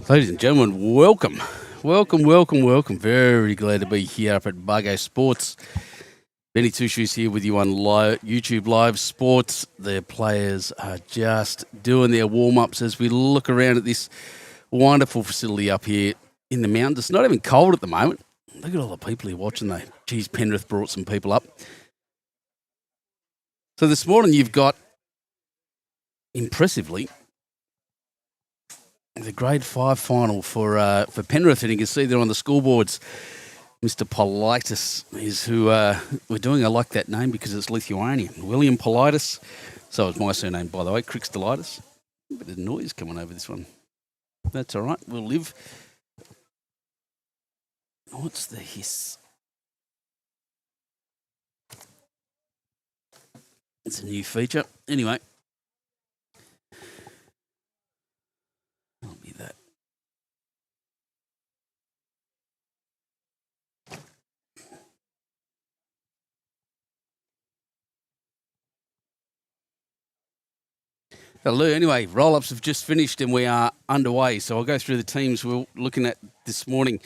Ladies and gentlemen, welcome. Welcome. Very glad to be here up at Bargo Sports. Benny Two Shoes here with you on YouTube Live Sports. The players are just doing their warm-ups as we look around at this wonderful facility up here in the mountains. It's not even cold at the moment. Look at all the people here watching though. Geez, Penrith brought some people up. So this morning you've got, impressively, the Grade 5 final for Penrith, and you can see there on the scoreboards, Mr. Politis is who we're doing. I like that name because it's Lithuanian. William Politis. So it's my surname, by the way, Crixtolitis. A bit of noise coming over this one. That's all right. We'll live. What's the hiss? It's a new feature. Anyway. I'll be that. Hello. Anyway, roll-ups have just finished and we are underway. So I'll go through the teams we're looking at this morning.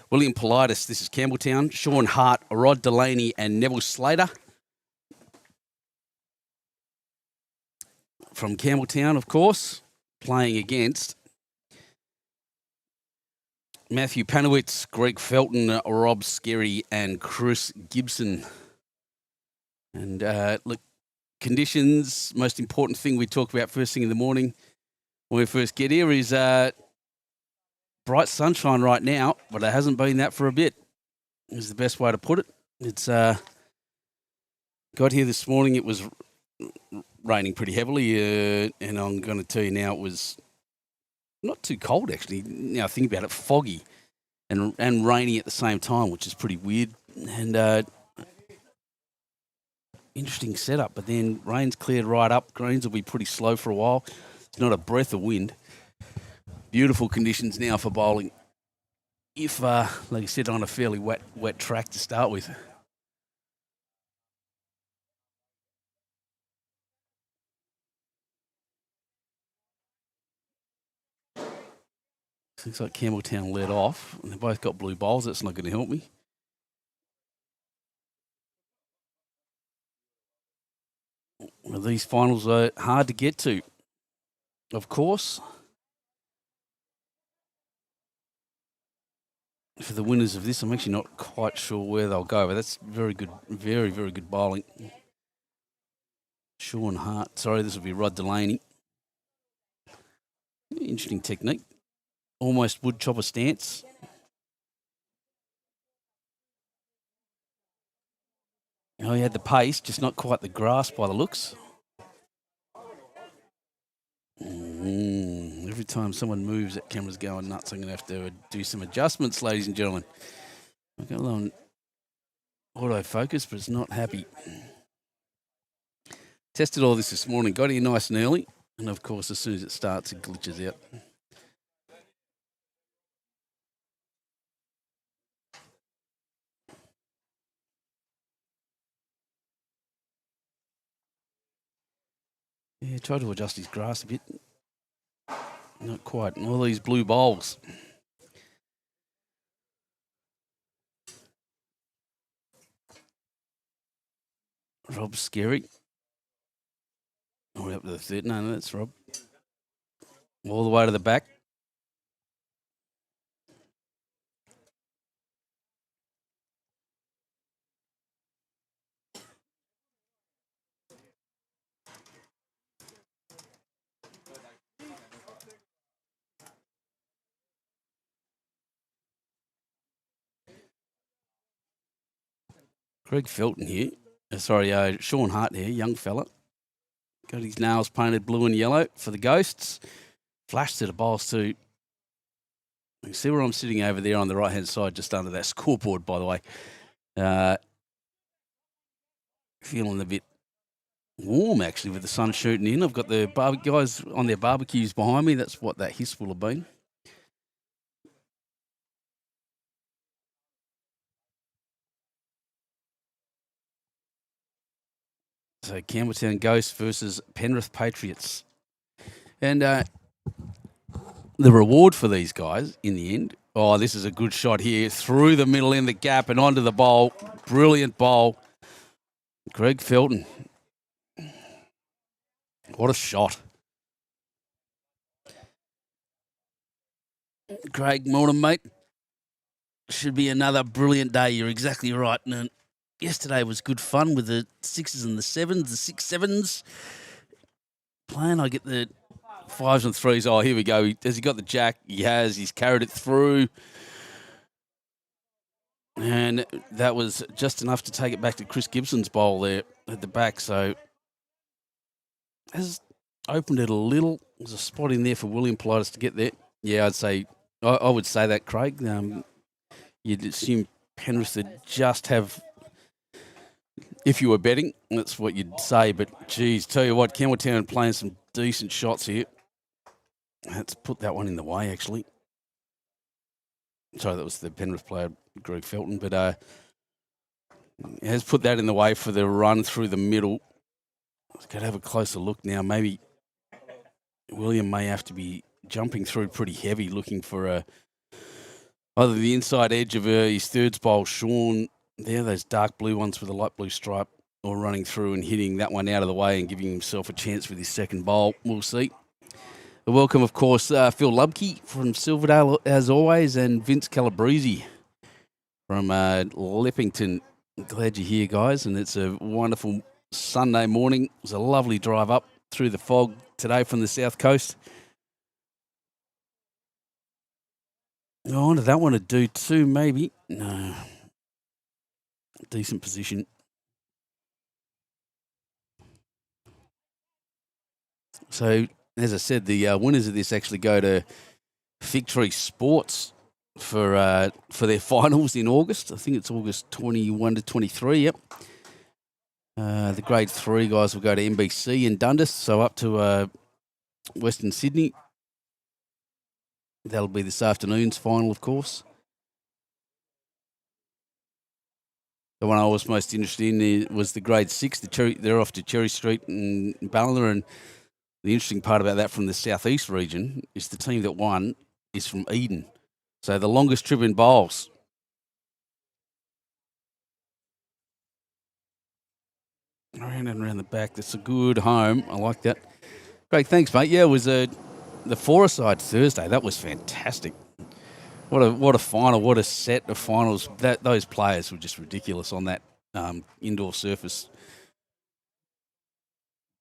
William Politis, this is Campbelltown. Sean Hart, Rod Delaney and Neville Slater. From Campbelltown, of course, playing against Matthew Panowitz, Greg Felton, Rob Skerry and Chris Gibson. And look, conditions, most important thing we talk about first thing in the morning when we first get here is bright sunshine right now, but it hasn't been that for a bit, is the best way to put it. It's got here this morning, it was raining pretty heavily, and I'm going to tell you now it was not too cold, actually. Now think about it, foggy and rainy at the same time, which is pretty weird. And interesting setup, but then rain's cleared right up. Greens will be pretty slow for a while. It's not a breath of wind. Beautiful conditions now for bowling. If, like I said, on a fairly wet track to start with. Looks like Campbelltown led off, and they both got blue bowls. That's not going to help me. Well, these finals are hard to get to, of course. For the winners of this, I'm actually not quite sure where they'll go, but that's very good, very, very good bowling. Sean Hart. Sorry, this will be Rod Delaney. Interesting technique. Almost wood chopper stance. Oh, he had the pace, just not quite the grasp by the looks. Every time someone moves, that camera's going nuts. I'm going to have to do some adjustments, ladies and gentlemen. I've got on autofocus, but it's not happy. Tested all this morning, got here nice and early, and of course, as soon as it starts, it glitches out. Yeah, try to adjust his grass a bit. Not quite. And all these blue bowls. Rob Skerry. We're up to the third. No, that's Rob. All the way to the back. Greg Felton here. Sean Hart here, young fella. Got his nails painted blue and yellow for the Ghosts. Flash to the bowls too. You can see where I'm sitting over there on the right-hand side, just under that scoreboard, by the way. Feeling a bit warm, actually, with the sun shooting in. I've got the guys on their barbecues behind me. That's what that hiss will have been. So Campbelltown Ghosts versus Penrith Patriots. And the reward for these guys in the end. Oh, this is a good shot here through the middle in the gap and onto the bowl. Brilliant bowl. Greg Felton. What a shot. Craig, morning, mate. Should be another brilliant day. You're exactly right. And yesterday was good fun with the 6s and the 7s, the 6-7s. Playing, I get the 5s and 3s. Oh, here we go. Has he got the jack? He has. He's carried it through. And that was just enough to take it back to Chris Gibson's bowl there at the back. So has opened it a little. There's a spot in there for William Politis to get there. Yeah, I would say that, Craig. You'd assume Penrith would just have, if you were betting, that's what you'd say. But, geez, tell you what, Campbelltown playing some decent shots here. Let's put that one in the way, actually. Sorry, that was the Penrith player, Greg Felton. But has put that in the way for the run through the middle. Let's go to have a closer look now. Maybe William may have to be jumping through pretty heavy, looking for either the inside edge of his thirds bowl, Sean, there, those dark blue ones with a light blue stripe, or running through and hitting that one out of the way and giving himself a chance with his second bowl. We'll see. A welcome, of course, Phil Lubke from Silverdale, as always, and Vince Calabrese from Leppington. Glad you're here, guys, and it's a wonderful Sunday morning. It was a lovely drive up through the fog today from the south coast. I wanted that one to do too, maybe. No. Decent position. So, as I said, the winners of this actually go to Victory Sports for their finals in August. I think it's August 21 to 23, yep. The grade 3 guys will go to NBC in Dundas, so up to Western Sydney. That'll be this afternoon's final, of course. The one I was most interested in was the grade 6. They're off to Cherry Street in Ballina, and the interesting part about that from the southeast region is the team that won is from Eden. So the longest trip in bowls. Around and around the back. That's a good home. I like that. Great, thanks, mate. Yeah, it was the four-a-side Thursday. That was fantastic. What a final, what a set of finals. Those players were just ridiculous on that indoor surface.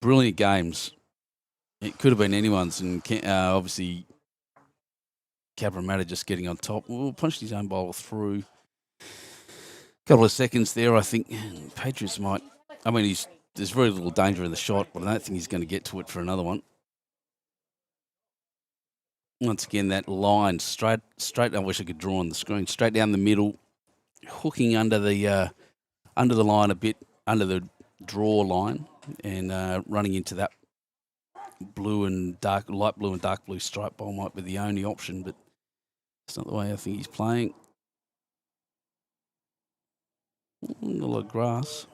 Brilliant games. It could have been anyone's, and obviously Cabramatta just getting on top. Well, punched his own bowl through. A couple of seconds there, I think. Patriots might. I mean, there's very little danger in the shot, but I don't think he's going to get to it for another one. Once again, that line straight. I wish I could draw on the screen. Straight down the middle, hooking under the line a bit, under the draw line, and running into that light blue and dark blue stripe bowl might be the only option, but it's not the way I think he's playing. A lot of grass.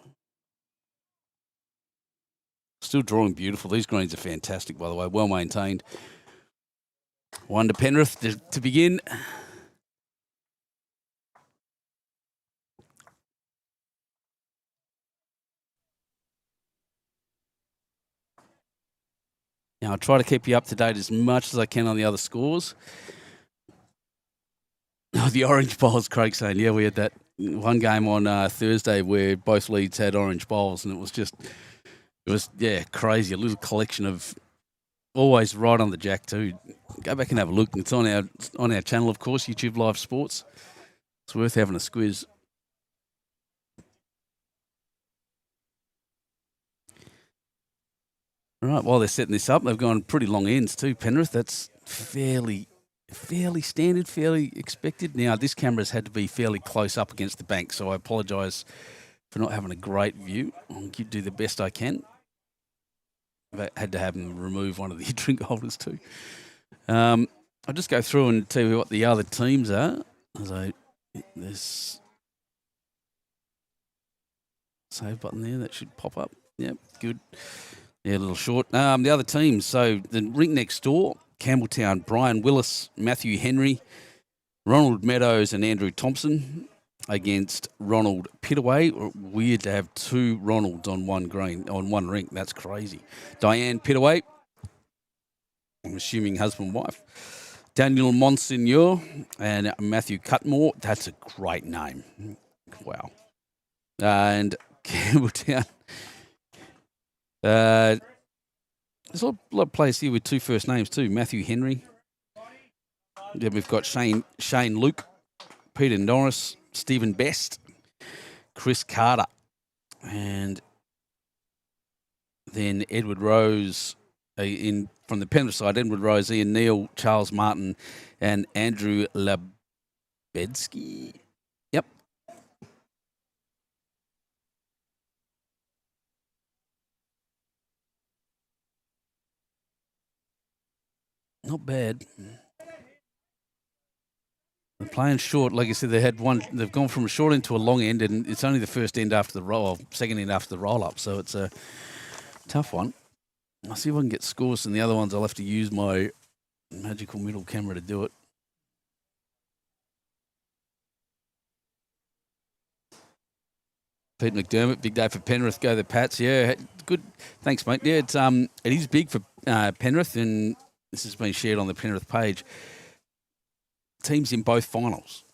Still drawing beautiful. These greens are fantastic, by the way. Well maintained. One to Penrith to begin. Now, I'll try to keep you up to date as much as I can on the other scores. Oh, the orange bowls, Craig saying, yeah, we had that one game on Thursday where both leads had orange bowls, and it was crazy. A little collection of always right on the jack too. Go back and have a look. It's on our channel, of course, YouTube Live Sports. It's worth having a squiz. All right, while they're setting this up, they've gone pretty long ends too, Penrith. That's fairly standard, fairly expected. Now, this camera's had to be fairly close up against the bank, so I apologise for not having a great view. I'll do the best I can. I had to have them remove one of the drink holders too. I'll just go through and tell you what the other teams are. So this save button there, that should pop up. Yep, good. Yeah, a little short. The other teams, so the rink next door Campbelltown, Brian Willis, Matthew Henry, Ronald Meadows and Andrew Thompson against Ronald Pittaway. Weird to have two Ronalds on one rink. That's crazy. Diane Pittaway, I'm assuming husband-wife. Daniel Monsignor and Matthew Cutmore. That's a great name. Wow. And Campbelltown. There's a lot of players here with two first names too. Matthew Henry. Then we've got Shane Luke, Peter Norris, Stephen Best, Chris Carter, and then Edward Rose from the Penrith side. Edward Rose, Ian Neal, Charles Martin, and Andrew Lebedsky. Yep. Not bad. They're playing short. Like I said, they've gone from a short end to a long end, and it's only the first end after the second end after the roll-up, so it's a tough one. I'll see if I can get scores, and the other ones I'll have to use my magical middle camera to do it. Pete McDermott, big day for Penrith. Go the Pats. Yeah, good. Thanks, mate. Yeah, it is big for Penrith, and this has been shared on the Penrith page. Teams in both finals.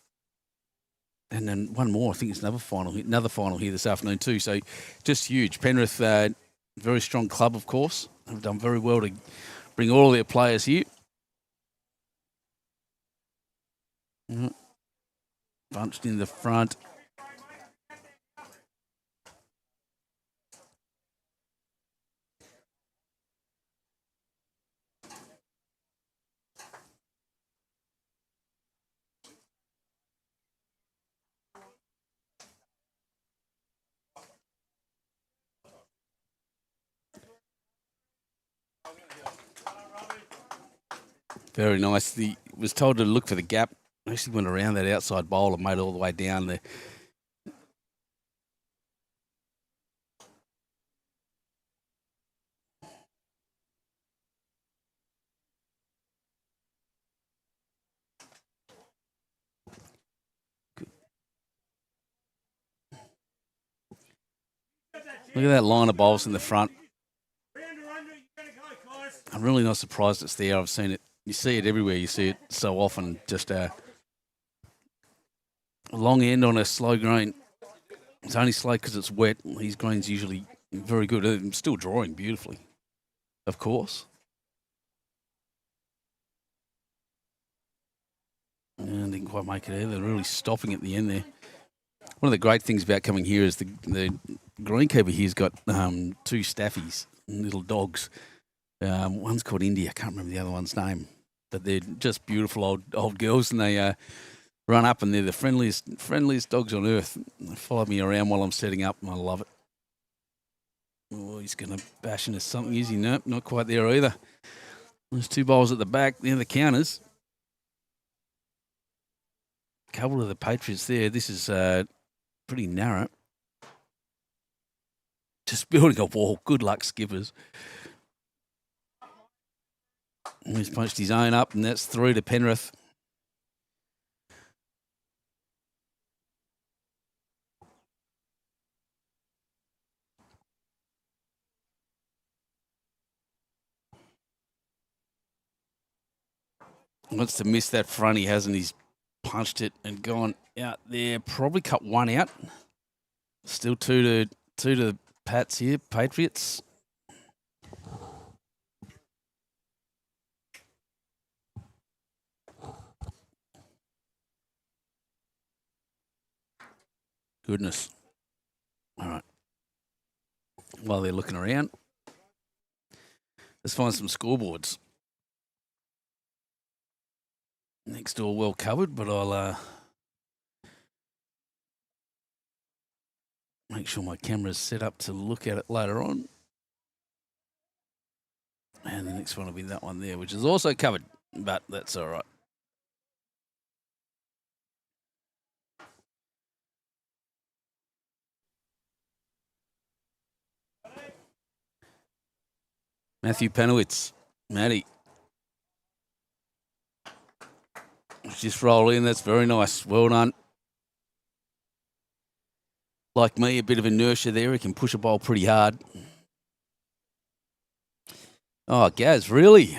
And then one more. I think it's another final here this afternoon too. So just huge. Penrith, very strong club, of course. Have done very well to bring all their players here. Bunched in the front. Very nice. Was told to look for the gap. Actually went around that outside bowl and made it all the way down there. Look at that line of bowls in the front. I'm really not surprised it's there. I've seen it. You see it everywhere. You see it so often. Just a long end on a slow green. It's only slow because it's wet. These greens usually very good. I'm still drawing beautifully, of course. And didn't quite make it either. They're really stopping at the end there. One of the great things about coming here is the greenkeeper here's got two staffies, little dogs. One's called India. I can't remember the other one's name, but they're just beautiful old girls, and they run up, and they're the friendliest dogs on earth. They follow me around while I'm setting up, and I love it. Oh, he's going to bash into something, is he? Nope, not quite there either. There's two bowls at the back. They're the counters. A couple of the Patriots there. This is pretty narrow. Just building a wall. Good luck, skippers. He's punched his own up, and that's through to Penrith. Wants to miss that front. He hasn't. He's punched it and gone out there. Probably cut one out. Still two to the Pats here, Patriots. Goodness. All right. While they're looking around, let's find some scoreboards. Next door well covered, but I'll make sure my camera's set up to look at it later on. And the next one will be that one there, which is also covered, but that's all right. Matthew Penowitz, Matty. just roll in. That's very nice. Well done. Like me, a bit of inertia there. He can push a ball pretty hard. Oh, Gaz, really?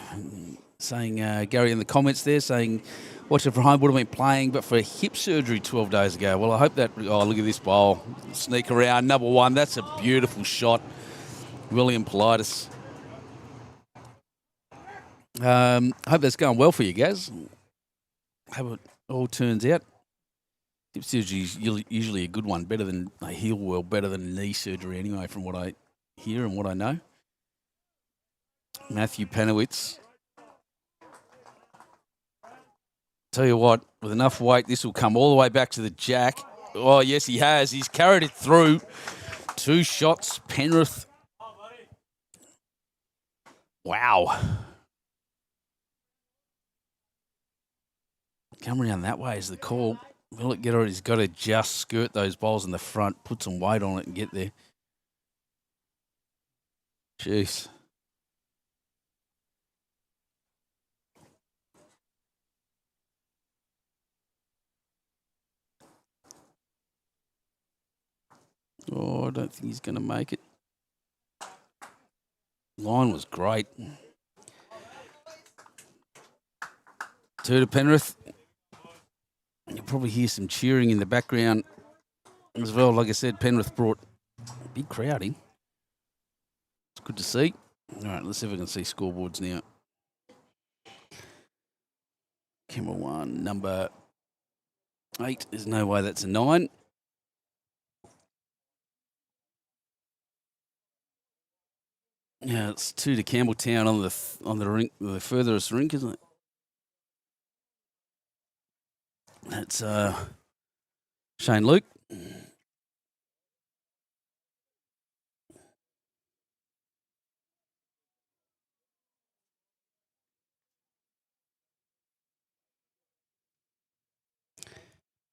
Saying, Gary in the comments there, saying, watch it from home, would have been playing, but for hip surgery 12 days ago. Well, I hope that, oh, look at this ball. Sneak around, number one. That's a beautiful shot. William Politis. Hope that's going well for you, Gaz. Hope it all turns out. Hip surgery is usually a good one, better than a heel well, better than knee surgery anyway, from what I hear and what I know. Matthew Panowitz. Tell you what, with enough weight, this will come all the way back to the jack. Oh, yes, he has. He's carried it through. 2 shots, Penrith. Wow. Come around that way is the call. Will it get on? He's got to just skirt those balls in the front, put some weight on it and get there. Jeez. Oh, I don't think he's going to make it. Line was great. 2 to Penrith. You'll probably hear some cheering in the background as well. Like I said, Penrith brought a big crowd in. It's good to see. All right, let's see if we can see scoreboards now. Camera 1, number 8. There's no way that's a 9. Yeah, it's 2 to Campbelltown on the rink, the furthest rink, isn't it? That's Shane Luke.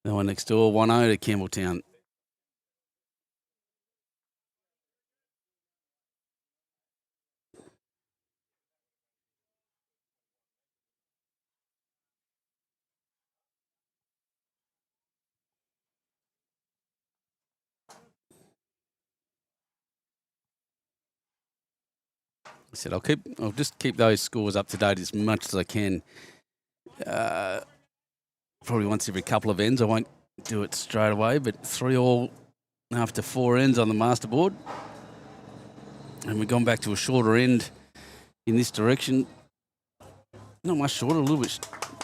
The one next door, 1-0 to Campbelltown. I said I'll just keep those scores up to date as much as I can. Probably once every couple of ends. I won't do it straight away, but 3-3 after 4 ends on the master board. And we've gone back to a shorter end in this direction. Not much shorter, a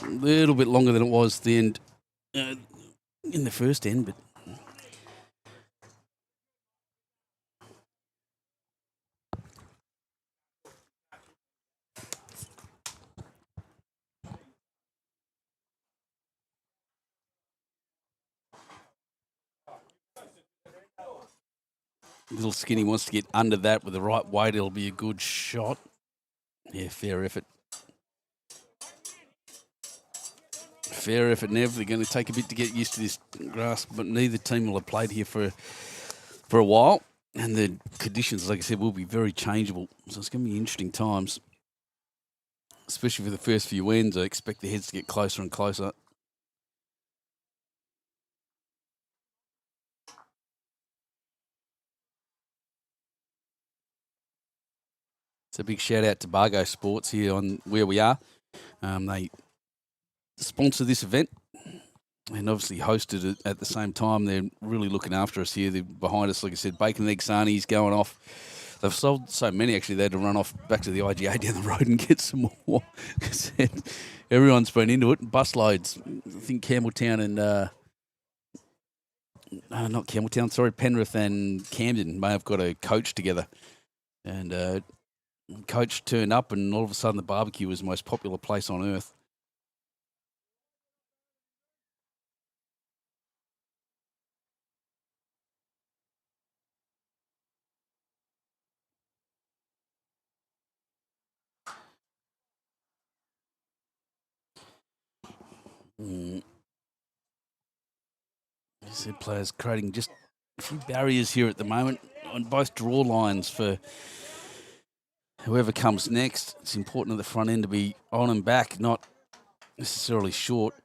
little bit longer than it was the end in the first end, but little Skinny wants to get under that with the right weight. It'll be a good shot. Yeah, fair effort. Fair effort, Nev. They're going to take a bit to get used to this grass, but neither team will have played here for a while. And the conditions, like I said, will be very changeable. So it's going to be interesting times, especially for the first few ends. I expect the heads to get closer and closer. It's a big shout out to Bargo Sports here on where we are. They sponsor this event and obviously hosted it at the same time. They're really looking after us here. They're behind us, like I said, bacon and egg sarnies going off. They've sold so many, actually, they had to run off back to the IGA down the road and get some more. Everyone's been into it. Bus loads. I think Campbelltown and, not Campbelltown, sorry, Penrith and Camden may have got a coach together. And coach turned up and all of a sudden the barbecue was the most popular place on earth. Said players creating just a few barriers here at the moment on both draw lines for whoever comes next. It's important at the front end to be on and back, not necessarily short.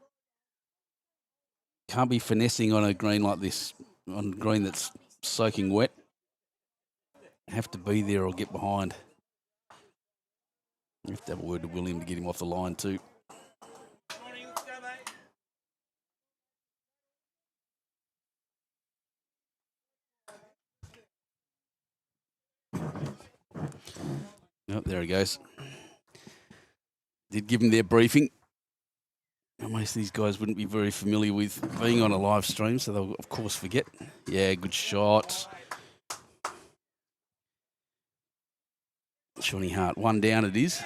Can't be finessing on a green like this, on a green that's soaking wet. Have to be there or get behind. You have to have a word to William to get him off the line too. Oh, there he goes. Did give him their briefing. Most of these guys wouldn't be very familiar with being on a live stream, so they'll, of course, forget. Yeah, good shot. Shawnee Hart, one down it is.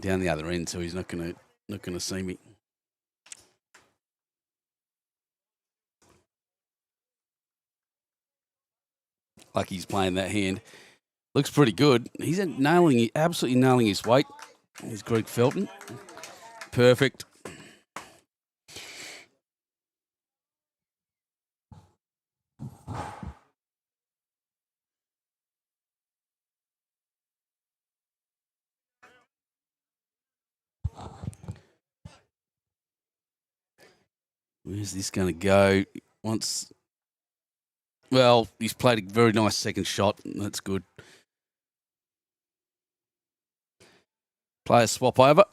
Down the other end, so he's not gonna see me. Like he's playing that hand. Looks pretty good. He's absolutely nailing his weight. He's Greg Felton. Perfect. Where's this going to go? Well, he's played a very nice second shot. That's good. Player swap over.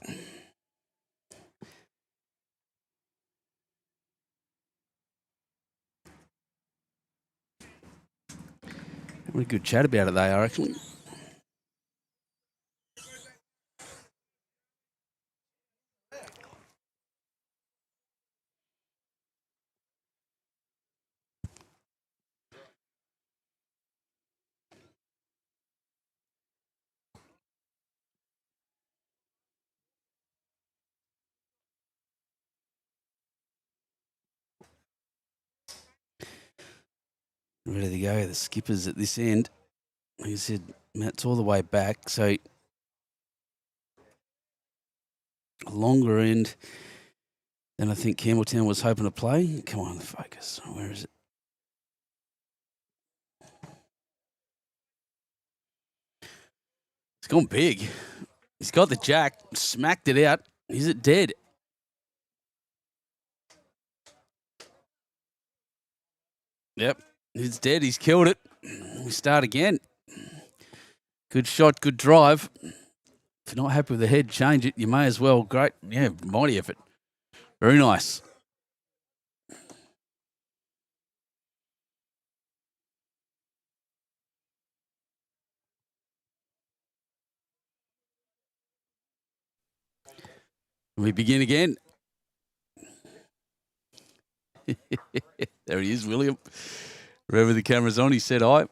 What a good chat about it they are, actually. Ready to go. The skipper's at this end. He said, Matt's all the way back, so a longer end than I think Campbelltown was hoping to play. Come on, focus. Where is it? It's gone big. He's got the jack, smacked it out. Is it dead? Yep, it's dead. He's killed it. We start again. Good shot, good drive. If you're not happy with the head, change it. You may as well. Great. Yeah, mighty effort. Very nice. We begin again. There he is, William. Wherever the camera's on, he said hi.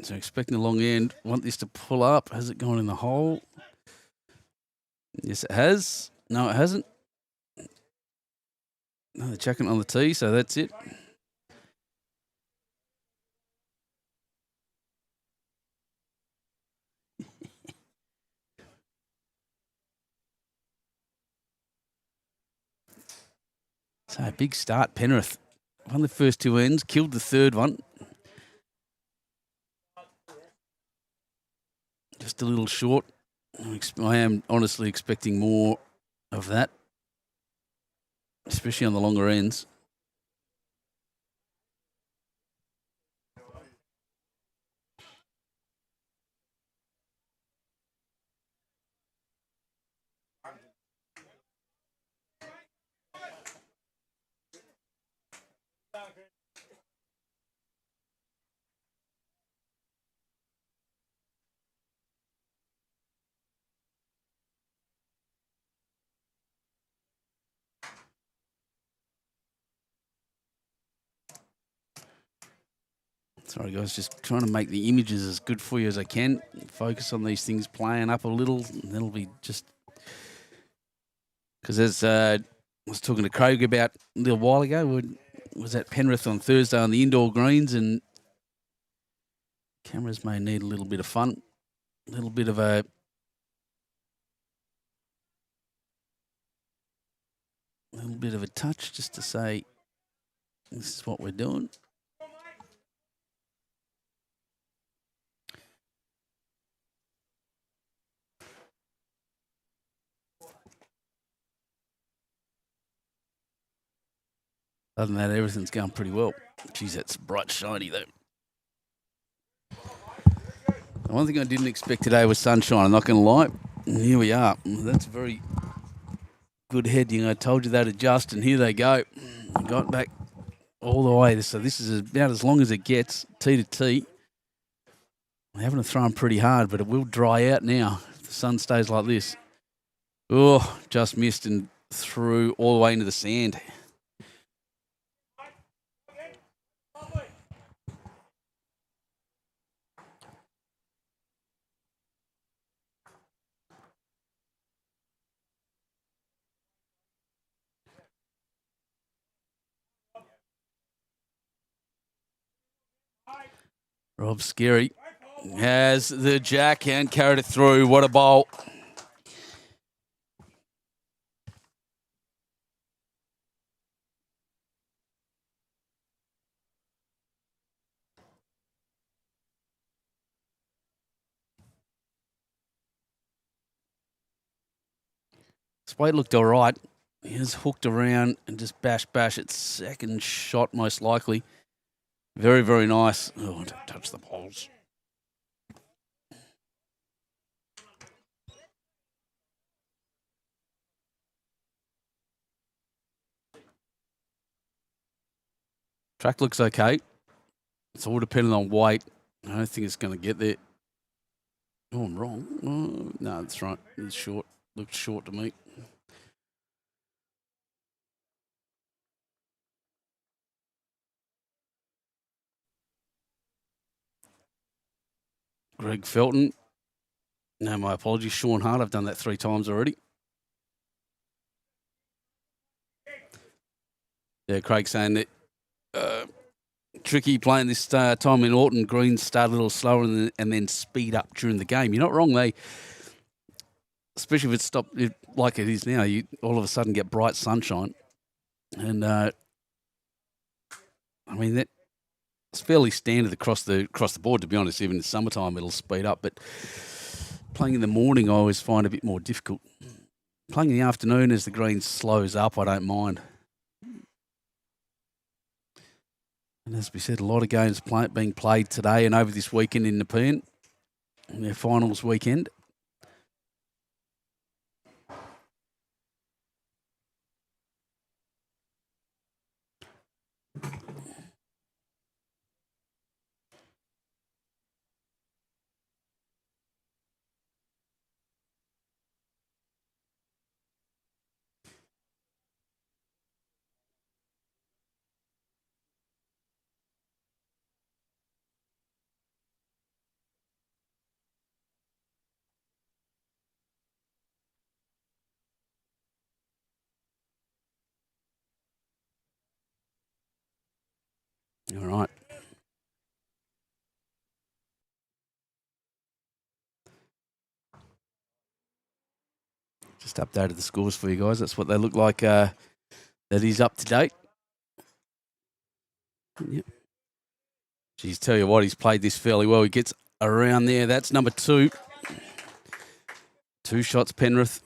So expecting a long end. Want this to pull up. Has it gone in the hole? Yes, it has. No, it hasn't. No, they're chucking it on the tee, so that's it. So a big start, Penrith. Won the first two ends, killed the third one. Just a little short. I am honestly expecting more of that, especially on the longer ends. Sorry, guys, just trying to make the images as good for you as I can. Focus on these things playing up a little, and that'll be just... Because as I was talking to Craig about a little while ago, was at Penrith on Thursday on the indoor greens, and cameras may need a little bit of fun, a little bit of a... touch just to say, this is what we're doing. Other than that, everything's going pretty well. Geez, that's bright shiny though. The one thing I didn't expect today was sunshine, I'm not going to lie. And here we are. That's a very good heading. I told you that adjust, and here they go. Got back all the way. So this is about as long as it gets, tee to tee. They're having to throw them pretty hard, but it will dry out now if the sun stays like this. Oh, just missed and threw all the way into the sand. Rob Scary has the jack and carried it through. What a bowl. Spade looked all right. He was hooked around and just bash its second shot most likely. Very, very nice. Oh, don't touch the balls. Track looks okay. It's all dependent on weight. I don't think it's going to get there. Oh, I'm wrong. Oh, no, that's right. It's short. Looked short to me. Greg Felton. No, my apologies. Sean Hart. I've done that 3 times already. Yeah, Craig saying that tricky playing this time in Autumn. Greens start a little slower and then speed up during the game. You're not wrong. Especially if it's stopped like it is now, you all of a sudden get bright sunshine. And, I mean, that's fairly standard across the board, to be honest. Even in summertime, it'll speed up. But playing in the morning, I always find a bit more difficult. Playing in the afternoon as the green slows up, I don't mind. And as we said, a lot of games being played today and over this weekend in Nepean, in their finals weekend. All right. Just updated the scores for you guys. That's what they look like. That is up to date. Yep. Geez, tell you what, he's played this fairly well. He gets around there. That's number 2. 2 shots, Penrith.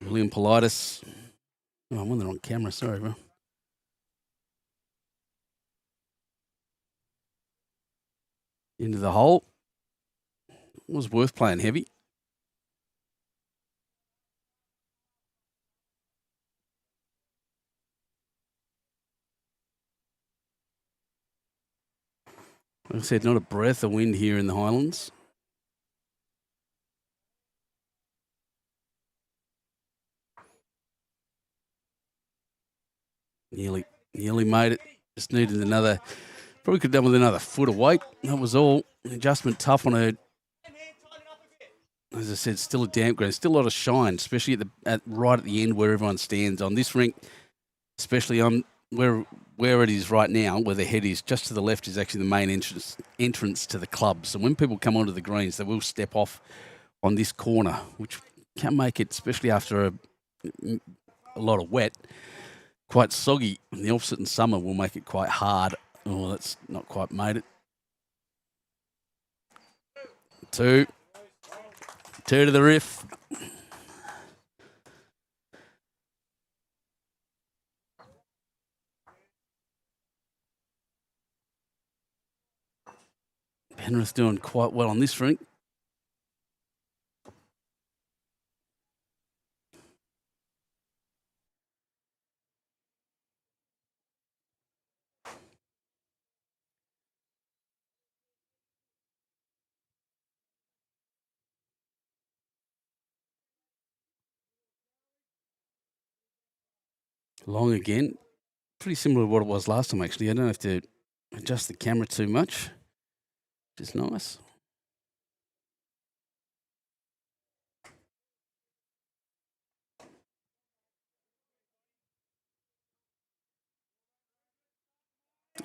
William Politis. Oh, I'm on the wrong camera. Sorry, bro. Into the hole. It was worth playing heavy. Like I said, not a breath of wind here in the Highlands. Nearly made it. Just needed another. Probably could have done with another foot of weight. That was all. Adjustment tough on a. As I said, still a damp ground. Still a lot of shine, especially right at the end where everyone stands on this rink. Especially on where it is right now, where the head is. Just to the left is actually the main entrance to the club. So when people come onto the greens, they will step off on this corner, which can make it, especially after a lot of wet, quite soggy. And the opposite in summer will make it quite hard. Oh, that's not quite made it. Two to the riff. Penrith doing quite well on this rink. Long again. Pretty similar to what it was last time, actually. I don't have to adjust the camera too much, which is nice.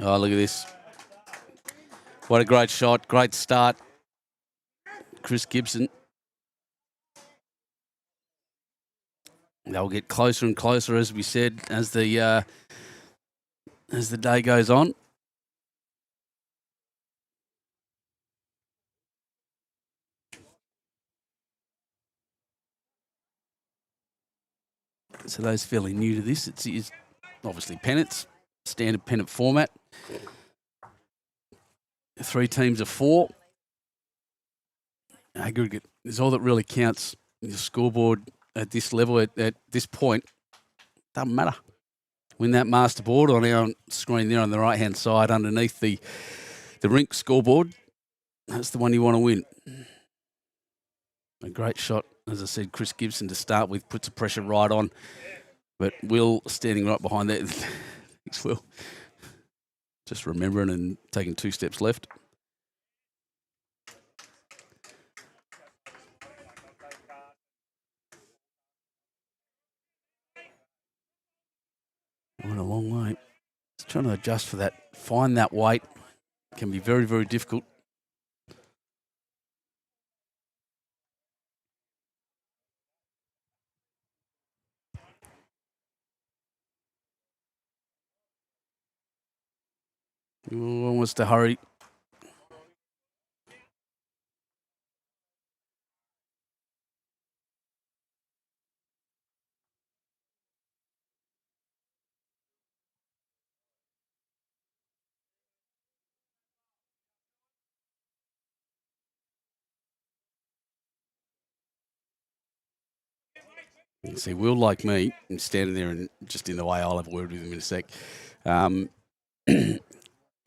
Oh, look at this. What a great shot. Great start. Chris Gibson. They'll get closer and closer, as we said, as the day goes on. So those fairly new to this, it's obviously pennants, standard pennant format. 3 teams of 4. Aggregate is all that really counts. The scoreboard at this level, at this point, doesn't matter. Win that master board on our screen there on the right-hand side underneath the rink scoreboard. That's the one you want to win. A great shot, as I said, Chris Gibson to start with, puts the pressure right on. But Will standing right behind that. Thanks, Will. Just remembering and taking 2 steps left. Went a long way. Just trying to adjust for that, find that weight. Can be very, very difficult. One wants to hurry. You see, Will, like me, and standing there and just in the way. I'll have a word with him in a sec. A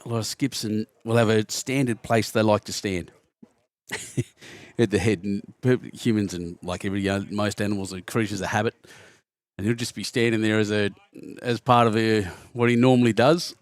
lot of skips and will have a standard place they like to stand at the head. And humans and like most animals and creatures of habit, and he'll just be standing there as part of what he normally does.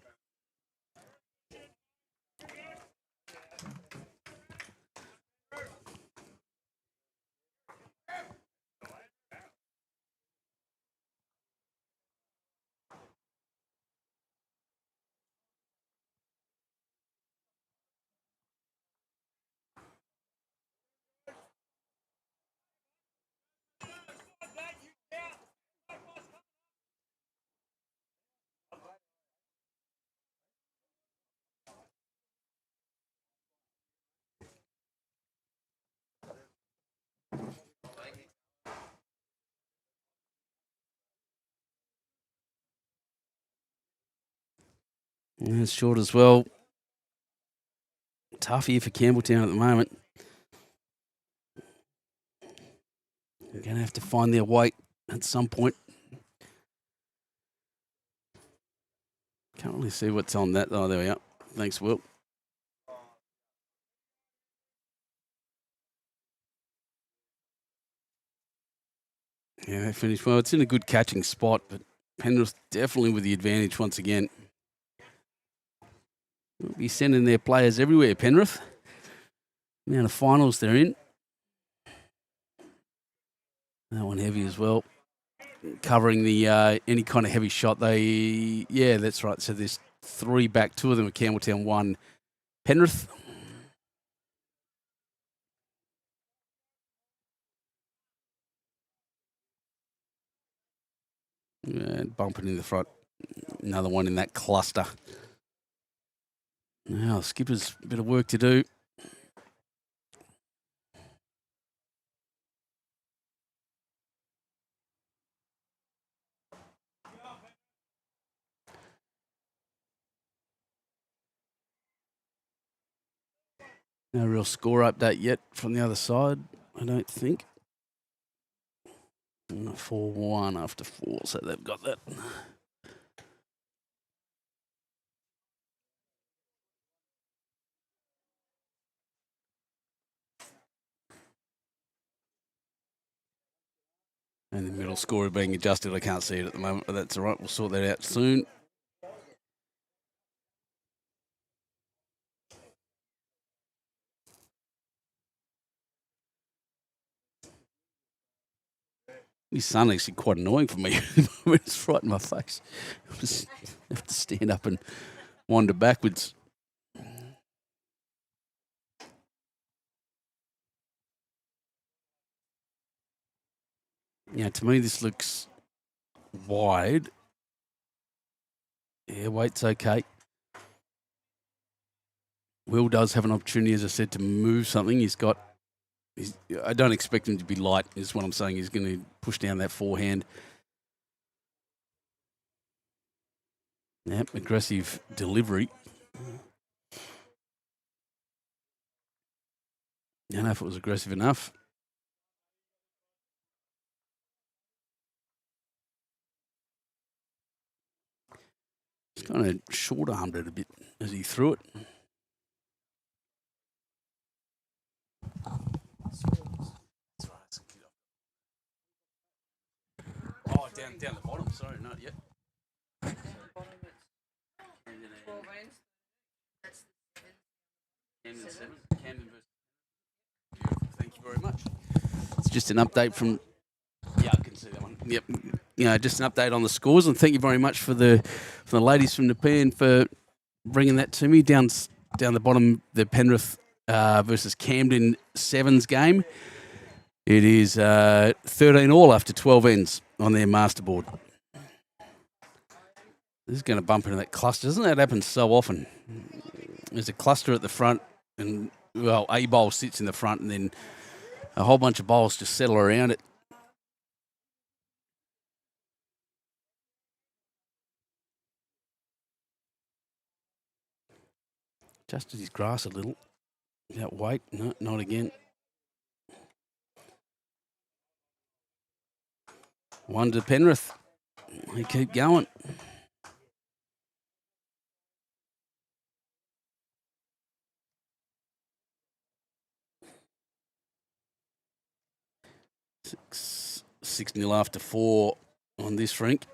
Yeah, it's short as well. Tough year for Campbelltown at the moment. They're going to have to find their weight at some point. Can't really see what's on that. Oh, there we are. Thanks, Will. Yeah, they finished well. It's in a good catching spot, but Penrith definitely with the advantage once again. They'll be sending their players everywhere, Penrith. The amount of finals they're in. That one heavy as well. Covering the any kind of heavy shot. Yeah, that's right. So there's 3 back. 2 of them are Campbelltown, 1 Penrith. And bumping in the front. Another one in that cluster. Now, Skipper's a bit of work to do. No real score update yet from the other side, I don't think. 4-1 after 4, so they've got that. And the middle score being adjusted. I can't see it at the moment, but that's all right. We'll sort that out soon. His son actually quite annoying for me. It's right in my face. I just have to stand up and wander backwards. Yeah, to me this looks wide. Yeah, weight's okay. Will does have an opportunity, as I said, to move something. I don't expect him to be light, is what I'm saying. He's going to push down that forehand. Yep, aggressive delivery. I don't know if it was aggressive enough. He's kind of short-armed it a bit as he threw it. Oh, down the bottom. Sorry, not yet. Thank you very much. It's just an update from. Yeah, I can see that one. Yep. Just an update on the scores, and thank you very much for the ladies from Nepean for bringing that to me. Down the bottom, the Penrith versus Camden Sevens game. It is 13 all after 12 ends on their masterboard. This is going to bump into that cluster. Doesn't that happen so often? There's a cluster at the front, and, well, a bowl sits in the front, and then a whole bunch of bowls just settle around it. Adjusted his grass a little. That weight, no, not again. One to Penrith. They keep going. Six nil after 4 on this rink.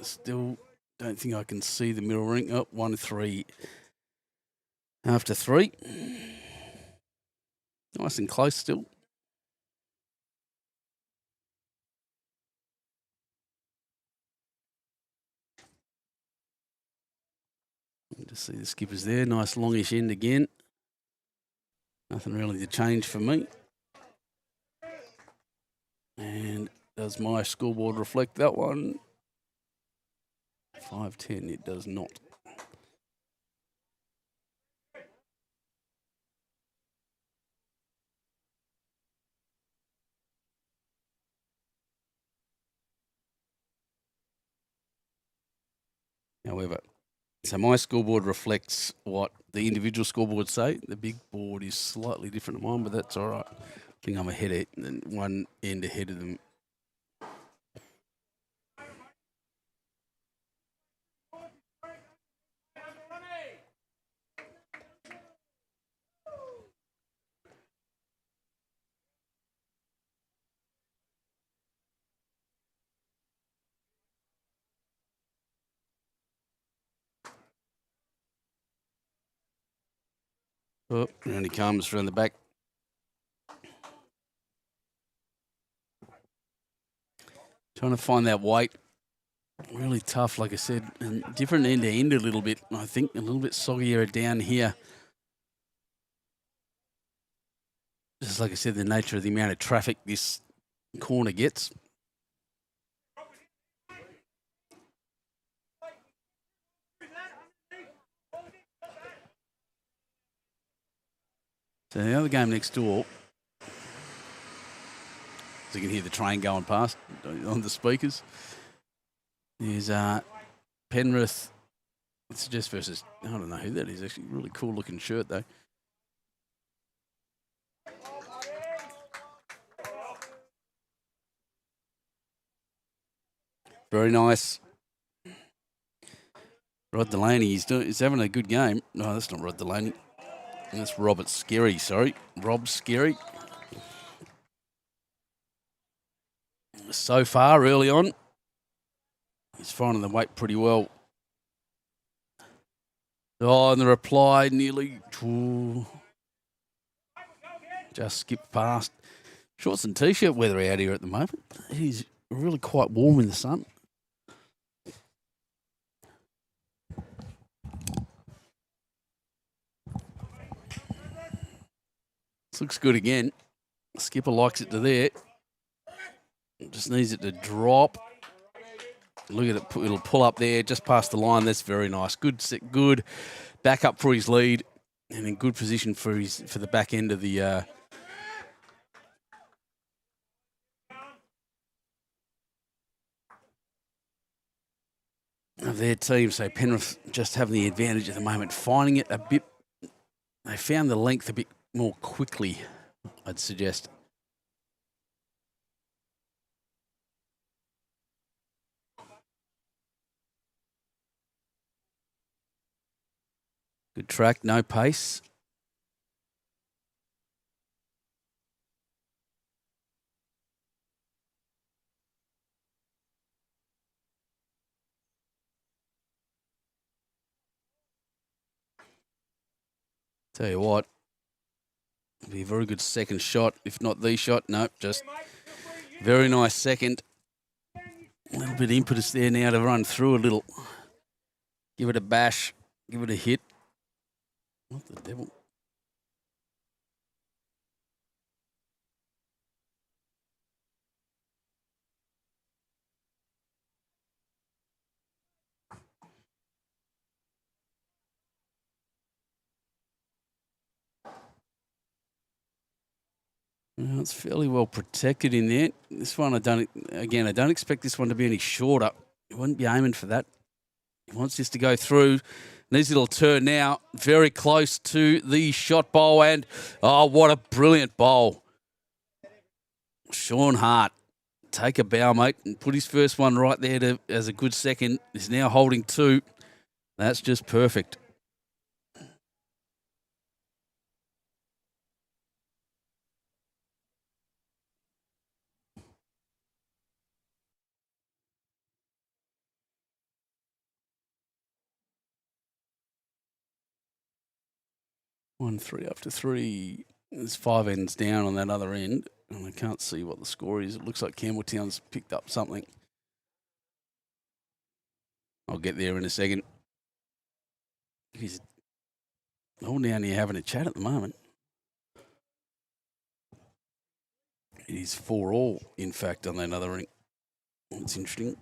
Still don't think I can see the middle rink. Oh, 1-3 after 3. Nice and close still. Just see the skippers there. Nice longish end again. Nothing really to change for me. And does my scoreboard reflect that one? 5-10. It does not. However, so my scoreboard reflects what the individual scoreboards say. The big board is slightly different to mine, but that's all right. I think I'm ahead and one end ahead of them. Oh, and he comes around the back. Trying to find that weight. Really tough, like I said, and different end to end a little bit. I think a little bit soggier down here. Just like I said, the nature of the amount of traffic this corner gets. So the other game next door, so you can hear the train going past on the speakers, is Penrith. It's just versus, I don't know who that is, actually. Really cool looking shirt, though. Very nice. Rod Delaney, he's having a good game. No, that's not Rod Delaney. That's Robert Skerry, sorry. Rob Skerry. So far, early on, he's finding the weight pretty well. Oh, and the reply nearly just skipped past. Shorts and T-shirt weather out here at the moment. It is really quite warm in the sun. This looks good again. Skipper likes it to there. Just needs it to drop. Look at it. It'll pull up there just past the line. That's very nice. Good back up for his lead and in good position for the back end of the of their team. So Penrith just having the advantage at the moment, finding it a bit. They found the length a bit more quickly, I'd suggest. Good track, no pace. Tell you what, it'll be a very good second shot, if not the shot. Nope, just very nice second. A little bit of impetus there now to run through a little. Give it a bash, give it a hit. What the devil? Well, it's fairly well protected in there. This one, I don't expect this one to be any shorter. You wouldn't be aiming for that. He wants this to go through. Needs a little turn now. Very close to the shot bowl. And, oh, what a brilliant bowl. Sean Hart, take a bow, mate, and put his first one right there as a good second. He's now holding two. That's just perfect. One, three after three. There's 5 ends down on that other end, and I can't see what the score is. It looks like Campbelltown's picked up something. I'll get there in a second. He's all down here having a chat at the moment. It is 4-all, in fact, on that other ring. That's interesting.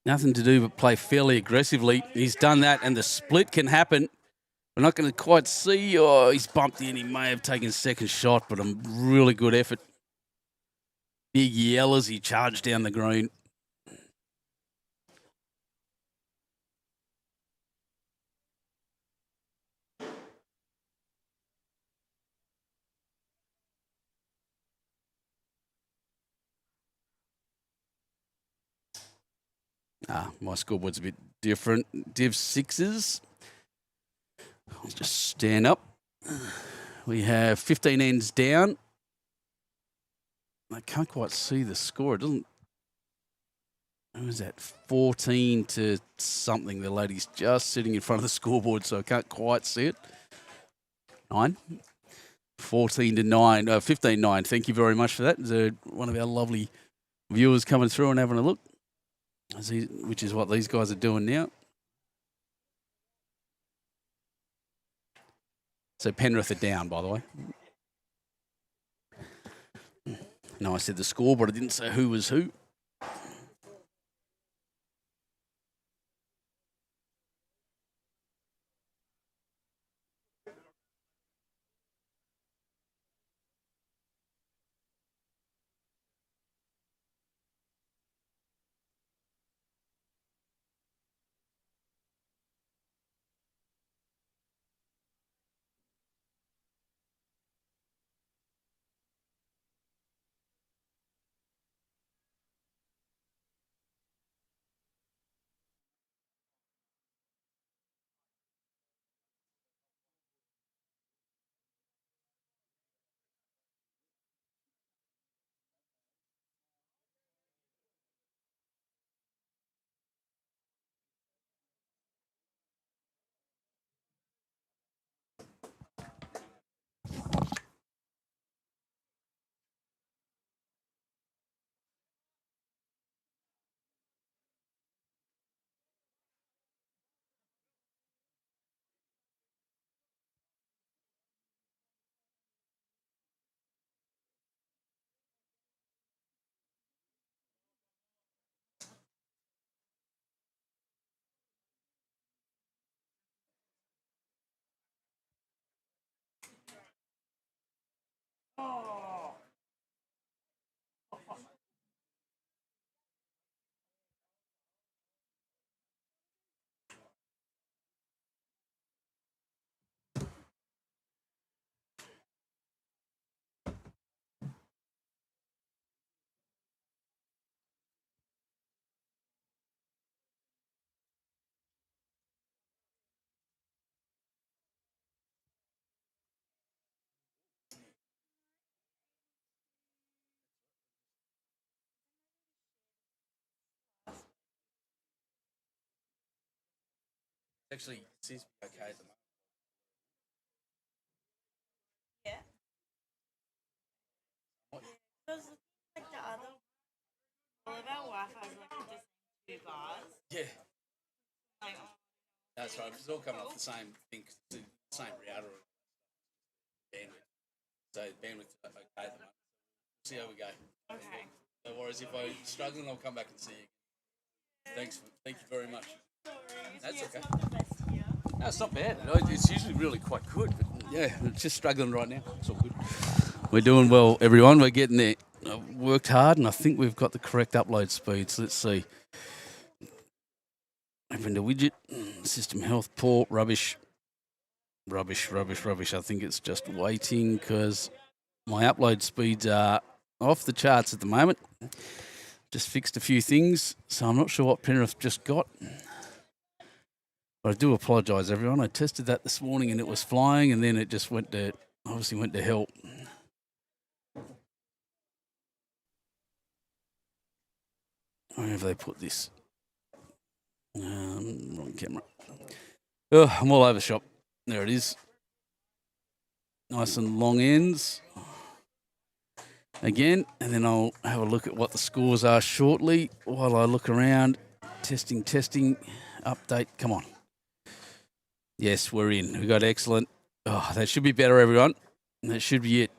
Nothing to do but play fairly aggressively. He's done that, and the split can happen. We're not going to quite see. Oh, he's bumped in. He may have taken second shot, but a really good effort. Big yell as he charged down the green. My scoreboard's a bit different. Div 6s. I'll just stand up. We have 15 ends down. I can't quite see the score. It doesn't. Who is that? 14 to something. The lady's just sitting in front of the scoreboard, so I can't quite see it. 9. 14 to 9. 15-9. Thank you very much for that. There's one of our lovely viewers coming through and having a look, which is what these guys are doing now. So Penrith are down, by the way. No, I said the score, but I didn't say who was who. Actually, seems to be okay at the moment. Yeah. Because like the other, all of our Wi-Fi is like just 2 bars. Yeah, Like, that's right. It's all coming off the same thing, the same router bandwidth. So bandwidth okay at the moment. See how we go. okay. No worries. If I'm struggling, I'll come back and see you. Thanks. Thank you very much. That's okay. It's not the best here. No, it's not bad. No, it's usually really quite good. But yeah, it's just struggling right now. It's all good. We're doing well, everyone. We're getting there. I've worked hard, and I think we've got the correct upload speeds. Let's see. Open the widget. System health, poor, rubbish. Rubbish. I think it's just waiting because my upload speeds are off the charts at the moment. Just fixed a few things, so I'm not sure what Penrith just got. But I do apologise, everyone. I tested that this morning and it was flying, and then it just went to hell. Where have they put this? Wrong camera. Oh, I'm all over the shop. There it is. Nice and long ends. Again, and then I'll have a look at what the scores are shortly while I look around. Testing. Update. Come on. Yes, we're in. We got excellent. Oh, that should be better, everyone. That should be it.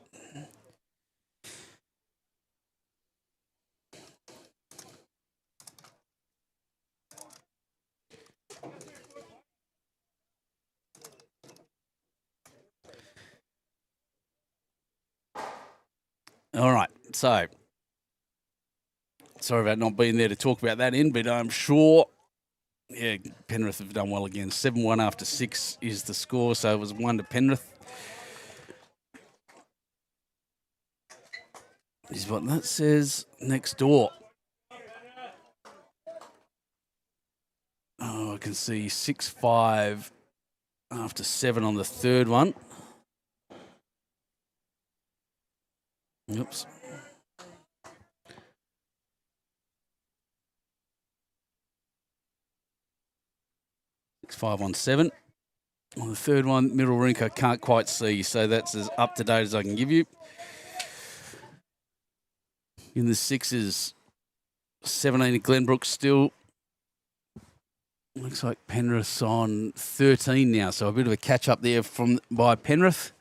All right. So, sorry about not being there to talk about that in, but I'm sure, yeah, Penrith have done well again. 7-1 after 6 is the score, so it was 1 to Penrith. Is what that says next door. Oh, I can see 6-5 after 7 on the third one. Oops. Five on 7. On the third one, middle rink, I can't quite see, so that's as up to date as I can give you. In the sixes, 17 at Glenbrook still. Looks like Penrith's on 13 now, so a bit of a catch up there by Penrith.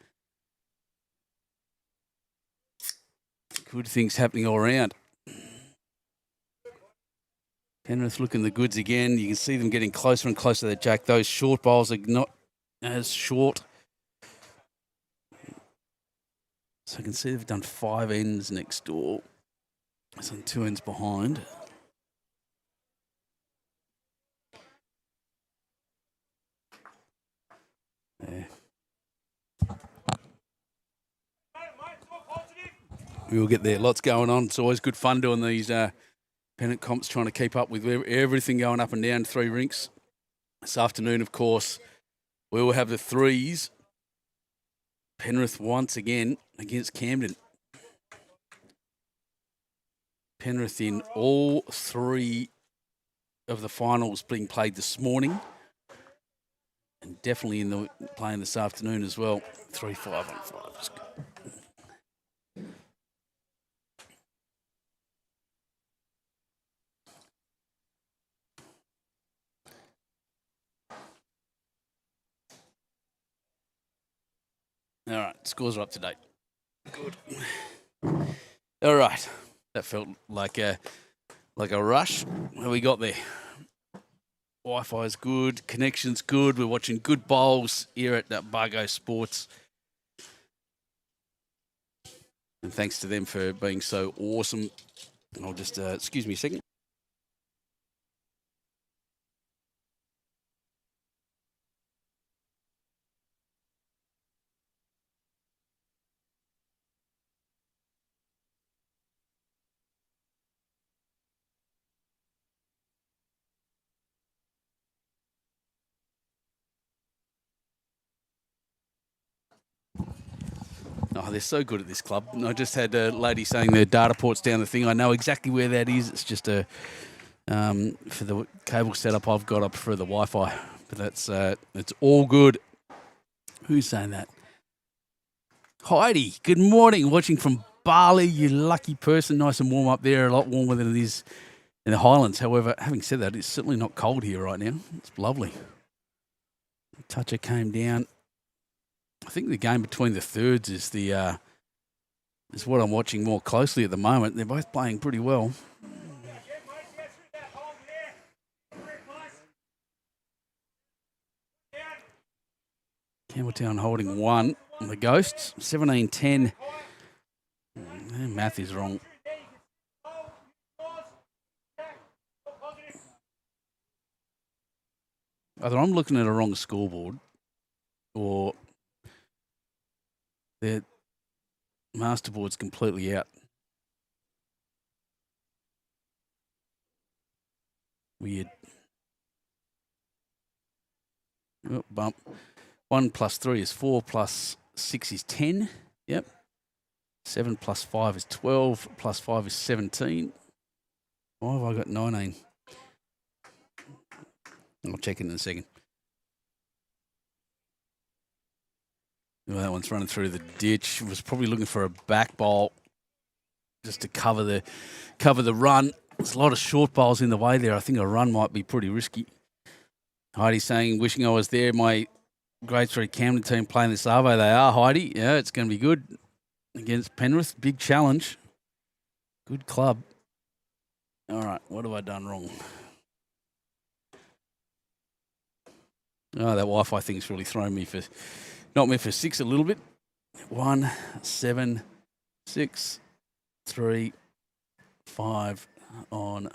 Good things happening all around. Penrith looking the goods again. You can see them getting closer and closer to the jack. Those short bowls are not as short. So I can see they've done 5 ends next door. It's on 2 ends behind. Yeah. We'll get there. Lots going on. It's always good fun doing these pennant comps, trying to keep up with everything going up and down 3 rinks. This afternoon, of course, we will have the threes. Penrith once again against Camden. Penrith in all 3 of the finals being played this morning. And definitely in the playing this afternoon as well. 3-5 on 5. All right, scores are up to date. Good. All right, that felt like a rush. What we got there? Wi-Fi is good, connection's good. We're watching good bowls here at Bargo Sports, and thanks to them for being so awesome. I'll just excuse me a second. Oh, they're so good at this club. I just had a lady saying their data port's down the thing. I know exactly where that is. It's just for the cable setup I've got, I prefer the Wi-Fi. But that's it's all good. Who's saying that? Heidi, good morning. Watching from Bali, you lucky person. Nice and warm up there. A lot warmer than it is in the Highlands. However, having said that, it's certainly not cold here right now. It's lovely. Toucher came down. I think the game between the thirds is is what I'm watching more closely at the moment. They're both playing pretty well. Campbelltown holding 1 on the Ghosts. 17-10. Math is wrong. Either I'm looking at a wrong scoreboard or their masterboard's completely out. Weird. Oh, bump. 1 plus 3 is 4, plus 6 is 10. Yep. 7 plus 5 is 12, plus 5 is 17. Why have I got 19? I'll check in a second. Well, that one's running through the ditch. Was probably looking for a back bowl just to cover the run. There's a lot of short bowls in the way there. I think a run might be pretty risky. Heidi saying, wishing I was there. My grade 3 Camden team playing this Arvo. They are, Heidi. Yeah, it's going to be good against Penrith. Big challenge. Good club. All right, what have I done wrong? Oh, that Wi-Fi thing's really thrown me for, knocked me for 6 a little bit. 1, 7, 6, 3, 5 on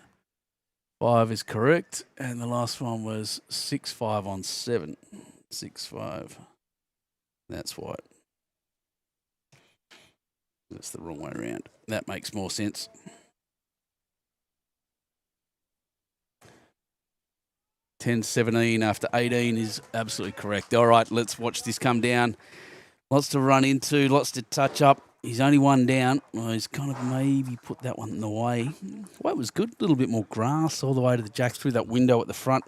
5 is correct. And the last one was 6, 5 on 7. 6, 5. That's right. That's the wrong way around. That makes more sense. $10.17 after 18 is absolutely correct. All right, let's watch this come down. Lots to run into, lots to touch up. He's only 1 down. Well, he's kind of maybe put that one in the way. Well, it was good. A little bit more grass all the way to the jack through that window at the front.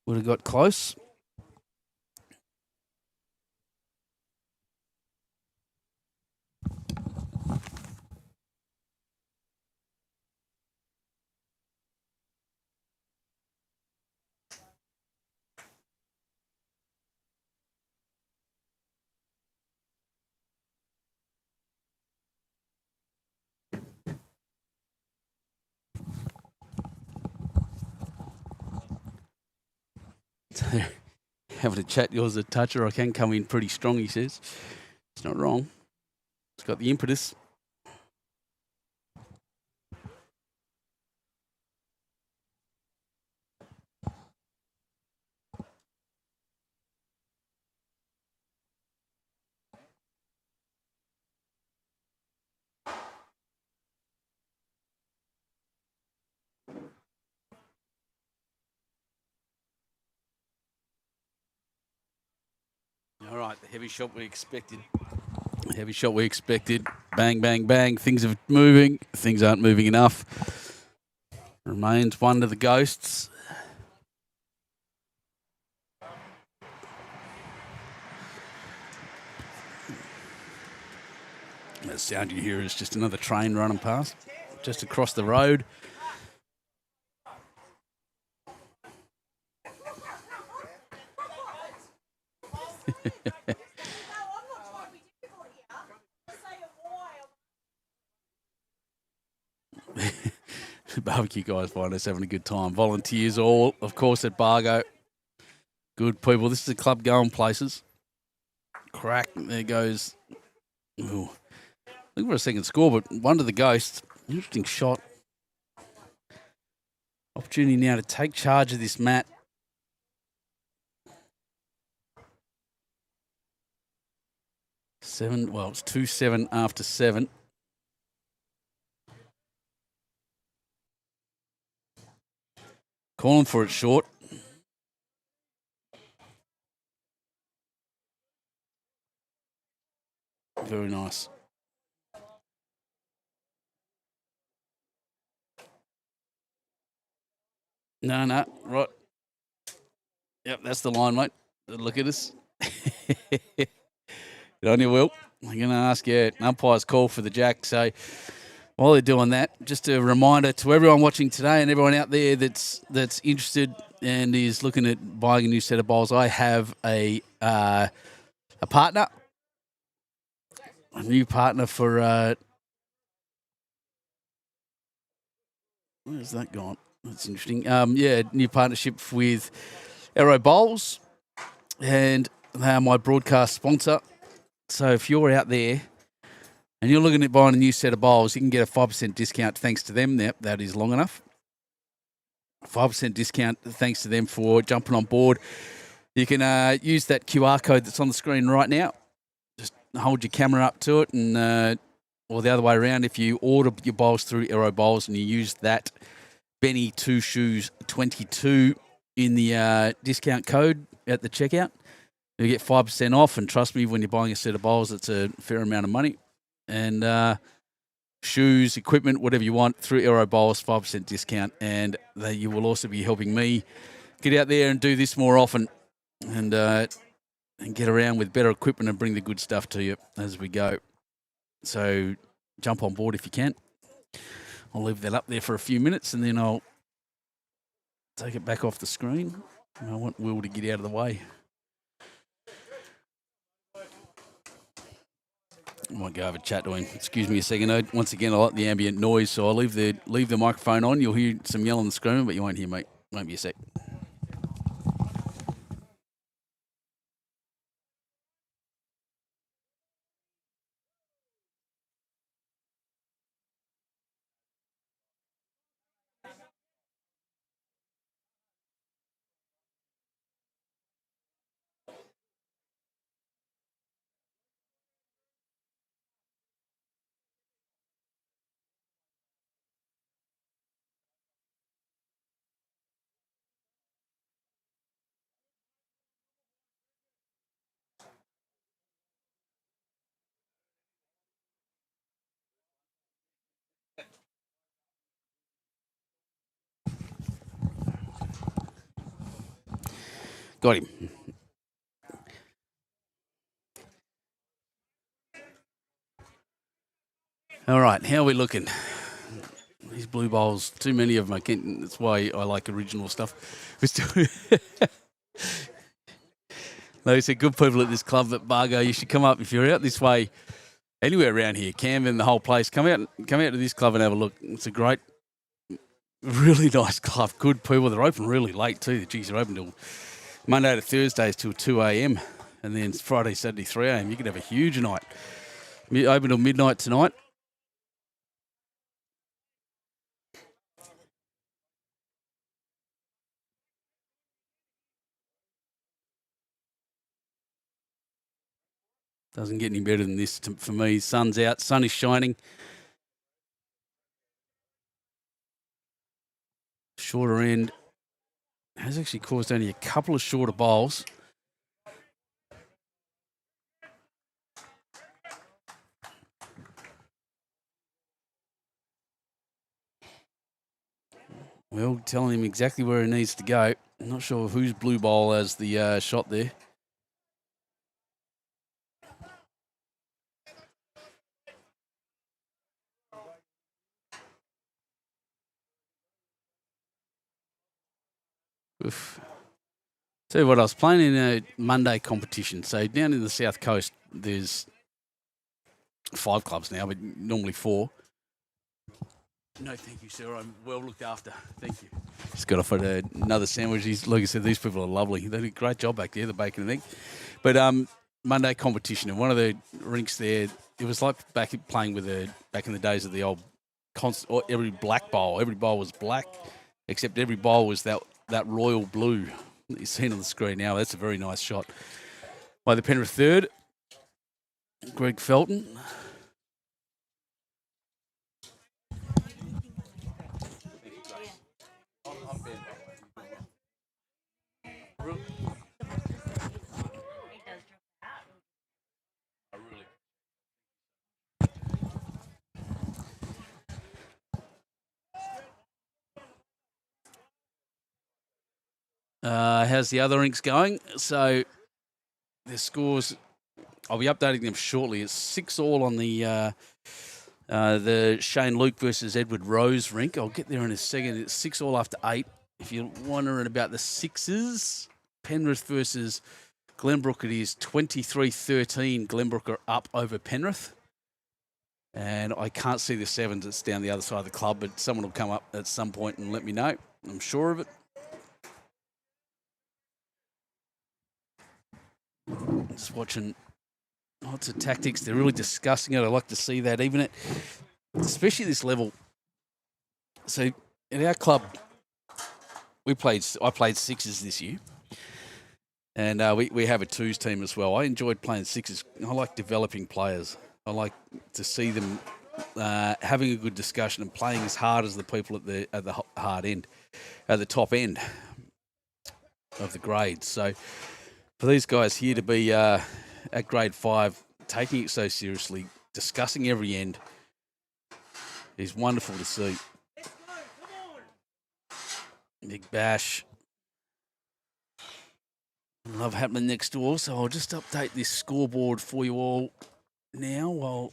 Would have got close. Having a chat, yours a toucher. I can come in pretty strong, he says. It's not wrong. It's got the impetus. All right, the heavy shot we expected. Heavy shot we expected. Bang, bang, bang. Things are moving. Things aren't moving enough. Remains one to the ghosts. That sound you hear is just another train running past, just across the road. Barbecue guys find us having a good time. Volunteers all, of course, at Bargo. Good people. This is a club going places. Crack. There goes. Ooh. Looking for a second score, but one to the ghost. Interesting shot. Opportunity now to take charge of this mat. Seven. Well, it's 2-7 after 7. Calling for it short. Very nice. No, right. Yep, that's the line, mate. Look at us. Get on your will. I'm going to ask you, umpire's call for the jack. So while they're doing that, just a reminder to everyone watching today and everyone out there that's interested and is looking at buying a new set of bowls, I have a partner, a new partner for where's that gone? That's interesting. New partnership with Aero Bowls, and they are my broadcast sponsor. So if you're out there and you're looking at buying a new set of bowls, you can get a 5% discount thanks to them. Yep, that is long enough. 5% discount thanks to them for jumping on board. You can use that QR code that's on the screen right now. Just hold your camera up to it, and or the other way around, if you order your bowls through Aero Bowls and you use that Benny 2 Shoes 22 in the discount code at the checkout, you get 5% off. And trust me, when you're buying a set of bowls, it's a fair amount of money. And shoes, equipment, whatever you want, through Aero Bowls, 5% discount. And you will also be helping me get out there and do this more often, and get around with better equipment and bring the good stuff to you as we go. So jump on board if you can. I'll leave that up there for a few minutes, and then I'll take it back off the screen. I want Will to get out of the way. I might go have a chat to him. Excuse me a second. Once again, I like the ambient noise, so I'll leave the microphone on. You'll hear some yelling and screaming, but you won't hear me. Won't be a sec. Got him. All right, how are we looking? These blue bowls, too many of them. That's why I like original stuff. Like I said, good people at this club at Bargo. You should come up if you're out this way, anywhere around here, Camden, the whole place. Come out to this club and have a look. It's a great, really nice club. Good people. They're open really late too. Geez, they're open till Monday to Thursdays till 2 a.m. and then Friday, Saturday, 3 a.m. You could have a huge night. Open till midnight tonight. Doesn't get any better than this for me. Sun's out, sun is shining. Shorter end has actually caused only a couple of shorter bowls. Well, telling him exactly where he needs to go. I'm not sure whose blue bowl has the shot there. Oof. Tell you what, I was playing in a Monday competition. So down in the South Coast, there's 5 clubs now, but normally 4. No, thank you, sir. I'm well looked after. Thank you. Just got off at another sandwich. Like I said, these people are lovely. They did a great job back there, the bacon and egg. But Monday competition, and one of the rinks there, it was like back in the days of the old every black bowl. Every bowl was black, except every bowl was that royal blue that you're seeing on the screen now. That's a very nice shot by the Penri third, Greg Felton. How's the other rinks going? So the scores, I'll be updating them shortly. It's 6-all on the Shane Luke versus Edward Rose rink. I'll get there in a second. It's 6-all after 8. If you're wondering about the sixes, Penrith versus Glenbrook, it is 23-13. Glenbrook are up over Penrith. And I can't see the sevens. It's down the other side of the club, but someone will come up at some point and let me know. I'm sure of it. Just watching lots of tactics. They're really discussing it. I like to see that, even at, especially this level. So in our club, I played sixes this year, and we have a twos team as well. I enjoyed playing sixes. I like developing players. I like to see them having a good discussion and playing as hard as the people at the hard end, at the top end of the grades. So for these guys here to be at grade 5, taking it so seriously, discussing every end, is wonderful to see. Big bash. Love happening next door, so I'll just update this scoreboard for you all now while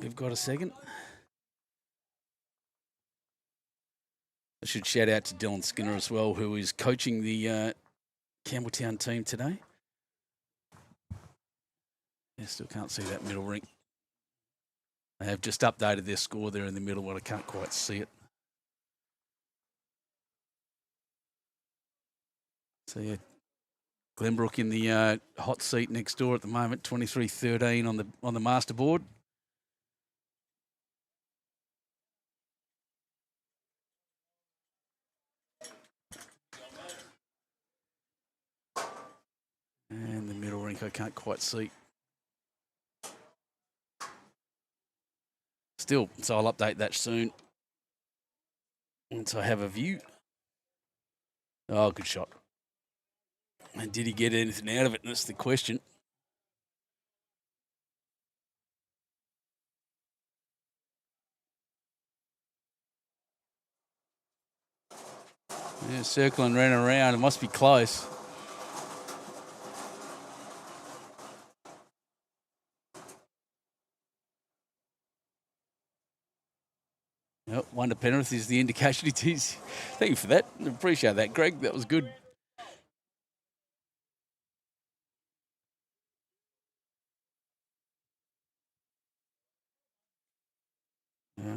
we've got a second. I should shout out to Dylan Skinner as well, who is coaching the Campbelltown team today. Yeah, still can't see that middle rink. They have just updated their score there in the middle, but I can't quite see it. So yeah, Glenbrook in the hot seat next door at the moment, 23-13 on the master board. And the middle rink I can't quite see. Still, so I'll update that soon once I have a view. Oh, good shot. And did he get anything out of it? That's the question. Yeah, circling ran around. It must be close. Yep, one to Penrith is the indication it is. Thank you for that. Appreciate that, Greg. That was good. Yeah.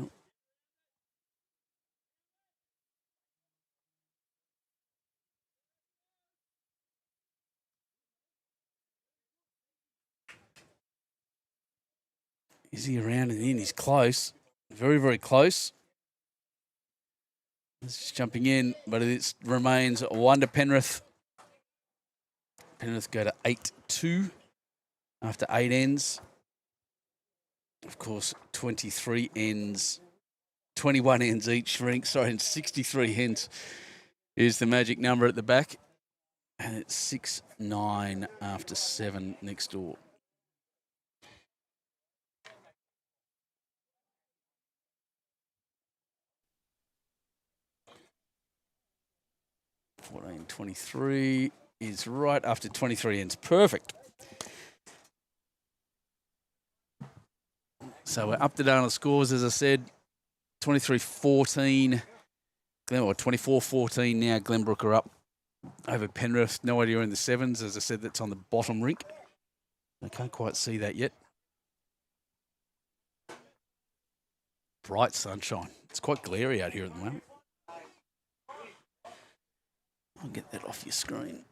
Is he around and in? He's close. Very, very close. It's just jumping in, but it remains 1 to Penrith. Penrith go to 8-2 after 8 ends. Of course, 23 ends, 21 ends each rink. Sorry, and 63 ends is the magic number at the back. And it's 6-9 after 7 next door. $14.23 is right after 23 ends. Perfect. So we're up to date on the scores, as I said. 23-14. Or 24-14 now. Glenbrook are up over Penrith. No idea in the sevens. As I said, that's on the bottom rink. I can't quite see that yet. Bright sunshine. It's quite glary out here at the moment. I'll get that off your screen.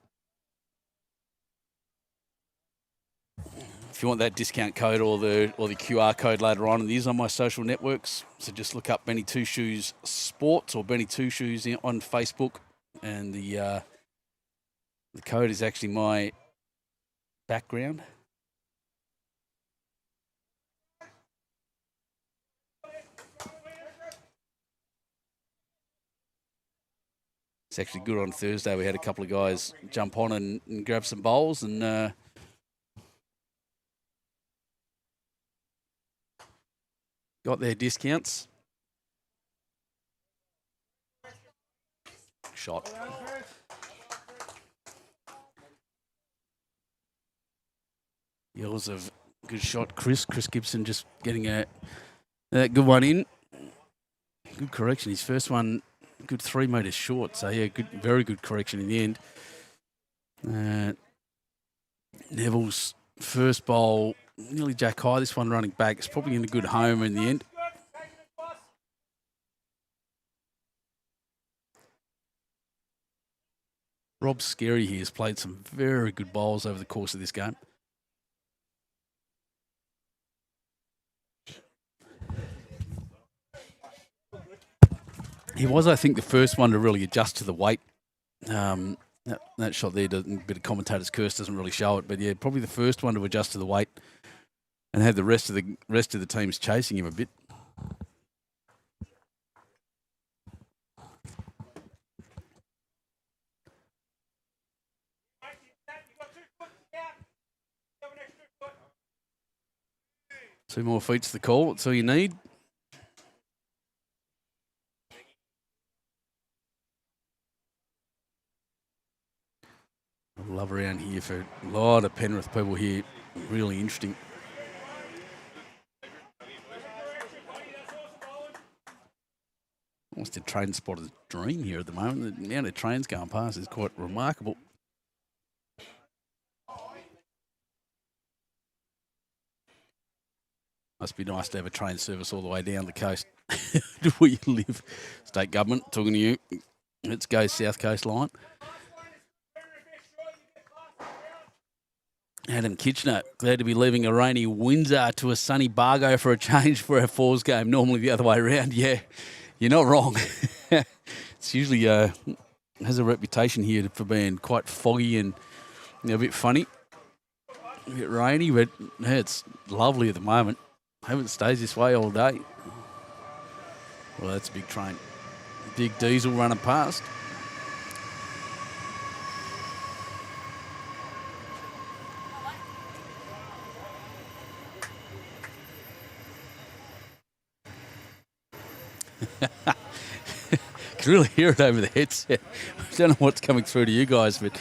If you want that discount code or the QR code later on, it is on my social networks. So just look up Benny Two Shoes Sports or Benny Two Shoes on Facebook, and the code is actually my background. It's actually good. On Thursday, we had a couple of guys jump on and grab some bowls and got their discounts. Shot. Yells of good shot, Chris Gibson just getting a good one in. Good correction. His first one, good 3 metres short. So yeah, good, very good correction in the end. Neville's first bowl, nearly jack high. This one running back. It's probably in a good home in the end. Rob Scarry here has played some very good bowls over the course of this game. He was, I think, the first one to really adjust to the weight. That shot there, a bit of commentator's curse doesn't really show it, but yeah, probably the first one to adjust to the weight and have the rest of the teams chasing him a bit. Two more feet's the call. That's all you need. Love around here for a lot of Penrith people here. Really interesting. Almost a train spotter's dream here at the moment. The amount of trains going past is quite remarkable. Must be nice to have a train service all the way down the coast to where you live. State government talking to you. Let's go South Coast line. Adam Kitchener, glad to be leaving a rainy Windsor to a sunny Bargo for a change for our Fours game. Normally the other way around. Yeah, you're not wrong. It's usually has a reputation here for being quite foggy and a bit funny. A bit rainy, but yeah, it's lovely at the moment. Hope it stays this way all day. Well, that's a big train. Big diesel running past. Can really hear it over the headset. I don't know what's coming through to you guys, but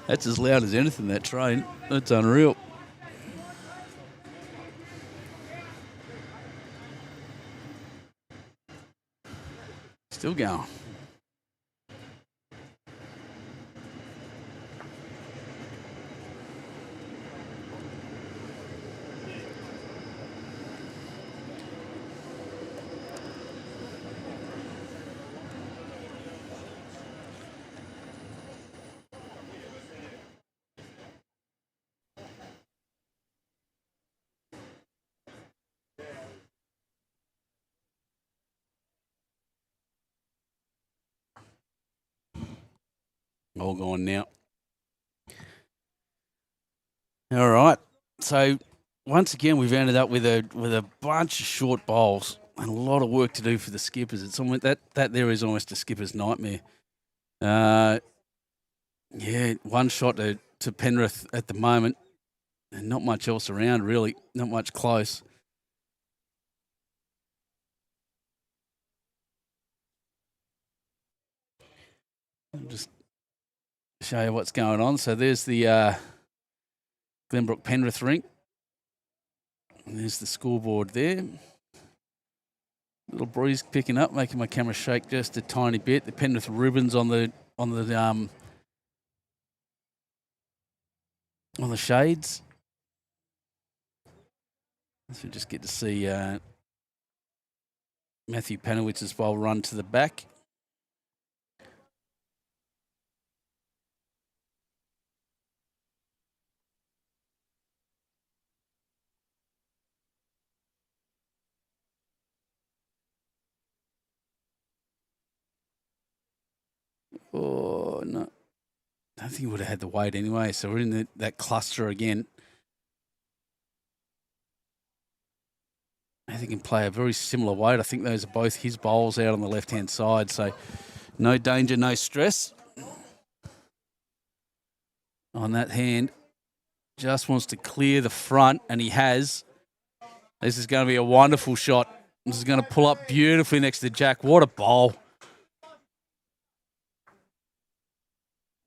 that's as loud as anything, that train. That's unreal. Still going. All gone now. All right. So once again, we've ended up with a bunch of short bowls and a lot of work to do for the skippers. It's almost that there is almost a skipper's nightmare. Yeah, one shot to Penrith at the moment, and not much else around really. Not much close. I'll just show you what's going on. So there's the Glenbrook Penrith rink. And there's the scoreboard there. Little breeze picking up, making my camera shake just a tiny bit. The Penrith ribbons on the shades. So we just get to see Matthew Panowitz's bowl run to the back. Oh, no. I don't think he would have had the weight anyway. So we're in that cluster again. I think he can play a very similar weight. I think those are both his bowls out on the left-hand side. So no danger, no stress on that hand. Just wants to clear the front, and he has. This is going to be a wonderful shot. This is going to pull up beautifully next to Jack. What a bowl.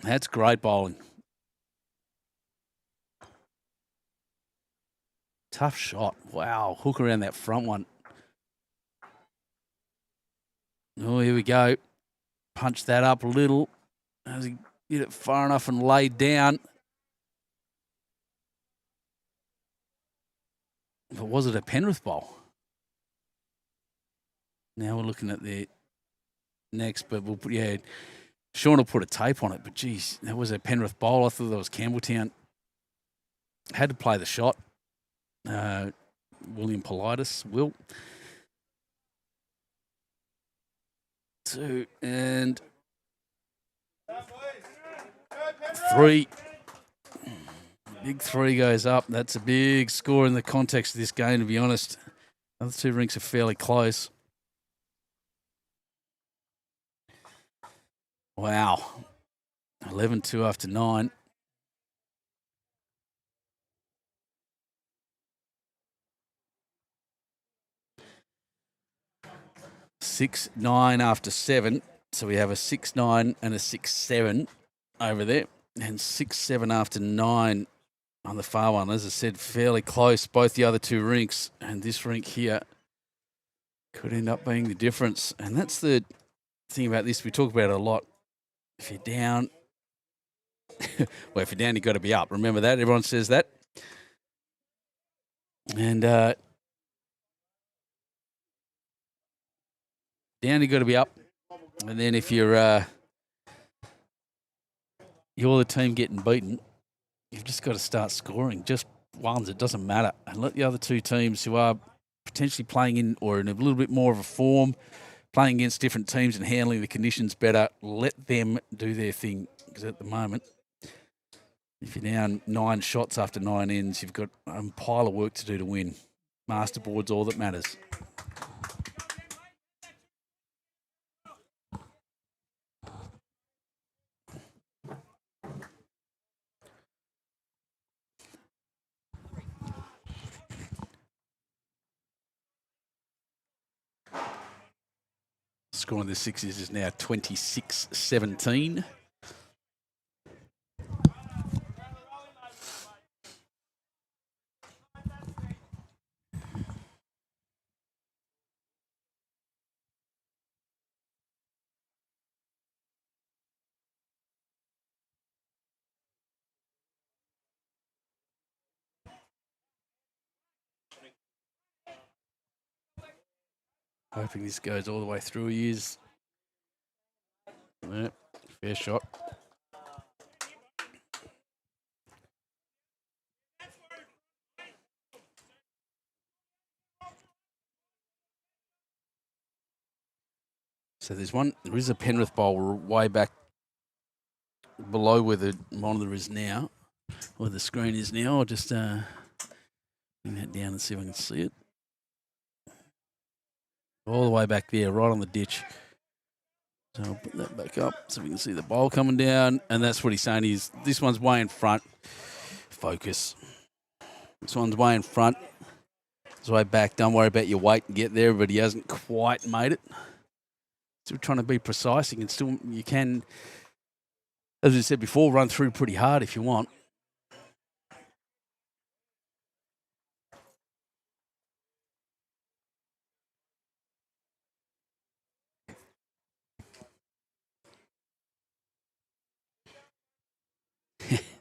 That's great bowling. Tough shot. Wow. Hook around that front one. Oh, here we go. Punch that up a little. As he hit it far enough and laid down. But was it a Penrith bowl? Now we're looking at the next, but we'll put, yeah, Sean will put a tape on it, but geez, that was a Penrith bowl. I thought that was Campbelltown. Had to play the shot. William Politis, Will. 2 and 3. Big 3 goes up. That's a big score in the context of this game, to be honest. The other 2 rinks are fairly close. Wow. 11-2 after 9. Six 9 after 7. So we have a 6-9 and a 6-7 over there. And 6-7 after 9 on the far one. As I said, fairly close, both the other 2 rinks. And this rink here could end up being the difference. And that's the thing about this. We talk about it a lot. If you're down, well, if you're down, you've got to be up. Remember that? Everyone says that. And down, you've got to be up. And then if you're the team getting beaten, you've just got to start scoring. Just ones, it doesn't matter. And let the other 2 teams who are potentially playing in or in a little bit more of a form, playing against different teams and handling the conditions better, let them do their thing. Because at the moment, if you're down 9 shots after 9 ends, you've got a pile of work to do to win. Masterboard's all that matters. Score on the Sixers is now 26-17. Hoping this goes all the way through. He is. Yep, fair shot. So there is a Penrith bowl way back below where the monitor is now, where the screen is now. I'll just bring that down and see if I can see it. All the way back there, right on the ditch. So I'll put that back up so we can see the bowl coming down. And that's what he's saying is this one's way in front. Focus. This one's way in front. It's way back. Don't worry about your weight and get there, but he hasn't quite made it. Still trying to be precise. You can, as I said before, run through pretty hard if you want.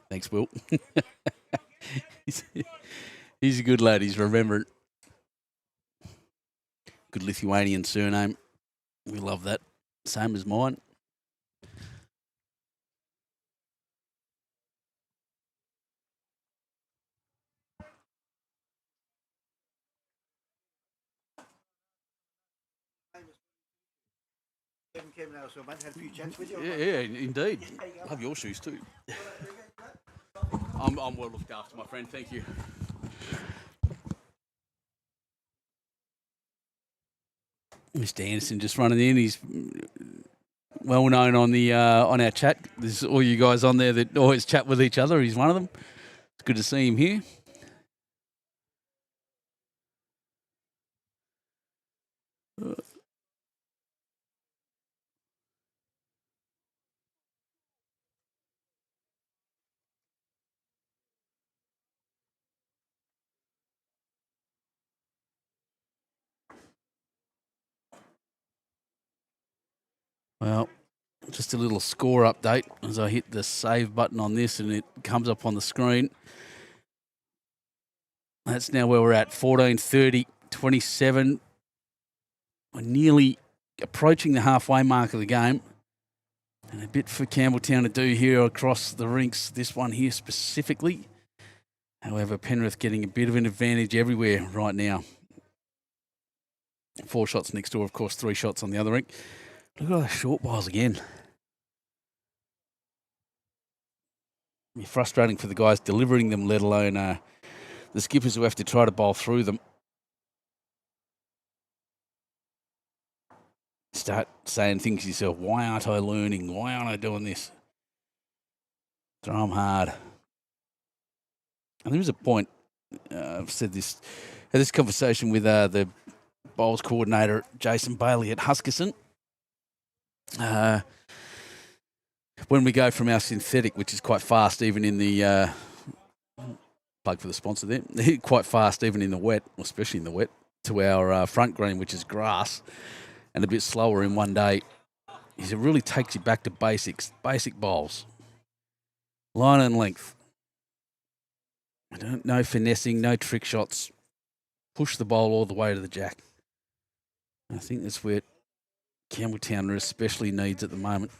Thanks, Will. He's a good lad. He's remembered. Good Lithuanian surname. We love that. Same as mine. Came now, so I might have a few chats with you. Yeah, indeed. Love your shoes too. I'm well looked after, my friend. Thank you. Mr. Anderson just running in. He's well known on the on our chat. There's all you guys on there that always chat with each other. He's one of them. It's good to see him here. Well, just a little score update as I hit the save button on this and it comes up on the screen. That's now where we're at, 14:30, 27. We're nearly approaching the halfway mark of the game. And a bit for Campbelltown to do here across the rinks, this one here specifically. However, Penrith getting a bit of an advantage everywhere right now. 4 shots next door, of course, 3 shots on the other rink. Look at all those short balls again. It'll be frustrating for the guys delivering them, let alone the skippers who have to try to bowl through them. Start saying things to yourself, why aren't I learning? Why aren't I doing this? Throw them hard. And there is a point, I've said this, had this conversation with the bowls coordinator, Jason Bailey at Huskerson. When we go from our synthetic, which is quite fast, even in the plug for the sponsor there, quite fast, even in the wet, especially in the wet, to our front green, which is grass, and a bit slower in one day, is it really takes you back to basics, basic bowls. Line and length. No finessing, no trick shots. Push the bowl all the way to the jack. I think that's where Campbelltown especially needs at the moment.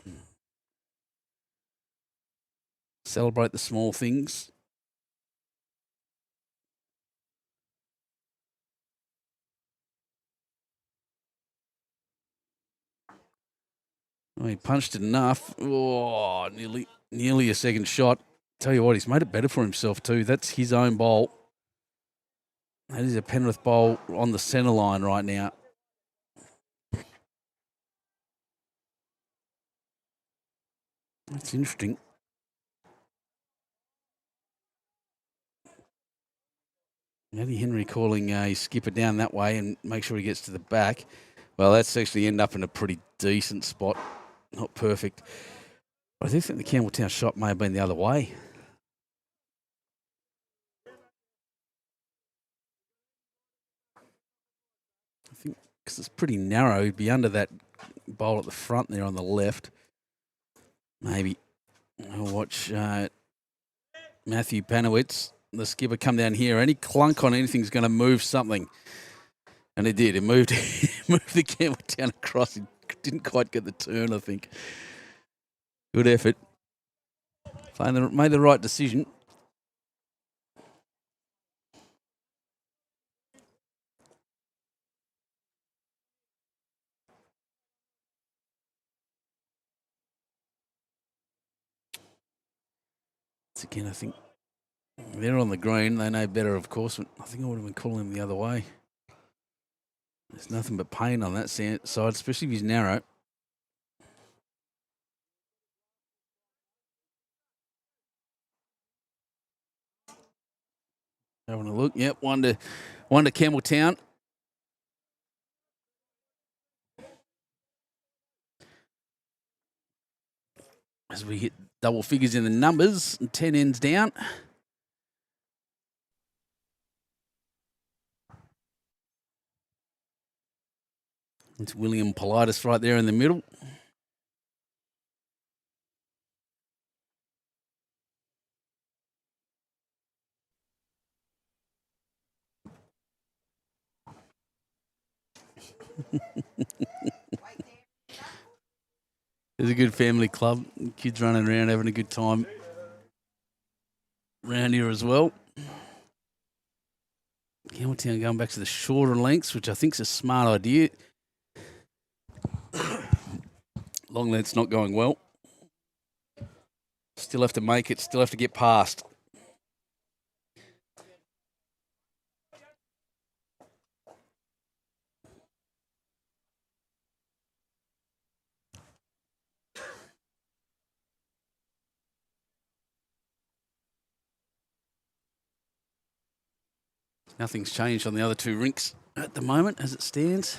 Celebrate the small things. Oh, he punched it enough. Oh, nearly a second shot. Tell you what, he's made it better for himself too. That's his own bowl. That is a Penrith bowl on the centre line right now. That's interesting. Matty Henry calling a skipper down that way and make sure he gets to the back. Well, that's actually end up in a pretty decent spot. Not perfect. But I do think the Campbelltown shot may have been the other way. I think because it's pretty narrow, he'd be under that bowl at the front there on the left. Maybe. I'll watch Matthew Panowitz, the skipper, come down here. Any clunk on anything's going to move something. And it did. It moved, moved the Campbelltown across. It didn't quite get the turn, I think. Good effort. Made the right decision. Again, I think they're on the green. They know better, of course. But I think I would have been calling him the other way. There's nothing but pain on that side, especially if he's narrow. Having a look. Yep, one to Campbelltown. As we hit double figures in the numbers, and 10 ends down. It's William Politis right there in the middle. It's a good family club. Kids running around having a good time around here as well. Campbelltown going back to the shorter lengths, which I think is a smart idea. Long length's not going well. Still have to make it, still have to get past. Nothing's changed on the other two rinks at the moment as it stands.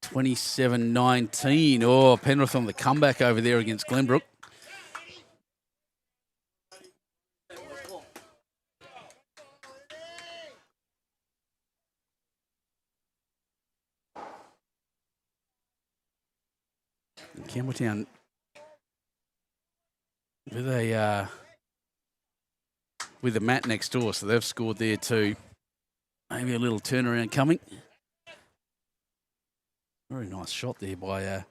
27-19. Oh, Penrith on the comeback over there against Glenbrook. Campbelltown with a mat next door, so they've scored there too. Maybe a little turnaround coming. Very nice shot there by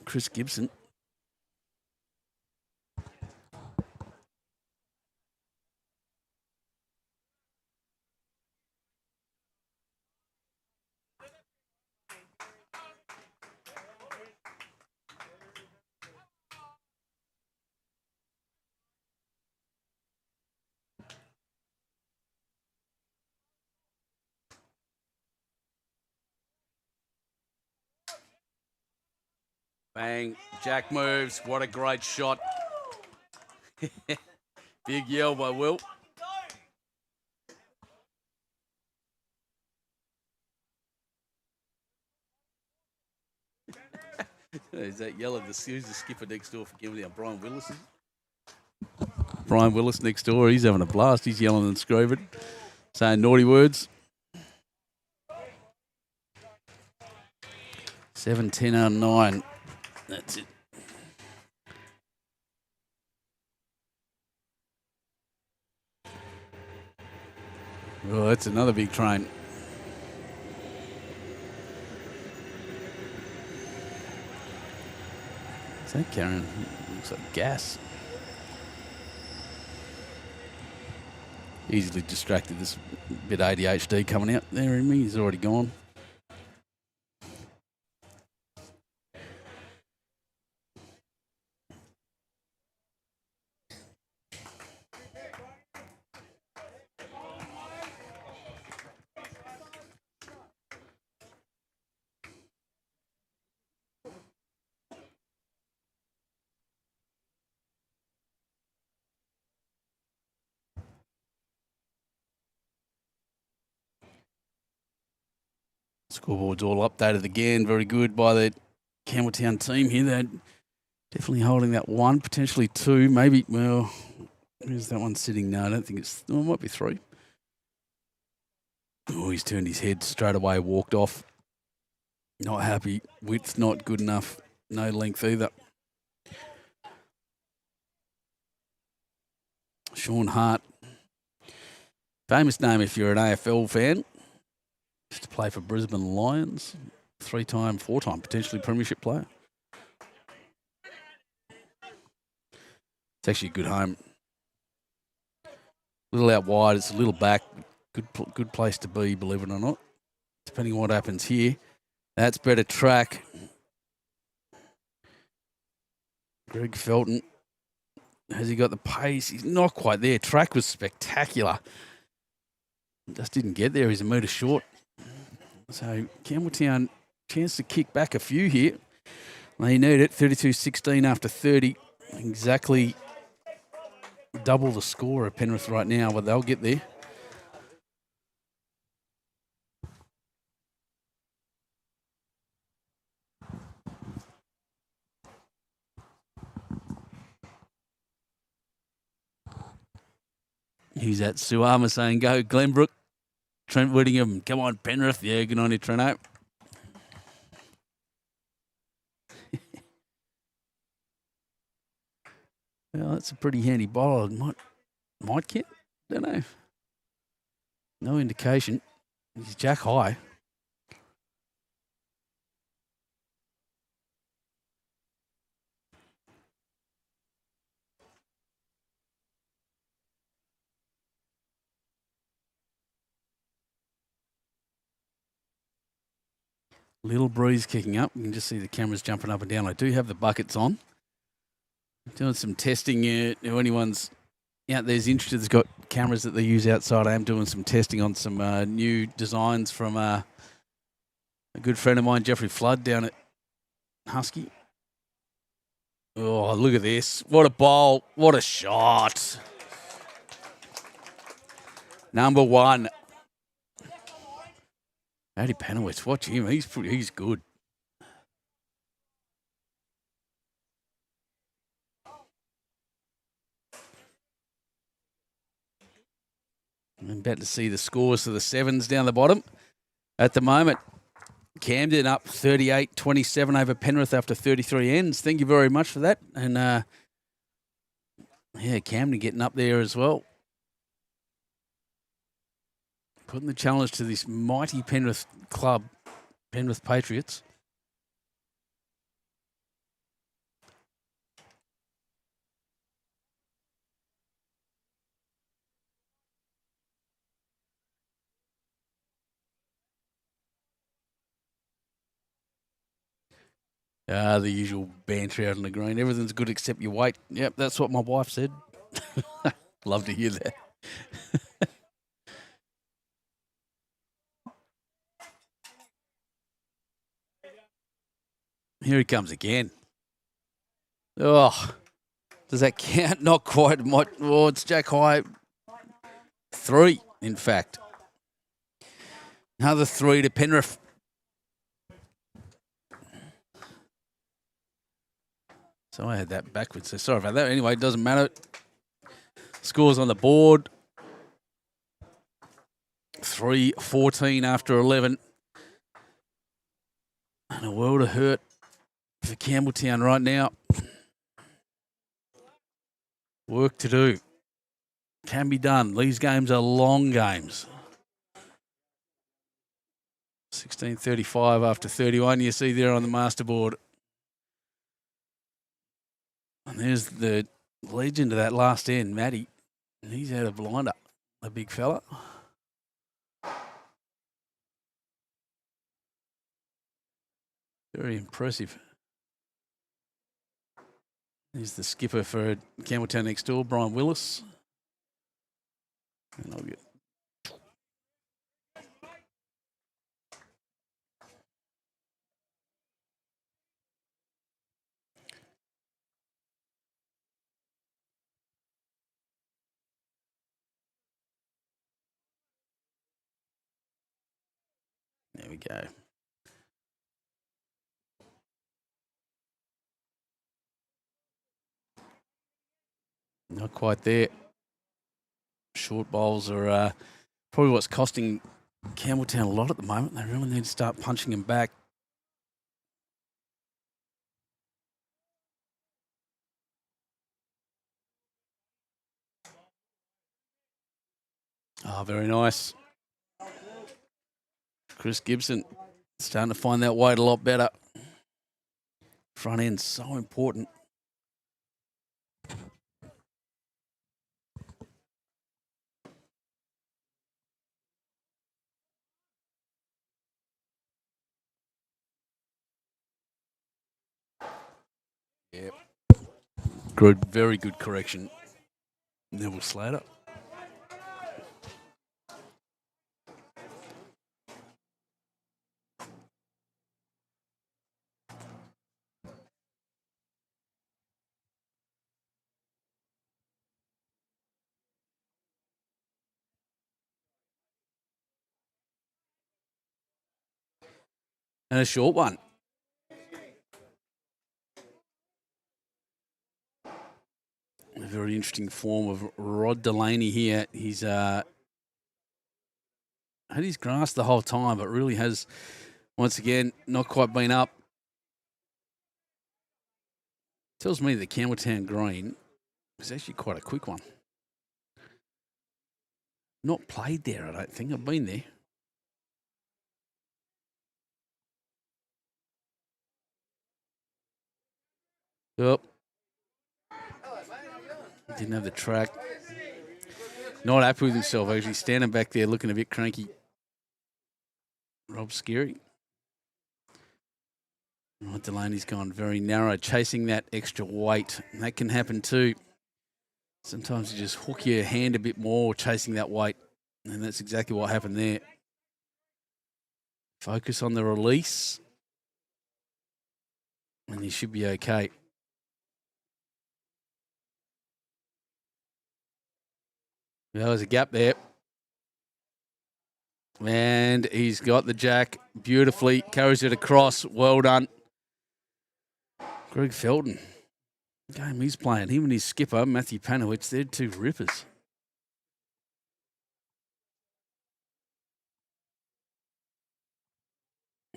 Chris Gibson. Bang. Jack moves. What a great shot. Big yell by Will. Is that yelling? Who's the skipper next door for Campbelltown? Brian Willis. Brian Willis next door. He's having a blast. He's yelling and screaming, saying naughty words. 7-10 on 9. That's it. Oh, that's another big train. Is that carrying? Looks like gas. Easily distracted. This bit ADHD coming out there in me. He's already gone. Scoreboard's all updated again. Very good by the Campbelltown team here. They're definitely holding that one, potentially two, maybe. Well, where's that one sitting now? I don't think it's. Oh, it might be 3. Oh, he's turned his head straight away, walked off. Not happy. Width not good enough. No length either. Sean Hart. Famous name if you're an AFL fan. Used to play for Brisbane Lions. 3-time, 4-time potentially premiership player. It's actually a good home. A little out wide. It's a little back. Good place to be, believe it or not. Depending on what happens here. That's better track. Greg Felton Has he got the pace? He's not quite there. Track was spectacular. Just didn't get there. He's a metre short. So Campbelltown, chance to kick back a few here. They need it. 32-16 after 30. Exactly double the score of Penrith right now, but they'll get there. Who's that? Suama saying, go Glenbrook. Trent Whittingham, come on, Penrith. Yeah, good on you, Trento. Well, that's a pretty handy bowler. Might get. Don't know. No indication. He's jack high. Little breeze kicking up. You can just see the cameras jumping up and down. I do have the buckets on. Doing some testing. If anyone's out there's interested, has got cameras that they use outside. I am doing some testing on some new designs from a good friend of mine, Jeffrey Flood, down at Husky. Oh, look at this. What a bowl. What a shot. Number one. Addy Penowitz, watch him. He's good. I'm about to see the scores for the sevens down the bottom. At the moment, Camden up 38-27 over Penrith after 33 ends. Thank you very much for that. And, Camden getting up there as well. Putting the challenge to this mighty Penrith club, Penrith Patriots. The usual banter out on the green. Everything's good except your weight. Yep, that's what my wife said. Love to hear that. Here he comes again. Oh, does that count? Not quite. Oh, it's Jack High. 3, in fact. Another 3 to Penrith. So I had that backwards. So sorry about that. Anyway, it doesn't matter. Scores on the board. 3-14 after 11. And a world of hurt for Campbelltown right now. Work to do. Can be done. These games are long games. 16:35 after 31. You see there on the masterboard. And there's the legend of that last end, Matty. And he's out of blinder, a big fella. Very impressive. He's the skipper for Campbelltown next door, Brian Willis. And I'll get. There we go. Not quite there. Short bowls are probably what's costing Campbelltown a lot at the moment. They really need to start punching him back. Oh, very nice. Chris Gibson starting to find that weight a lot better. Front end so important. Yep. very good correction. Neville Slater. And a short one. A very interesting form of Rod Delaney here. He's had his grass the whole time, but really has, once again, not quite been up. Tells me the Campbelltown Green is actually quite a quick one. Not played there, I don't think. I've been there. Yep. Didn't have the track. Not happy with himself, actually. Standing back there looking a bit cranky. Rob Scary. Rod Delaney's gone very narrow, chasing that extra weight. And that can happen too. Sometimes you just hook your hand a bit more chasing that weight. And that's exactly what happened there. Focus on the release. And you should be okay. There was a gap there. And he's got the jack beautifully. Carries it across. Well done. Greg Felton. Game he's playing. Him and his skipper, Matthew Panowitz, they're two rippers.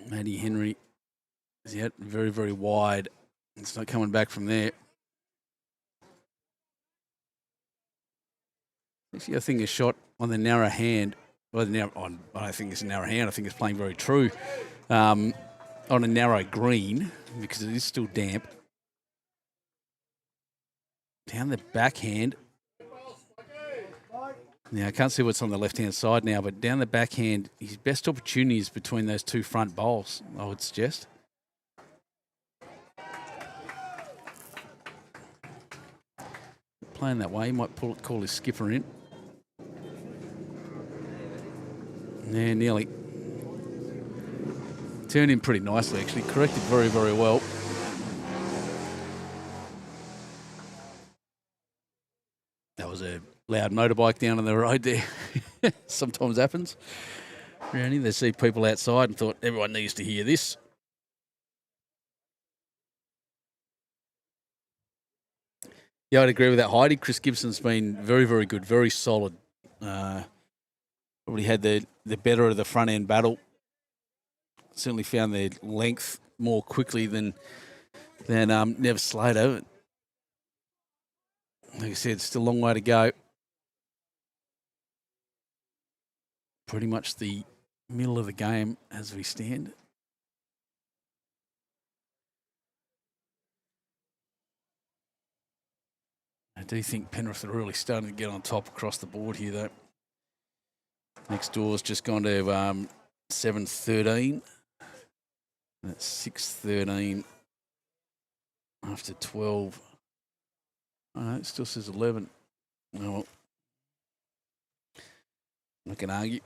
Matty Henry is out very, very wide. It's not coming back from there. Actually, I think a shot on the narrow hand. Well, I don't think it's a narrow hand. I think it's playing very true on a narrow green because it is still damp. Down the backhand. Now, I can't see what's on the left-hand side now, but down the backhand, his best opportunity is between those two front bowls, I would suggest. Playing that way, he might call his skipper in. Yeah, nearly. Turned in pretty nicely, actually. Corrected very, very well. That was a loud motorbike down on the road there. Sometimes happens. Really, they see people outside and thought everyone needs to hear this. Yeah, I'd agree with that, Heidi. Chris Gibson's been very, very good, very solid. Probably had the better of the front end battle. Certainly found their length more quickly than Nev Slater. Like I said, still a long way to go. Pretty much the middle of the game as we stand. I do think Penrith are really starting to get on top across the board here, though. Next door's just gone to 7-13. That's 6-13 after 12. Oh, no, it still says 11. Oh, well. I can argue.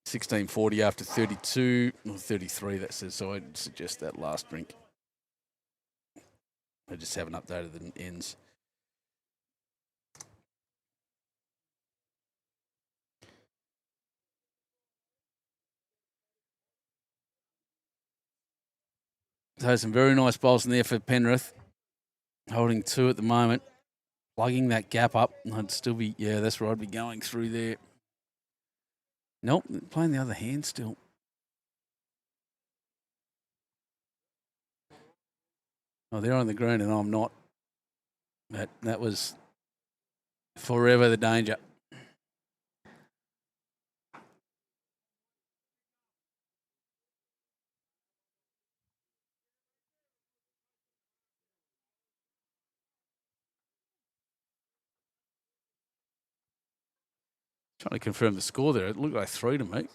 16:40 after 32 or 33, that says, so I'd suggest that last drink. I just haven't updated the ends. So some very nice bowls in there for Penrith. Holding 2 at the moment. Plugging that gap up. I'd still be, yeah, that's where I'd be going through there. Nope, playing the other hand still. Oh, they're on the green and I'm not. That was forever the danger. Trying to confirm the score there. It looked like 3 to me.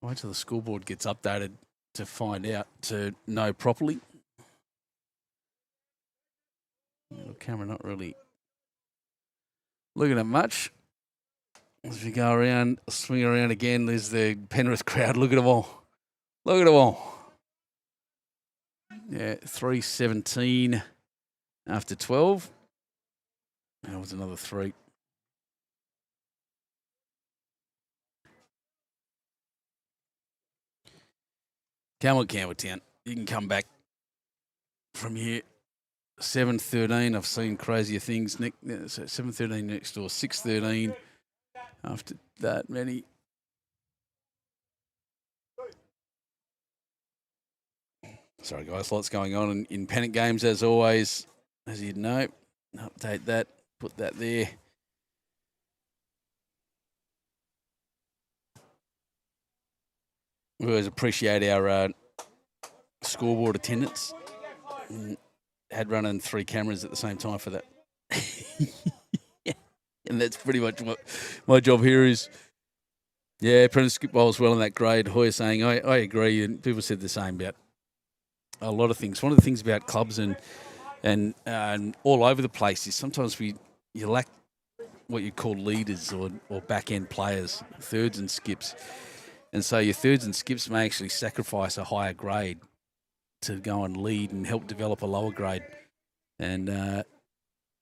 Wait till the scoreboard gets updated to find out, to know properly. The camera not really looking at much. As we go around, swing around again, there's the Penrith crowd. Look at them all. Look at them all. Yeah, 3:17 after 12. That was another 3. Come on, Campbelltown. You can come back from here. 7:13. I've seen crazier things. So 7:13 next door. 6:13 after that many. Sorry, guys. Lots going on in pennant games, as always. As you'd know, update that. Put that there. We always appreciate our scoreboard attendance. Had running 3 cameras at the same time for that. Yeah. And that's pretty much what my job here is. Yeah, Penrith skip bowls well in that grade. Hoyer saying, I agree, and people said the same about a lot of things. One of the things about clubs and all over the place is sometimes you lack what you call leaders or back-end players, thirds and skips. And so your thirds and skips may actually sacrifice a higher grade to go and lead and help develop a lower grade. And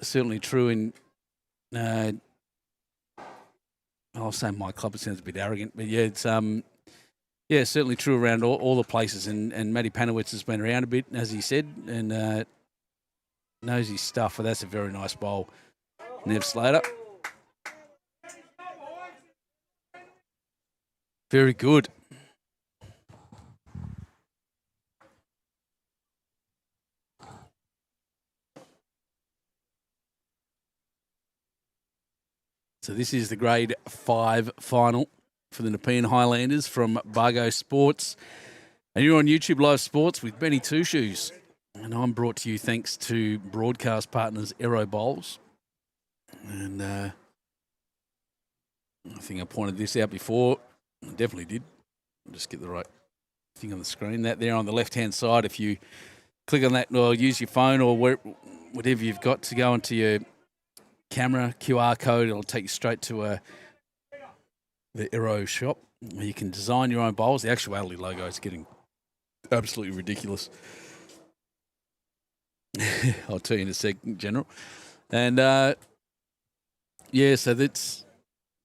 certainly true in, I'll say my club, it sounds a bit arrogant, but yeah, it's certainly true around all the places. And Matty Panowitz has been around a bit, as he said, and knows his stuff. But that's a very nice bowl. Nev Slater. Very good. So this is the Grade 5 final for the Nepean Highlanders from Bargo Sports. And you're on YouTube Live Sports with Benny Two Shoes. And I'm brought to you thanks to broadcast partners Aero Bowls. And I think I pointed this out before. I definitely did. I'll just get the right thing on the screen. That there on the left-hand side, if you click on that or use your phone or whatever you've got to go into your camera, QR code, it'll take you straight to the Aero shop where you can design your own bowls. The Actuality logo is getting absolutely ridiculous. I'll tell you in a second, General. And so that's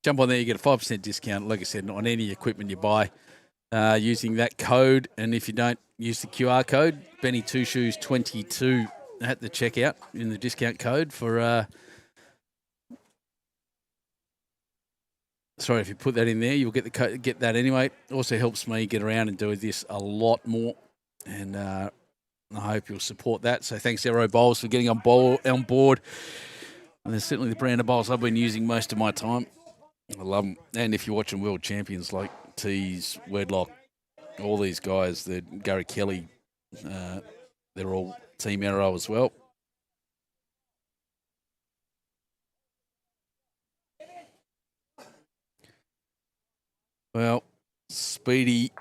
jump on there. You get a 5% discount, like I said, on any equipment you buy using that code. And if you don't use the QR code, Benny Two Shoes 22 at the checkout in the discount code for. Sorry, if you put that in there, you'll get that anyway. Also helps me get around and do this a lot more, and I hope you'll support that. So thanks, Aero Bowls, for getting on board. And they're certainly the brand of bowls I've been using most of my time. I love them. And if you're watching world champions like Tees, Wedlock, all these guys, Gary Kelly, they're all Team Aero as well. Well, Speedy,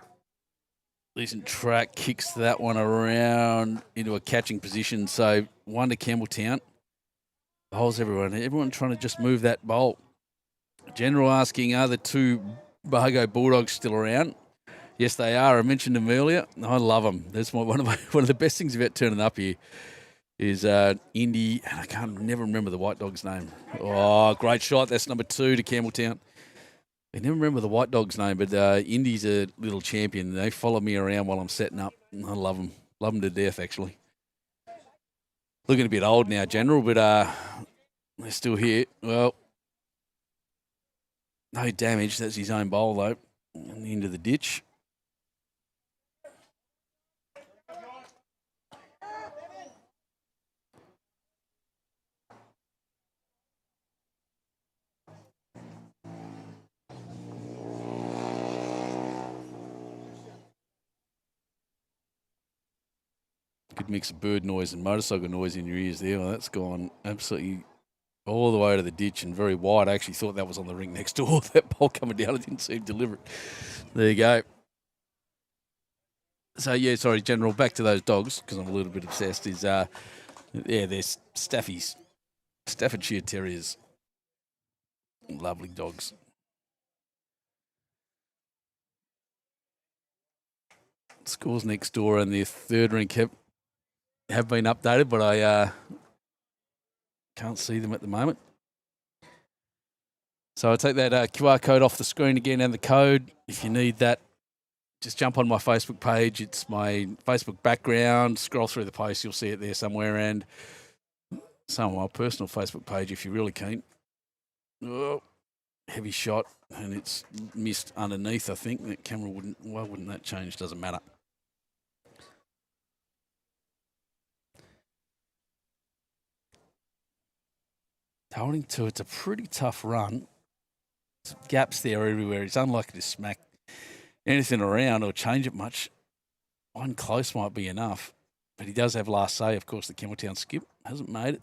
decent track, kicks that one around into a catching position. So 1 to Campbelltown. Holes everyone trying to just move that bowl. General asking, are the 2 Bargo Bulldogs still around? Yes, they are. I mentioned them earlier. I love them. That's one of the best things about turning up here is Indy, and I never remember the white dog's name. Oh, great shot. That's number 2 to Campbelltown. I never remember the white dog's name, but Indy's a little champion. They follow me around while I'm setting up. I love them. Love them to death, actually. Looking a bit old now, General, but they're still here. Well, no damage. That's his own bowl, though. Into the ditch. Good mix of bird noise and motorcycle noise in your ears there. Well, that's gone absolutely all the way to the ditch and very wide. I actually thought that was on the rink next door. That ball coming down, I didn't see him deliver it. There you go. So, yeah, sorry, General, back to those dogs, because I'm a little bit obsessed, is, they're Staffies. Staffordshire Terriers. Lovely dogs. Scores next door and their third rink have been updated, but I can't see them at the moment. So I'll take that QR code off the screen again and the code. If you need that, just jump on my Facebook page. It's my Facebook background. Scroll through the post, you'll see it there somewhere. And some of my personal Facebook page if you're really keen. Oh, heavy shot, and it's missed underneath, I think. That camera wouldn't, why wouldn't that change? Doesn't matter. Holding to, it's a pretty tough run. There's gaps there everywhere. He's unlikely to smack anything around or change it much. One close might be enough. But he does have last say, of course, the Campbelltown skip. Hasn't made it.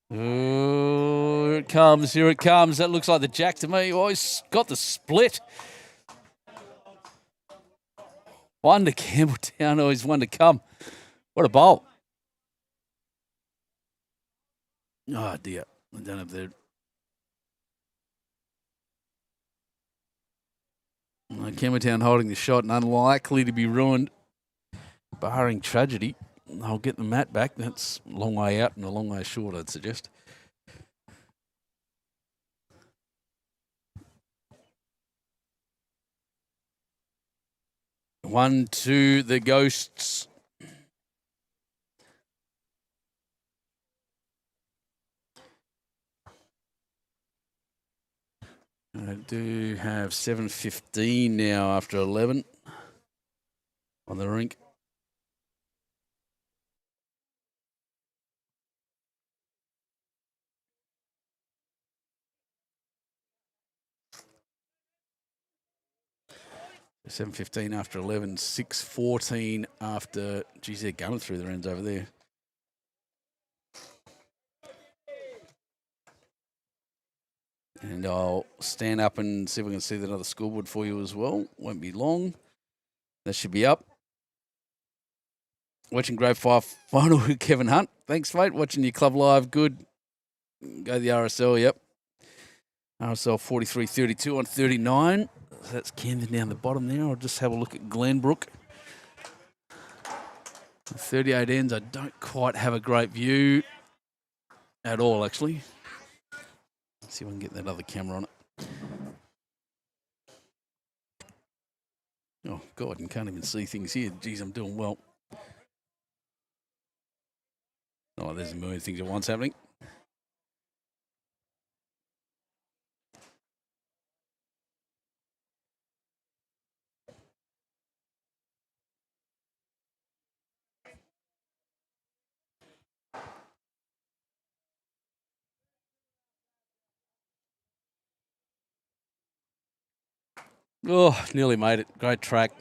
Oh, here it comes, here it comes. That looks like the jack to me. Oh, he's got the split. One to Campbelltown. Oh, he's one to come. What a bowl. Oh, dear. I don't have the... Campbelltown holding the shot and unlikely to be ruined. Barring tragedy. I'll get the mat back. That's a long way out and a long way short, I'd suggest. One to the Ghosts. I do have 7:15 now after 11 on the rink. $7:15 after 11, $6:14 after. Geez, they're going through the ends over there. And I'll stand up and see if we can see another scoreboard for you as well. Won't be long. That should be up. Watching Grade 5 final with Kevin Hunt. Thanks, mate. Watching your club live. Good. Go the RSL, yep. RSL 43-32 on 39. So that's Camden down the bottom there. I'll just have a look at Glenbrook. 38 ends. I don't quite have a great view at all, actually. Let's see if I can get that other camera on it. Oh, God, you can't even see things here. Geez, I'm doing well. Oh, there's a million things at once happening. Oh, nearly made it. Great track.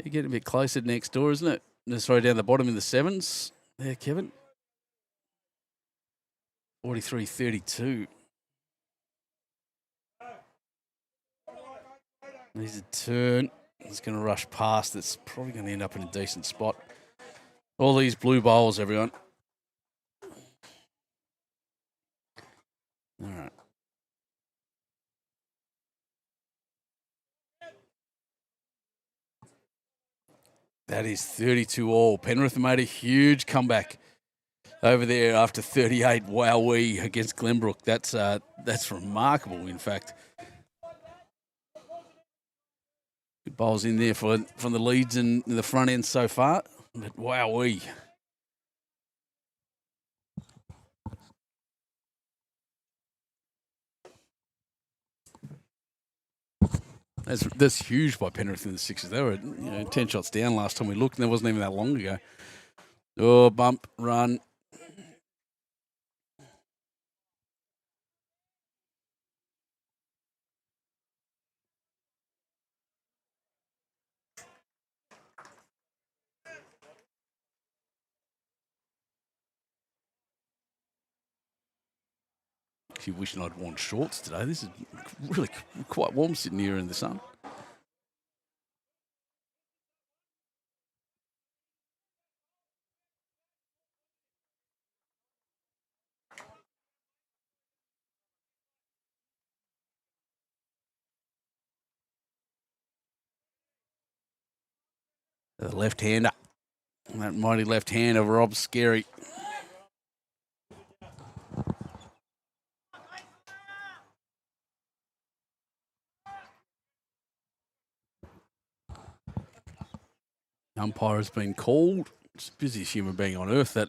You're getting a bit closer next door, isn't it? Let's throw down the bottom in the sevens. There, Kevin. 43-32. There's a turn. It's going to rush past. It's probably going to end up in a decent spot. All these blue bowls, everyone. All right. That is 32 all. Penrith made a huge comeback over there after 38. Wowee against Glenbrook. That's remarkable, in fact. Good bowls in there from the leads and the front end so far. But wowee. That's huge by Penrith in the sixes. They were 10 shots down last time we looked, and that wasn't even that long ago. Oh, bump, run. Actually, wishing I'd worn shorts today. This is really quite warm sitting here in the sun. The left-hander. That mighty left hand of Rob Scary. Umpire has been called. It's the busiest human being on earth, that.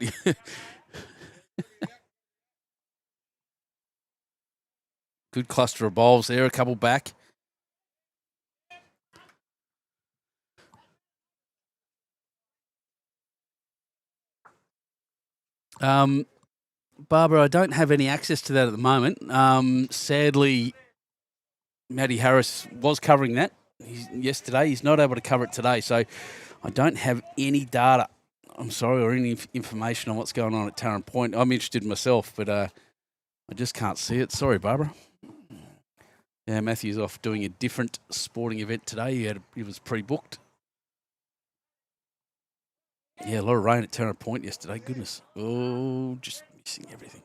Good cluster of bowls there, a couple back. Barbara, I don't have any access to that at the moment. Sadly, Matty Harris was covering that yesterday. He's not able to cover it today, so I don't have any data. I'm sorry, or any information on what's going on at Tarrant Point. I'm interested myself, but I just can't see it. Sorry, Barbara. Yeah, Matthew's off doing a different sporting event today. He was pre-booked. Yeah, a lot of rain at Tarrant Point yesterday. Goodness. Oh, just missing everything.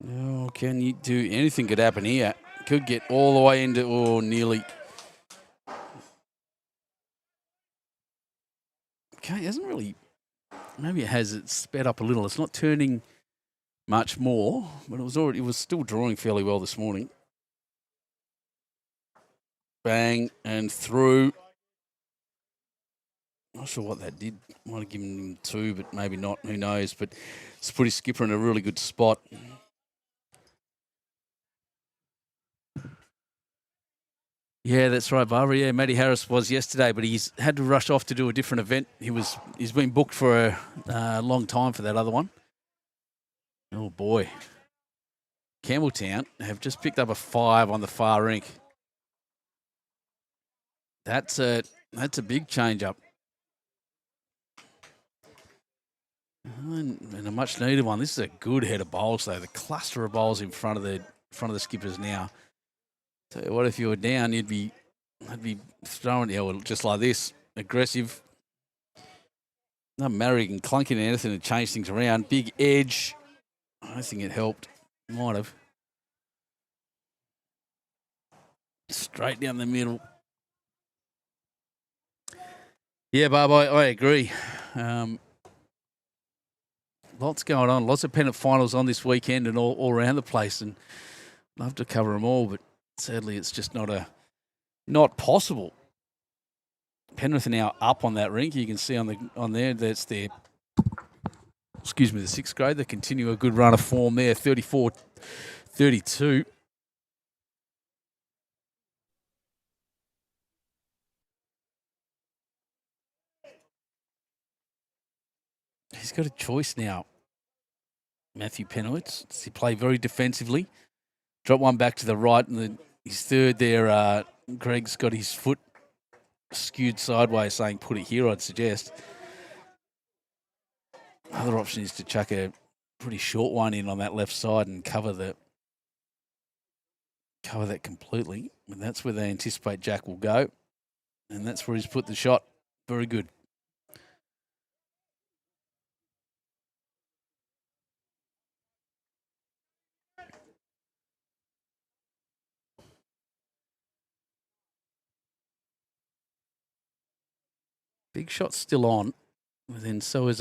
Oh, can you do anything? Could happen here. Could get all the way into, nearly. Okay, it hasn't really. Maybe it has. It's sped up a little. It's not turning much more, but it was still drawing fairly well this morning. Bang and through. Not sure what that did. Might have given him 2, but maybe not. Who knows? But it's put his skipper in a really good spot. Yeah, that's right, Barbara. Yeah, Matty Harris was yesterday, but he's had to rush off to do a different event. He's been booked for a long time for that other one. Oh boy, Campbelltown have just picked up a 5 on the far rink. That's a big change up. And a much needed one. This is a good head of bowls though. The cluster of bowls in front of the skippers now. Tell you what, if you were down, I'd be throwing just like this, aggressive. Not marrying and clunking anything to change things around. Big edge. I don't think it helped. Might have. Straight down the middle. Yeah, Barb, I agree. Lots going on. Lots of pennant finals on this weekend and all around the place, and love to cover them all, but sadly it's just not possible. Penrith are now up on that rink. You can see on there that's their the 6th grade. They continue a good run of form there, 34-32. He's got a choice now. Matthew Penowitz. Does he play very defensively? Drop one back to the right, and his third there, Greg's got his foot skewed sideways, saying put it here, I'd suggest. Other option is to chuck a pretty short one in on that left side and cover that completely. And that's where they anticipate Jack will go. And that's where he's put the shot. Very good. Big shot's still on. And then so is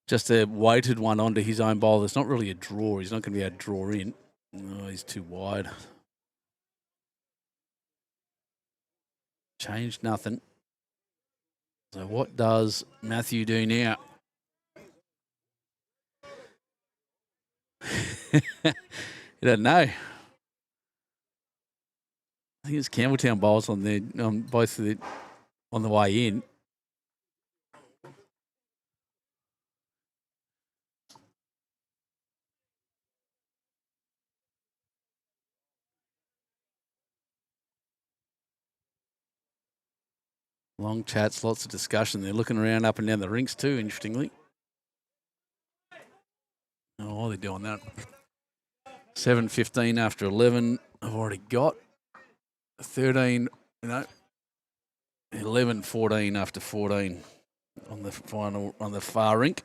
just a weighted one onto his own bowl. There's not really a draw. He's not going to be able to draw in. Oh, he's too wide. Changed nothing. So what does Matthew do now? You don't know. I think it's Campbelltown bowls on there, both on the way in. Long chats, lots of discussion. They're looking around up and down the rinks too, interestingly. Oh, while they're doing that. 7:15 after 11. I've already got 13, 11:14 after 14 on the final, on the far rink.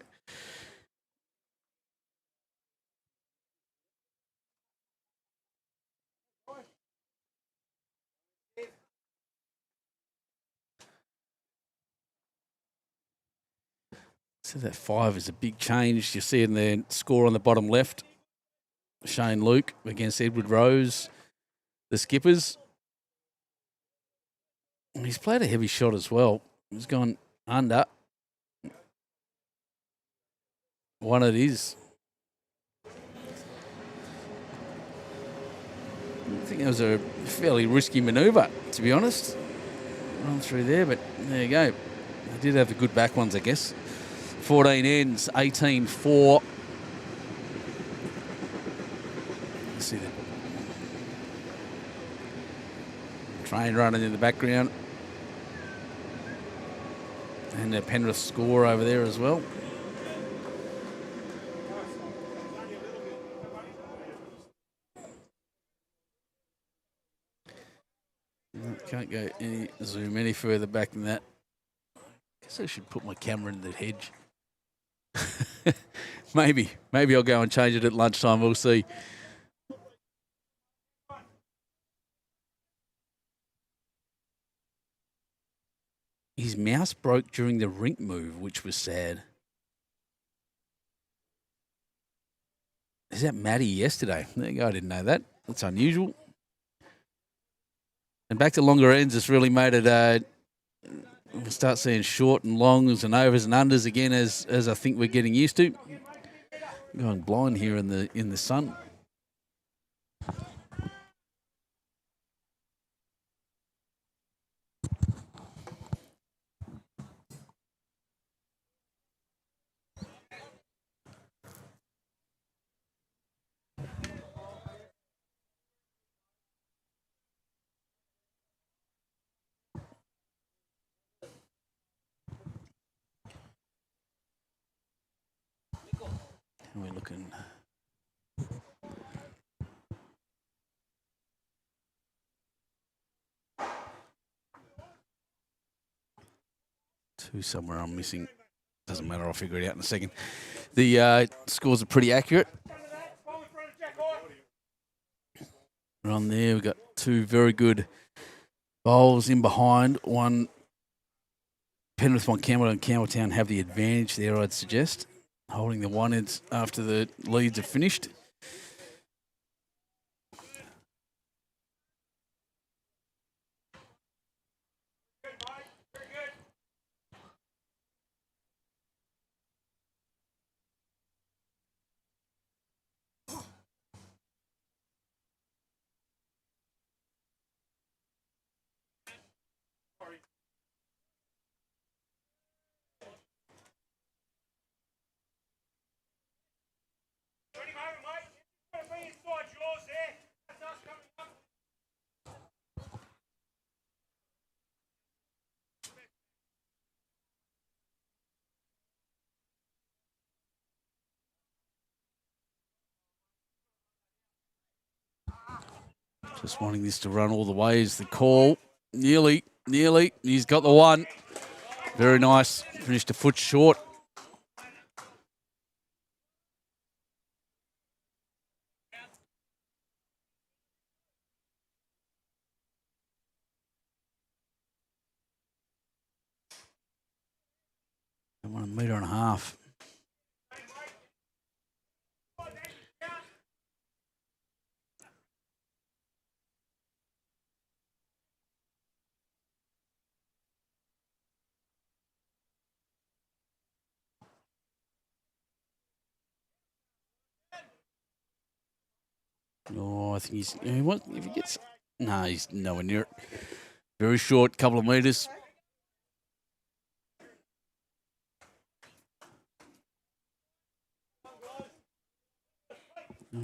So that 5 is a big change. You see in the score on the bottom left, Shane Luke against Edward Rose, the skippers. He's played a heavy shot as well. He's gone under. One it is. I think it was a fairly risky manoeuvre, to be honest. Run through there, but there you go. They did have the good back ones, I guess. 14 ends, 18-4. You see the train running in the background. And the Penrith score over there as well. Can't go zoom any further back than that. Guess I should put my camera in the hedge. Maybe I'll go and change it at lunchtime. We'll see. His mouse broke during the rink move, which was sad. Is that Matty yesterday? There you go. I didn't know that. That's unusual. And back to longer ends, it's really made it. We'll start seeing short and longs and overs and unders again, as I think we're getting used to. Going blind here in the sun. We're looking. Two somewhere I'm missing. Doesn't matter, I'll figure it out in a second. The scores are pretty accurate. We're on there, we've got two very good bowls in behind. One, Penrith, one Campbell, and Campbelltown have the advantage there, I'd suggest. Holding the one ends after the leads are finished. Just wanting this to run all the way is the call. Nearly. He's got the one. Very nice. Finished a foot short. I want a metre and a half. Oh, I think he's. What if he gets? No, he's nowhere near it. Very short, couple of metres.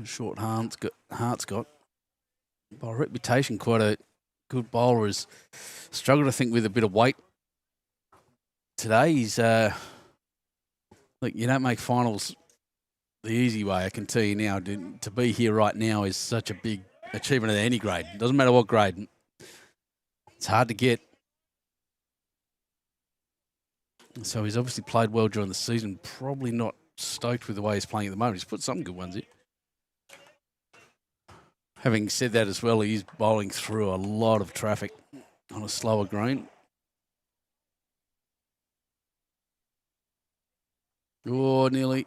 Short Hart's got. By reputation, quite a good bowler. Has struggled, I think, with a bit of weight today. He's look, you don't make finals the easy way. I can tell you now. To be here right now is such a big achievement at any grade. Doesn't matter what grade. It's hard to get. So he's obviously played well during the season. Probably not stoked with the way he's playing at the moment. He's put some good ones in. Having said that as well, he's bowling through a lot of traffic on a slower green. Oh, nearly.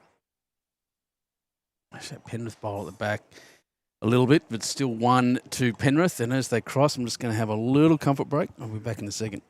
Actually, that Penrith bowl at the back a little bit, but still 1 to Penrith. And as they cross, I'm just going to have a little comfort break. I'll be back in a second.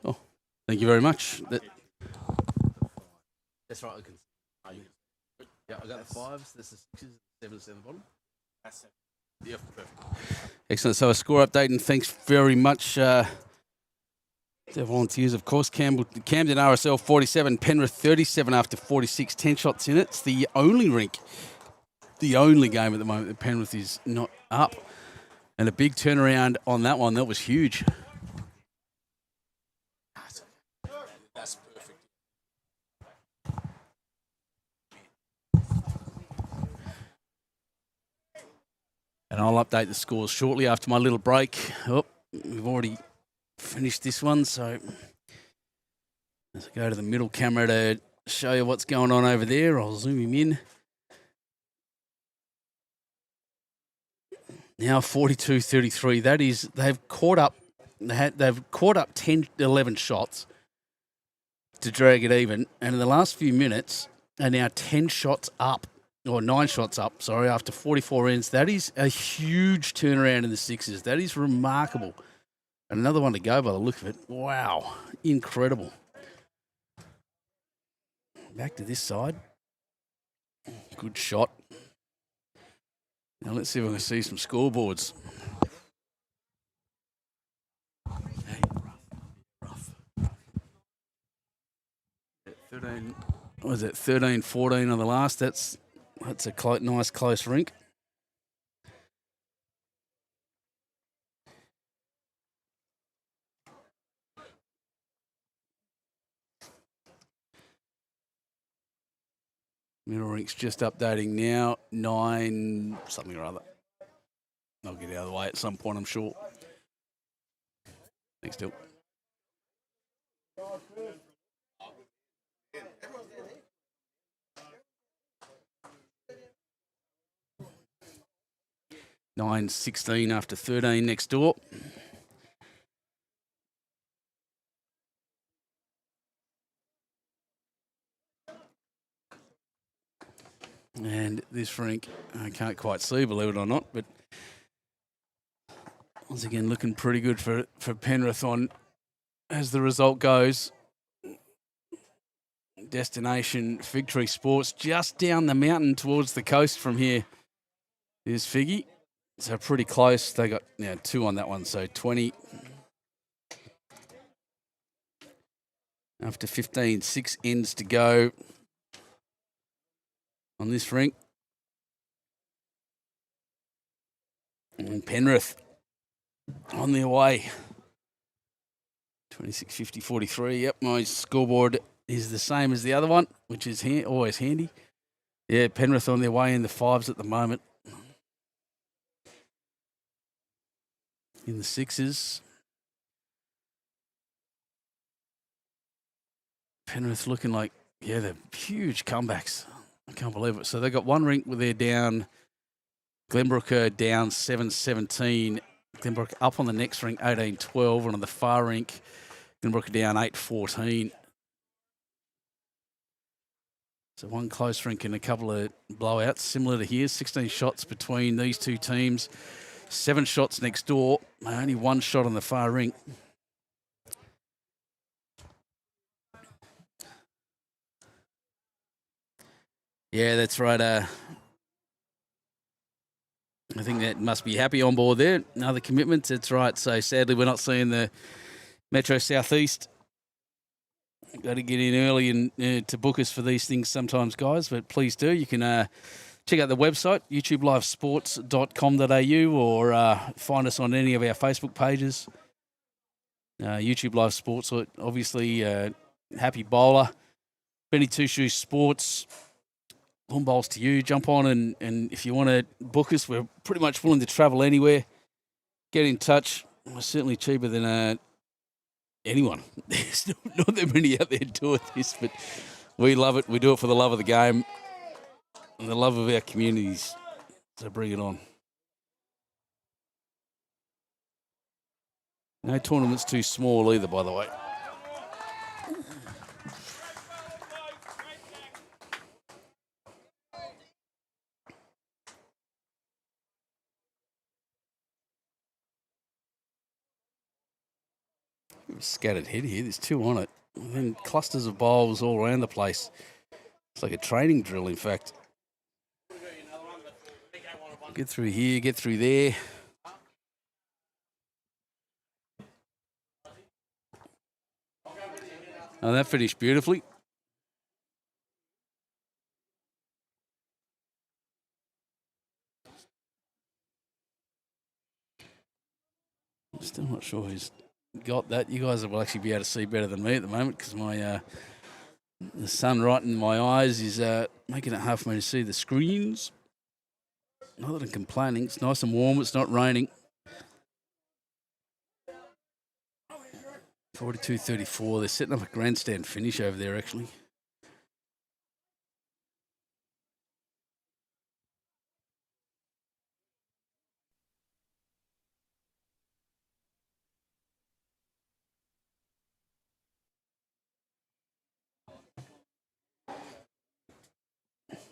Oh, thank you very much. That's right. Yeah, I got the 5s. This is 6s, 7s down the bottom. That's it. Yeah, perfect. Excellent. So a score update, and thanks very much to our volunteers, of course. Camden RSL 47, Penrith 37 after 46, 10 shots in it. It's the only rink, the only game at the moment that Penrith is not up. And a big turnaround on that one. That was huge. That's perfect. And I'll update the scores shortly after my little break. Oh, we've already finished this one, so let's go to the middle camera to show you what's going on over there. I'll zoom him in. Now 42-33. That is, they've caught up. They've caught up 10, 11 shots to drag it even, and in the last few minutes are now 10 shots up. Or 9 shots up, sorry, after 44 ends. That is a huge turnaround in the sixes. That is remarkable. And another one to go by the look of it. Wow, incredible. Back to this side. Good shot. Now let's see if I can see some scoreboards. Hey, rough. 13, what was it, 13-14 on the last. That's a nice close rink. Middle rink's just updating now. 9 something or other. I'll get out of the way at some point, I'm sure. Thanks, Dill. 9-16 after 13 next door. And this rink, I can't quite see, believe it or not, but once again, looking pretty good for Penrith on as the result goes. Destination Fig Tree Sports, just down the mountain towards the coast from here is Figgy. So pretty close. They got 2 on that one, so 20. After 15, 6 ends to go on this rink. And Penrith on their way. 26-50-43. Yep, my scoreboard is the same as the other one, which is always handy. Yeah, Penrith on their way in the 5s at the moment. In the 6s. Penrith looking like, they're huge comebacks. I can't believe it. So they got one rink where they're down. Glenbrook down 7-17. Glenbrook up on the next rink 18-12. And on the far rink, Glenbrook down 8-14. So one close rink and a couple of blowouts, similar to here. 16 shots between these two teams. 7 shots next door. Only 1 shot on the far rink. Yeah, that's right. I think that must be happy on board there. Another commitment. That's right. So sadly, we're not seeing the Metro Southeast. Got to get in early and to book us for these things sometimes, guys. But please do. You can check out the website, youtubelivesports.com.au, or find us on any of our Facebook pages. YouTube Live Sports, obviously. Happy Bowler. Benny Two Shoes Sports. Lawn bowls to you. Jump on and if you want to book us, we're pretty much willing to travel anywhere. Get in touch. We're certainly cheaper than anyone. There's not that many out there doing this, but we love it. We do it for the love of the game and the love of our communities. So bring it on. No tournament's too small either, by the way. Scattered head here. There's 2 on it. And then clusters of bowls all around the place. It's like a training drill, in fact. Get through here, get through there. Oh, that finished beautifully. I'm still not sure who's got that. You guys will actually be able to see better than me at the moment because my the sun right in my eyes is making it hard for me to see the screens. Not that I'm complaining. It's nice and warm. It's not raining. 42-34. They're setting up a grandstand finish over there, actually.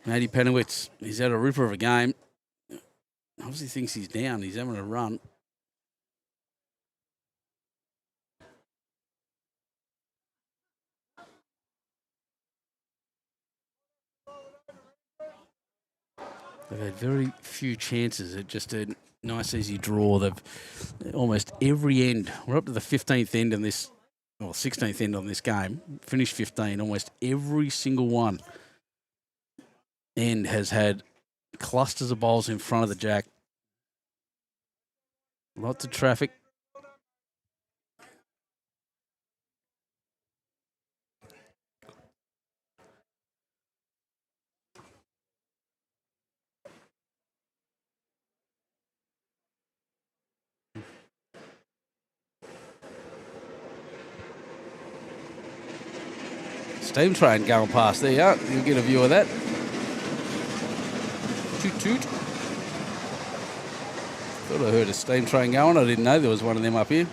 Matty Penowitz, he's had a ripper of a game. Obviously thinks he's down. He's having a run. They've had very few chances at just a nice, easy draw. They've almost every end. We're up to the 15th end in this, or 16th end on this game. Finished 15. Almost every single one end has had clusters of bowls in front of the jack. Lots of traffic. Steam train going past. There you are. You'll get a view of that. Toot toot. Thought I heard a steam train going. I didn't know there was one of them up here.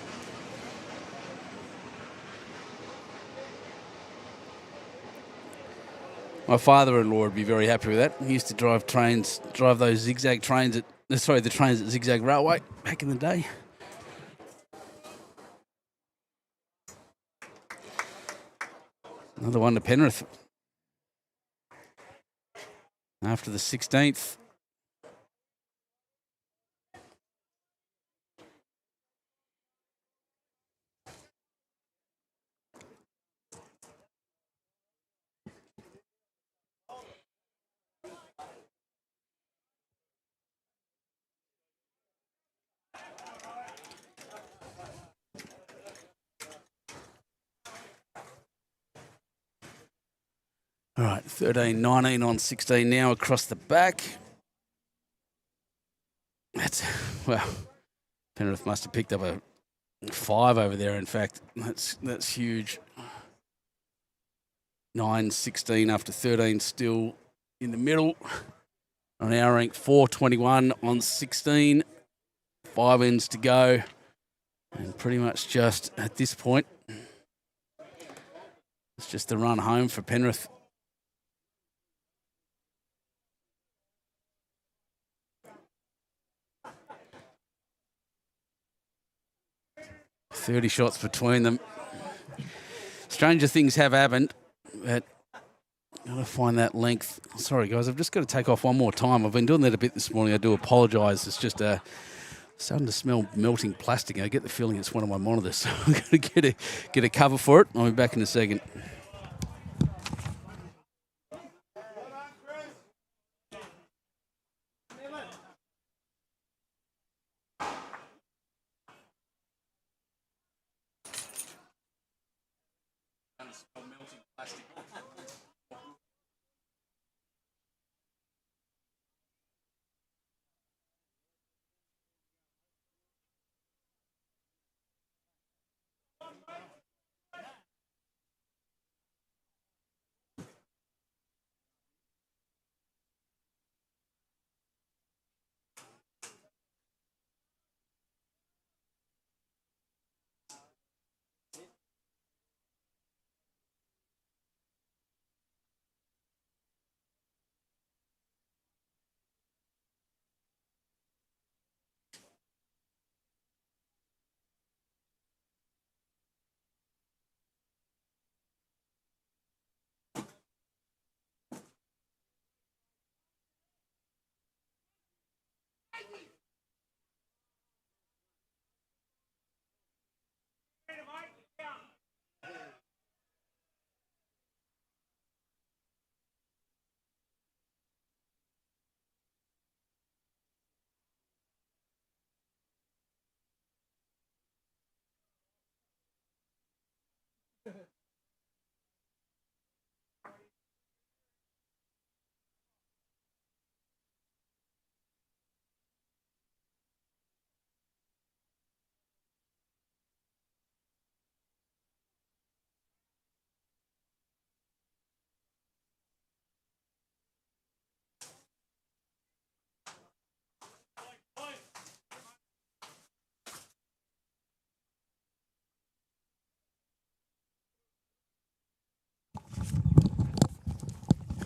My father-in-law would be very happy with that. He used to drive those zigzag trains the trains at Zigzag Railway back in the day. Another one to Penrith. After the 16th. All right, 13-19 on 16 now across the back. Well, Penrith must have picked up a 5 over there, in fact. That's huge. 9-16 after 13 still in the middle. On our rank, 4:21 on 16. 5 ends to go. And pretty much just at this point, it's just the run home for Penrith. .30 shots between them. Stranger things have happened, but got to find that length. Sorry, guys, I've just got to take off one more time. I've been doing that a bit this morning. I do apologise. It's just starting to smell melting plastic. I get the feeling it's one of my monitors, so I'm going to get a cover for it. I'll be back in a second.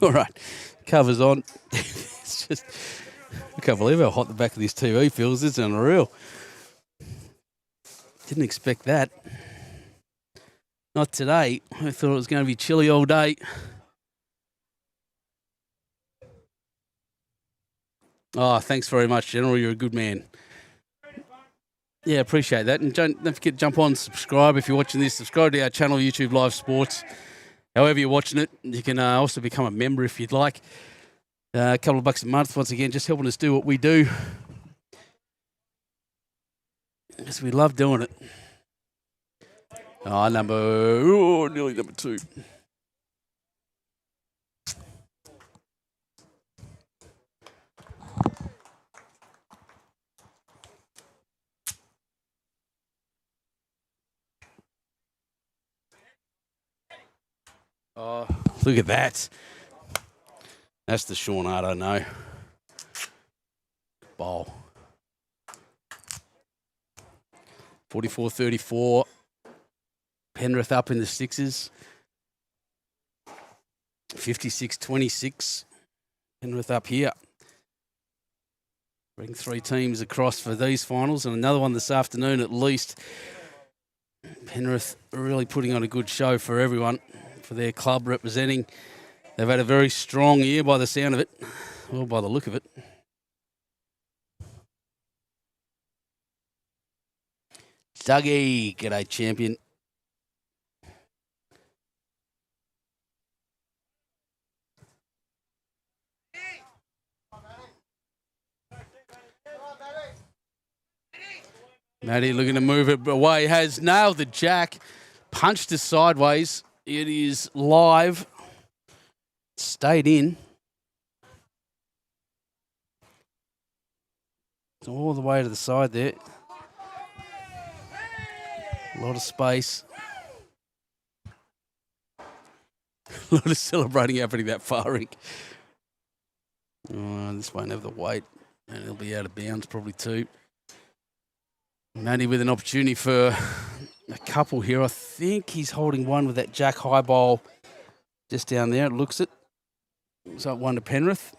All right, cover's on. It's just, I can't believe how hot the back of this TV feels. It's unreal. Didn't expect that. Not today. I thought it was going to be chilly all day. Oh, thanks very much, General. You're a good man. Yeah, appreciate that. And don't forget to jump on, subscribe if you're watching this. Subscribe to our channel, YouTube Live Sports. However you're watching it, you can also become a member if you'd like. A couple of bucks a month, once again, just helping us do what we do. Because we love doing it. Oh, nearly number 2. Oh, look at that. That's the Sean Ardo, no. Bowl. 44-34. Penrith up in the sixes. 56-26. Penrith up here. Bring 3 teams across for these finals and another one this afternoon at least. Penrith are really putting on a good show for everyone, for their club representing. They've had a very strong year by the sound of it, well, by the look of it. Dougie, g'day champion. Matty looking to move it away, has nailed the jack, punched it sideways. It is live, stayed in. It's all the way to the side there. A lot of space. A lot of celebrating happening that far, Rick. Oh, this won't have the weight, and it'll be out of bounds probably too. Matty with an opportunity for a couple here. I think he's holding one with that jack high ball just down there. It looks it. So one to Penrith.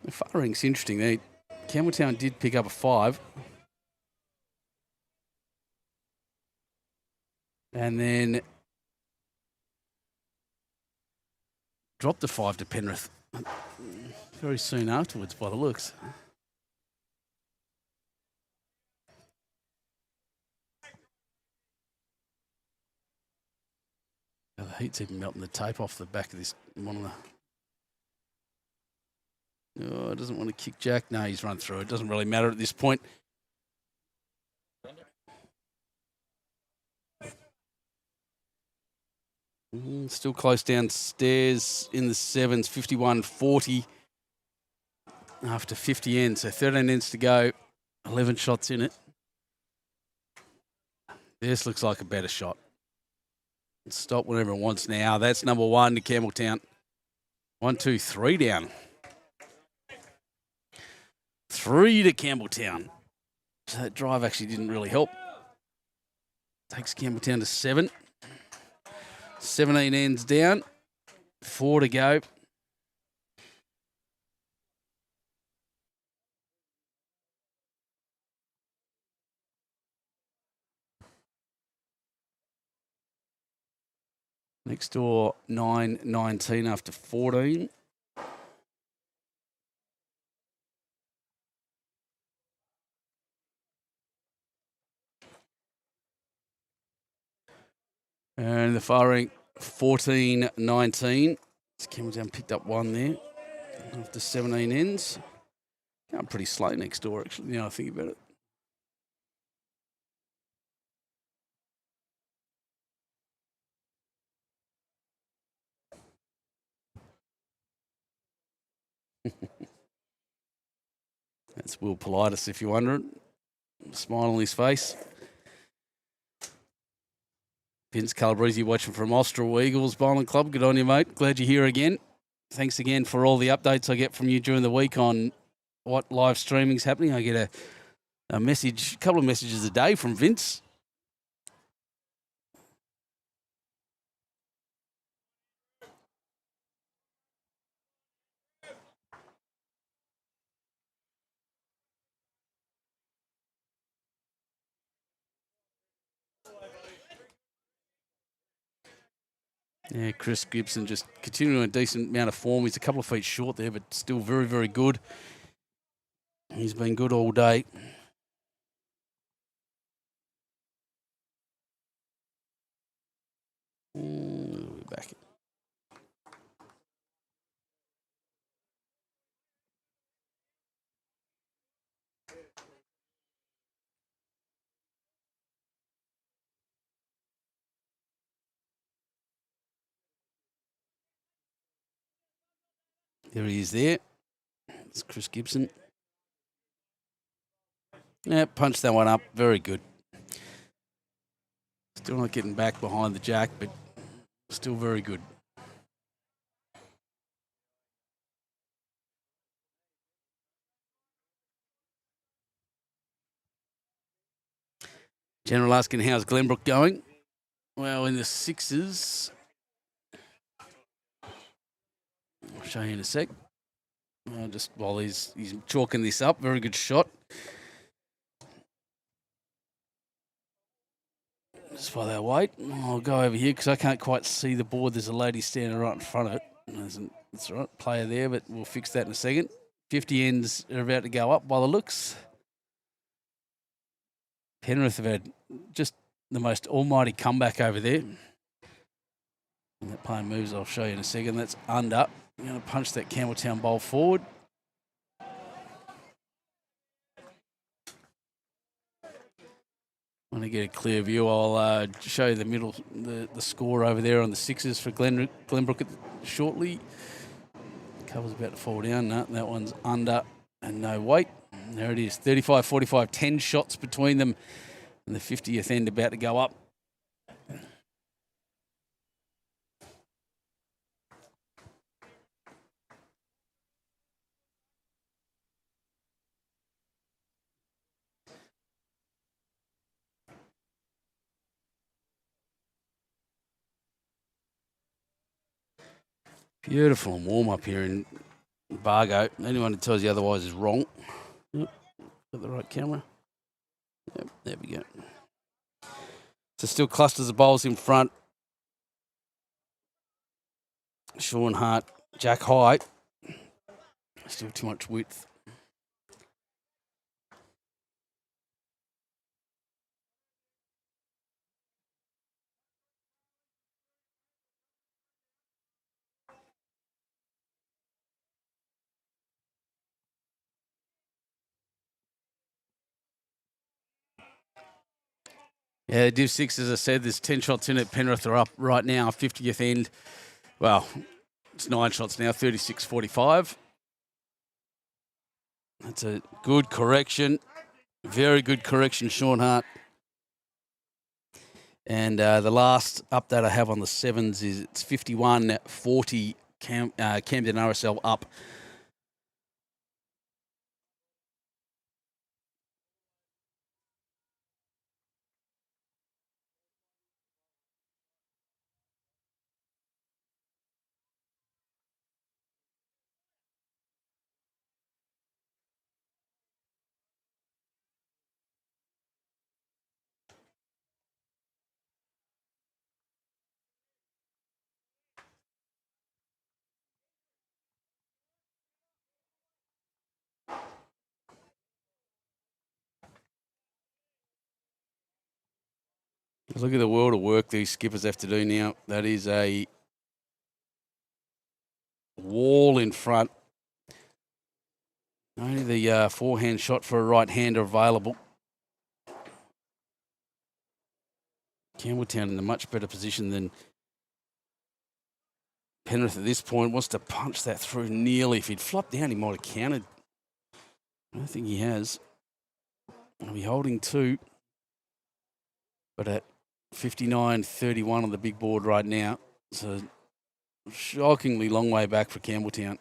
The far rink's interesting. Campbelltown did pick up a 5. And then dropped the 5 to Penrith very soon afterwards by the looks. The heat's even melting the tape off the back of this monitor. Oh, doesn't want to kick Jack. No, he's run through. It doesn't really matter at this point. Still close downstairs in the 7s, 51-40 after 50 ends. So 13 ends to go, 11 shots in it. This looks like a better shot. Stop whenever it wants now. That's number 1 to Campbelltown. 1, 2, 3 down. 3 to Campbelltown. So that drive actually didn't really help. Takes Campbelltown to 7. 17 ends down. 4 to go. Next door, 9-19 after 14. And the far rank, 14-19. Campbelltown picked up 1 there after 17 ends. Going pretty slow next door, actually, now I think about it. That's Will Politis, if you're wondering. Smile on his face. Vince Calabrese watching from Austral Eagles Bowling Club. Good on you, mate. Glad you're here again. Thanks again for all the updates I get from you during the week on what live streaming's happening. I get a message, a couple of messages a day from Vince. Yeah, Chris Gibson just continuing a decent amount of form. He's a couple of feet short there, but still very, very good. He's been good all day. We're back. There he is there. It's Chris Gibson. Yeah, punched that one up. Very good. Still not getting back behind the jack, but still very good. General asking how's Glenbrook going? Well, in the sixes, I'll show you in a sec. Just while he's chalking this up, very good shot. Just while they wait, I'll go over here because I can't quite see the board. There's a lady standing right in front of it. That's all right, player there, but we'll fix that in a second. 50 ends are about to go up by the looks. Penrith have had just the most almighty comeback over there. And that player moves, I'll show you in a second. That's under. I'm going to punch that Campbelltown bowl forward. When I get a clear view, I'll show you the middle, the score over there on the sixes for Glenbrook shortly. Cover's about to fall down. No, that one's under and no weight. There it is, 35-45, 10 shots between them, and the 50th end about to go up. Beautiful and warm up here in Bargo. Anyone who tells you otherwise is wrong. Yep, got the right camera. Yep, there we go. So still clusters of bowls in front. Sean Hart, Jack Hyde. Still too much width. Yeah, Div 6, as I said, there's 10 shots in it. Penrith are up right now, 50th end. Well, it's 9 shots now, 36-45. That's a good correction. Very good correction, Sean Hart. And the last update I have on the sevens is it's 51-40. Camden RSL up. Look at the world of work these skippers have to do now. That is a wall in front. Only the forehand shot for a right-hander available. Campbelltown in a much better position than Penrith at this point. Wants to punch that through nearly. If he'd flopped down, he might have counted. I don't think he has. He'll be holding 2. But at 59-31 on the big board right now. It's a shockingly long way back for Campbelltown.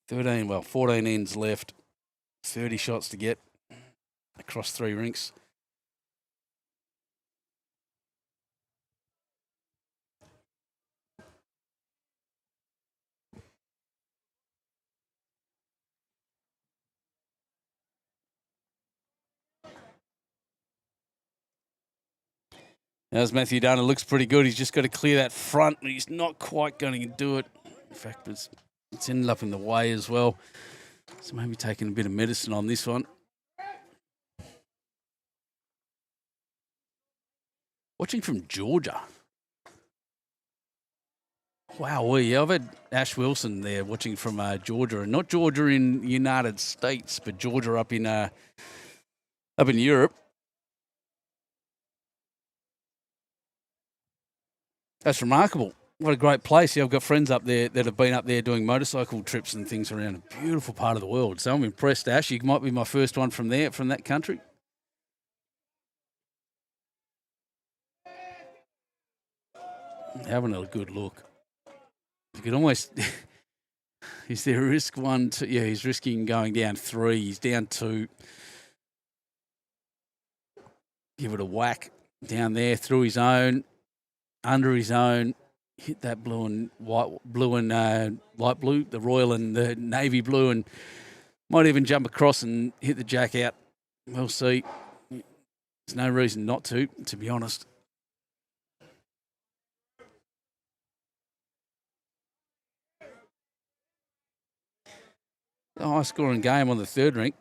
14 ends left. 30 shots to get across 3 rinks. As Matthew Dana looks pretty good. He's just got to clear that front. He's not quite going to do it. In fact, it's ended up in the way as well. So maybe taking a bit of medicine on this one. Watching from Georgia. Wow, I've had Ash Wilson there watching from Georgia, and not Georgia in the United States, but Georgia up in Europe. That's remarkable. What a great place. Yeah, I've got friends up there that have been up there doing motorcycle trips and things around a beautiful part of the world. So I'm impressed, Ash. You might be my first one from that country. Having a good look. You could almost Is there a risk 1, 2? Yeah, he's risking going down 3. He's down 2. Give it a whack down there through his own, under his own. Hit that blue and white, blue and light blue, the royal and the navy blue, and might even jump across and hit the jack out. We'll see. There's no reason not to be honest. A high scoring game on the third rink.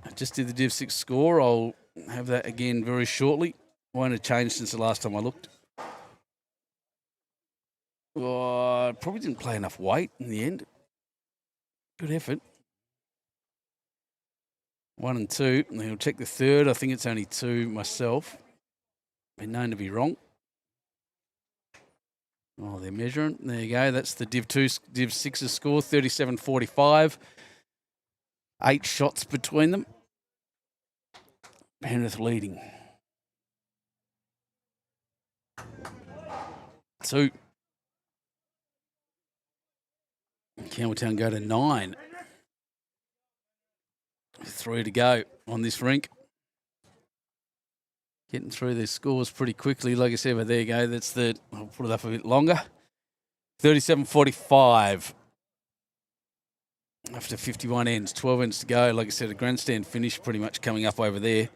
I just did the Div 6 score. I'll have that again very shortly. Won't have changed since the last time I looked. I probably didn't play enough weight in the end. Good effort. 1 and 2. And he'll check the third. I think it's only 2 myself. Been known to be wrong. Oh, they're measuring. There you go. That's the Div 2, Div 6's score, 37-45. 8 shots between them. Penrith leading. 2. Campbelltown go to 9. 3 to go on this rink. Getting through their scores pretty quickly. Like I said, but there you go. That's the, I'll put it up a bit longer. 37-45. After 51 ends, 12 ends to go. Like I said, a grandstand finish pretty much coming up over there.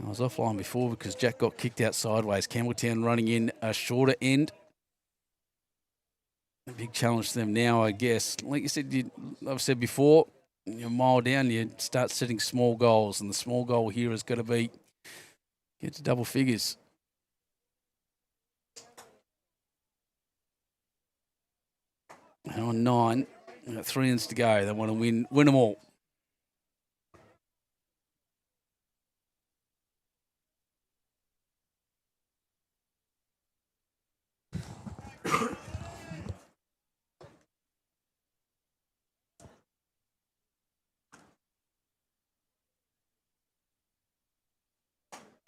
I was offline before because Jack got kicked out sideways. Campbelltown running in a shorter end. A big challenge to them now, I guess. Like you said, I've said before, you're a mile down, you start setting small goals, and the small goal here has got to be get to double figures. And on 9, we've got 3 ends to go. They want to win them all.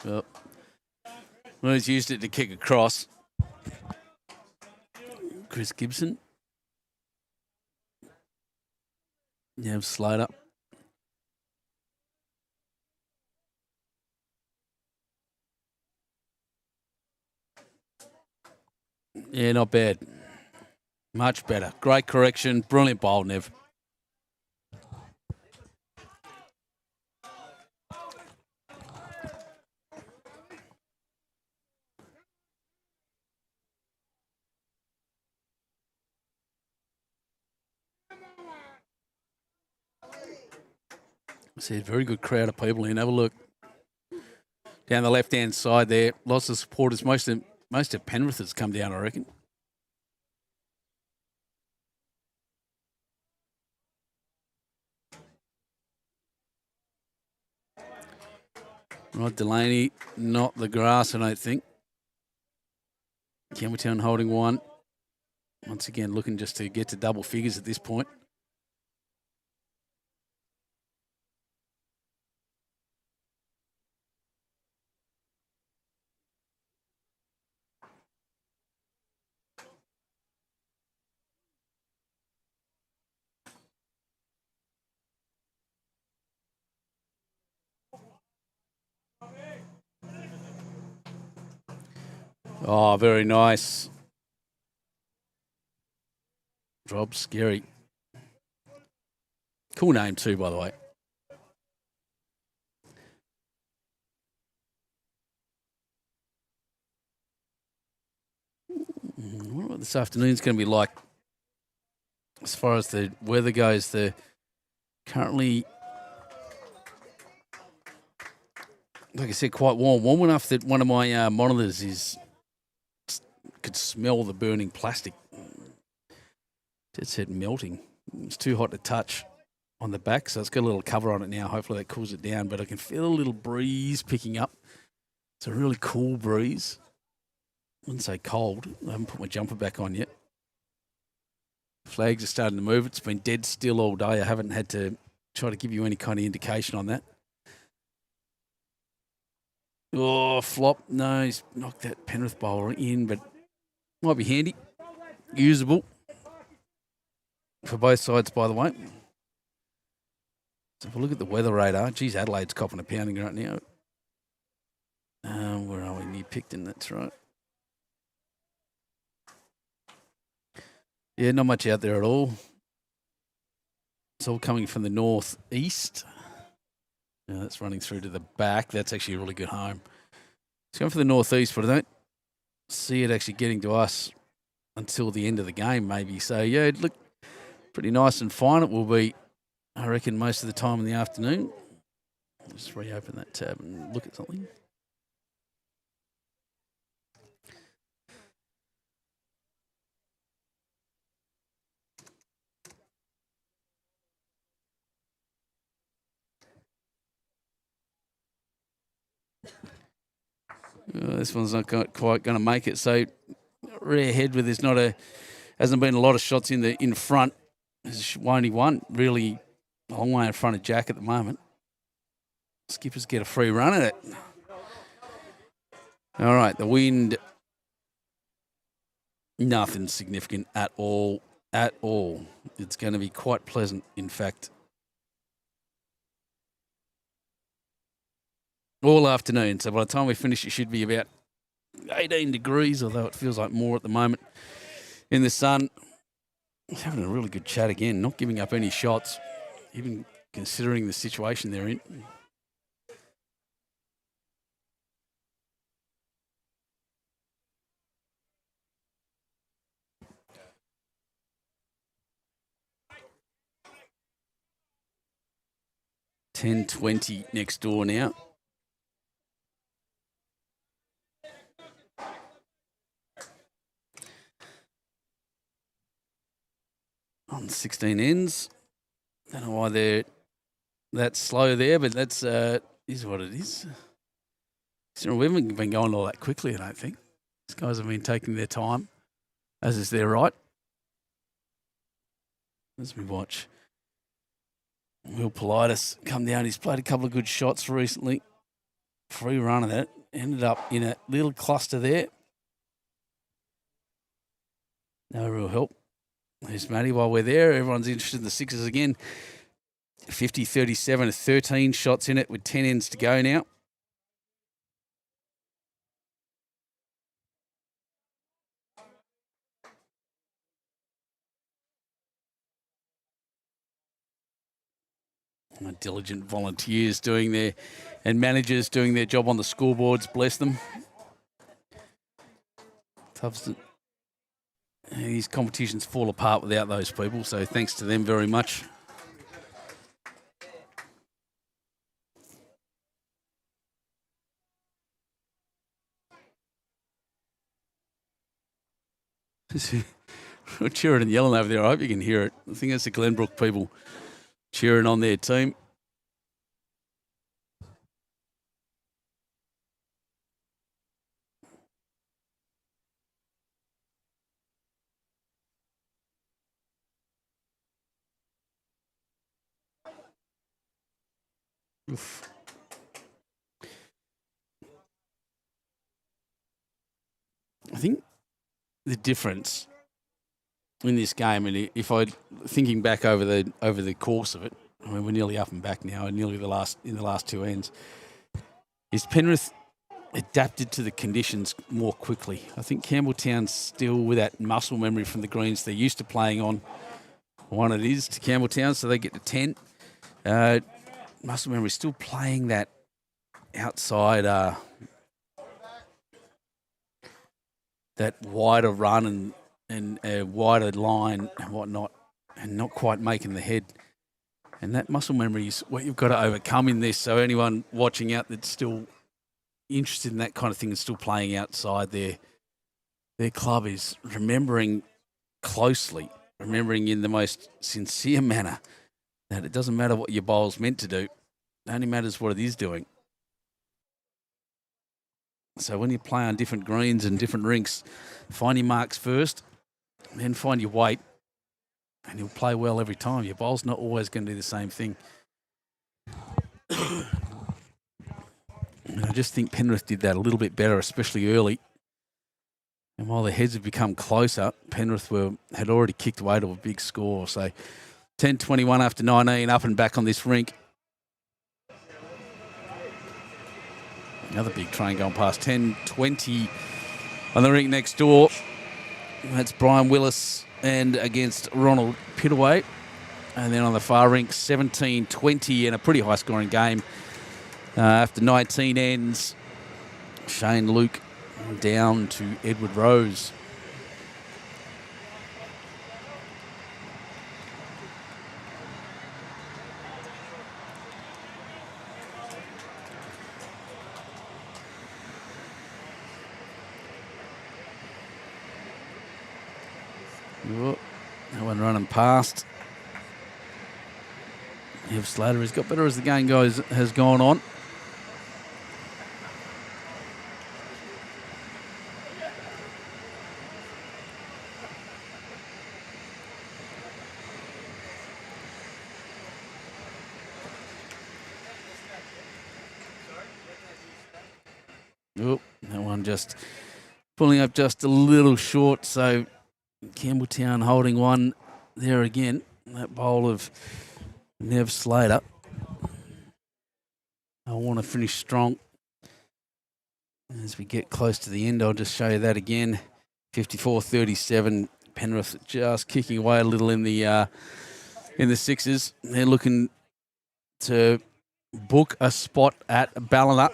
Well, he's used it to kick across. Chris Gibson. Yeah, slowed up. Yeah, not bad. Much better. Great correction. Brilliant bowl, Nev. See, a very good crowd of people in. Have a look. Down the left-hand side there, lots of supporters. Most of Penrith has come down, I reckon. Rod Delaney, not the grass, I don't think. Campbelltown holding 1. Once again, looking just to get to double figures at this point. Oh, very nice. Rob Scary. Cool name too, by the way. I wonder what this afternoon's going to be like. As far as the weather goes, the currently, like I said, quite warm. Warm enough that one of my monitors could smell the burning plastic. It said melting. It's too hot to touch on the back, so it's got a little cover on it now. Hopefully that cools it down, but I can feel a little breeze picking up. It's a really cool breeze. I wouldn't say cold. I haven't put my jumper back on yet. Flags are starting to move. It's been dead still all day. I haven't had to try to give you any kind of indication on that. Oh, flop. No, he's knocked that Penrith bowler in, but might be handy. Usable for both sides, by the way. So if we look at the weather radar, geez, Adelaide's copping a pounding right now. Where are we? Near Picton, that's right. Yeah, not much out there at all. It's all coming from the northeast. Now that's running through to the back. That's actually a really good home. It's going for the northeast, but I don't see it actually getting to us until the end of the game, maybe. So, yeah, it looked pretty nice and fine. It will be, I reckon, most of the time in the afternoon. Just reopen that tab and look at something. This one's not quite going to make it. So rear head with hasn't been a lot of shots in front. There's only one really a long way in front of Jack at the moment. Skippers get a free run at it. All right, the wind, nothing significant at all. At all. It's going to be quite pleasant, in fact. All afternoon. So by the time we finish, it should be about 18 degrees, although it feels like more at the moment in the sun. Having a really good chat again, not giving up any shots, even considering the situation they're in. $10.20 next door now. On 16 ends. Don't know why they're that slow there, but that's is what it is. So we haven't been going all that quickly, I don't think. These guys have been taking their time, as is their right. As we watch Will Politis come down. He's played a couple of good shots recently. Free run of that. Ended up in a little cluster there. No real help. There's Matty while we're there. Everyone's interested in the Sixers again. 50, 37, 13 shots in it with 10 ends to go now. Diligent volunteers doing their, and managers doing their job on the scoreboards, bless them. These competitions fall apart without those people, so thanks to them very much. Cheering and yelling over there. I hope you can hear it. I think it's the Glenbrook people cheering on their team. Oof. I think the difference in this game, and if I thinking back over the course of it, I mean we're nearly up and back now, and nearly in the last two ends, is Penrith adapted to the conditions more quickly. I think Campbelltown's still with that muscle memory from the greens they're used to playing on. One it is to Campbelltown, so they get to 10. Muscle memory still playing that outside, that wider run and a wider line and whatnot, and not quite making the head. And that muscle memory is what you've got to overcome in this. So anyone watching out that's still interested in that kind of thing and still playing outside their club is remembering closely, remembering in the most sincere manner that it doesn't matter what your bowl's meant to do. It only matters what it is doing. So when you play on different greens and different rinks, find your marks first, then find your weight, and he'll play well every time. Your bowl's not always going to do the same thing. And I just think Penrith did that a little bit better, especially early. And while the heads have become closer, Penrith had already kicked away to a big score. So 10-21 after 19, up and back on this rink. Another big train going past. 10-20 on the rink next door. That's Brian Willis and against Ronald Pittaway. And then on the far rink, 17-20 in a pretty high-scoring game. After 19 ends, Shane Luke down to Edward Rose. Oh, that one running past. Nev Slater has got better as the game has gone on. Oh, that one just pulling up just a little short. So Campbelltown holding one there again. That bowl of Nev Slater. I want to finish strong. As we get close to the end, I'll just show you that again. 54-37. Penrith just kicking away a little in the sixes. They're looking to book a spot at Ballina.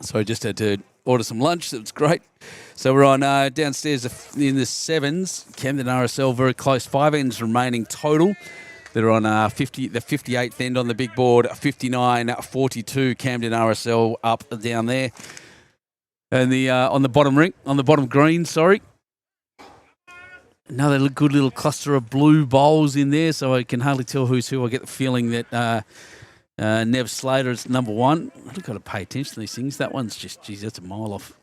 So I just had to order some lunch. That was great. So we're on downstairs in the sevens. Camden RSL very close. 5 ends remaining total. They're on the 58th end on the big board. 59-42. Camden RSL up down there. And the on the bottom rink, on the bottom green, sorry. Another good little cluster of blue bowls in there, so I can hardly tell who's who. I get the feeling that Nev Slater is number one. I've got to pay attention to these things. That one's just, geez, that's a mile off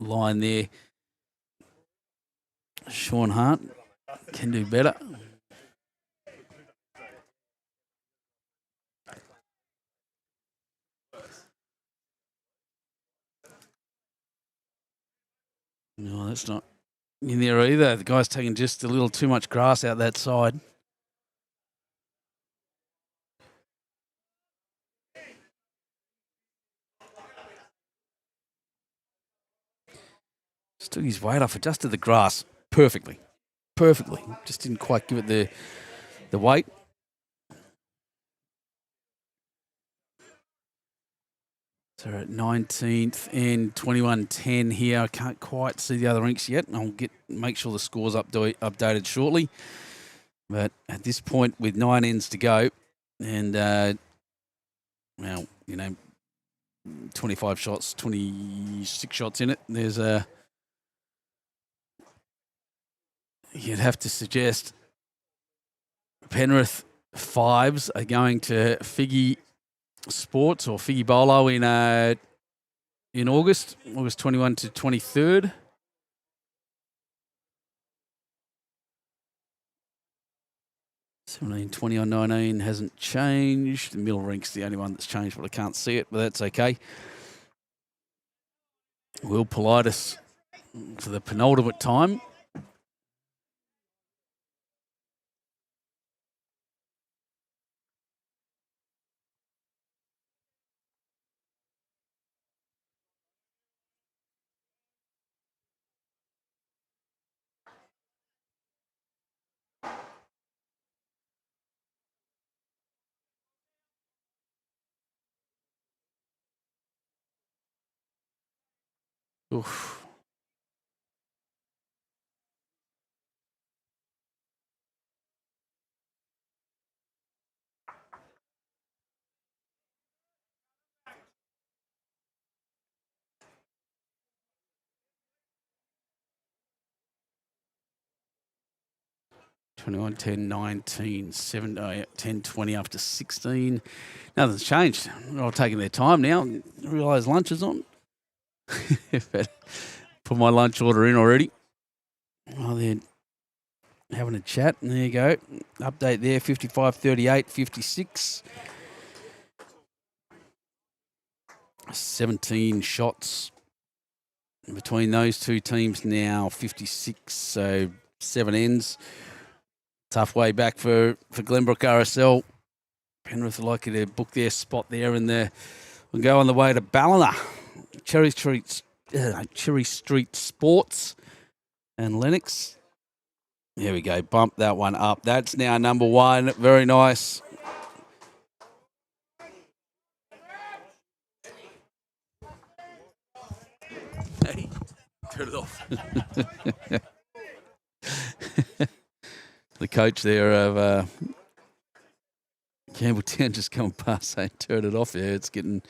line there. Sean Hart can do better. No, that's not in there either. The guy's taking just a little too much grass out that side. Just took his weight off, adjusted the grass perfectly. Just didn't quite give it the weight. So we're at 19th and 21-10 here. I can't quite see the other rinks yet. I'll make sure the score's updated shortly. But at this point, with 9 ends to go, and well, 25 shots, 26 shots in it. There's you'd have to suggest Penrith 5s are going to Figgy Sports or Figgy Bolo in August 21 to 23rd. 17-20 on 19 hasn't changed. The middle rink's the only one that's changed, but I can't see it, but that's okay. Will Politis for the penultimate time. Oof. Twenty-one, 10, 19, 7, 10, 20 after 16. Nothing's changed. They're all taking their time now. Realise lunch is on. Put my lunch order in already. Oh, they're having a chat. And there you go. Update there, 55, 38, 56. 17 shots between those two teams now, 56, so 7 ends. Tough way back for Glenbrook RSL. Penrith are likely to book their spot there and go on the way to Ballina. Cherry Street Sports and Lennox. There we go. Bump that one up. That's now number 1. Very nice. Hey, turn it off. The coach there of Campbelltown just coming past saying turn it off there. It's getting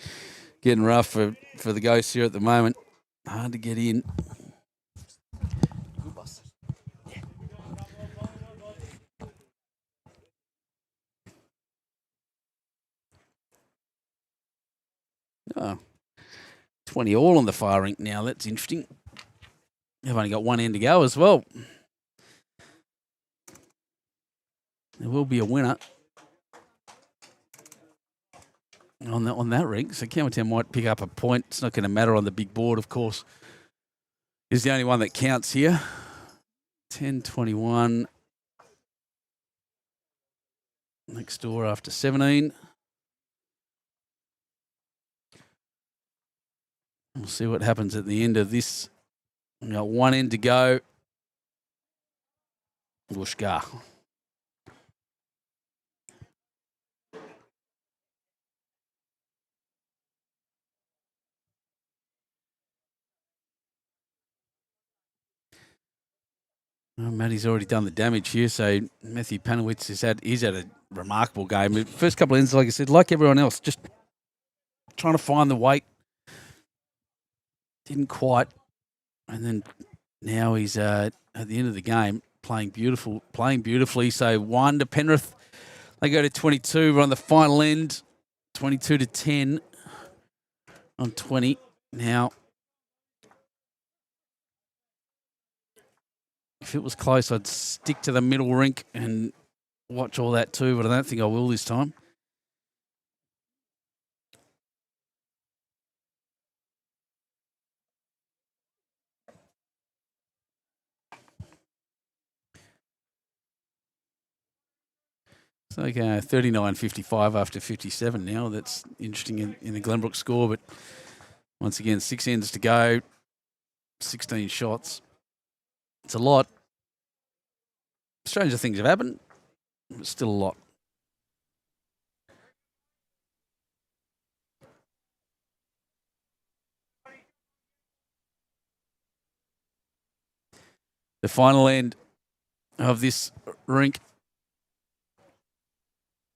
rough for the Ghosts here at the moment. Hard to get in. Oh, 20 all on the far rink now. That's interesting. They've only got one end to go as well. There will be a winner on that rink. So Campbelltown might pick up a point. It's not going to matter on the big board, of course. Is the only one that counts here. 10-21. Next door after 17. We'll see what happens at the end of this. We've got one end to go. Bushka. Well, Matty's already done the damage here, so Matthew Panowitz he's had a remarkable game. The first couple of ends, like I said, like everyone else, just trying to find the weight. Didn't quite. And then now he's at the end of the game playing beautifully. So 1 to Penrith. They go to 22. We're on the final end. 22-10 on 20. Now, if it was close, I'd stick to the middle rink and watch all that too, but I don't think I will this time. So they go 39-55 after 57 now. That's interesting in the Glenbrook score, but once again, 6 ends to go, 16 shots. It's a lot. Stranger things have happened, but still a lot. The final end of this rink.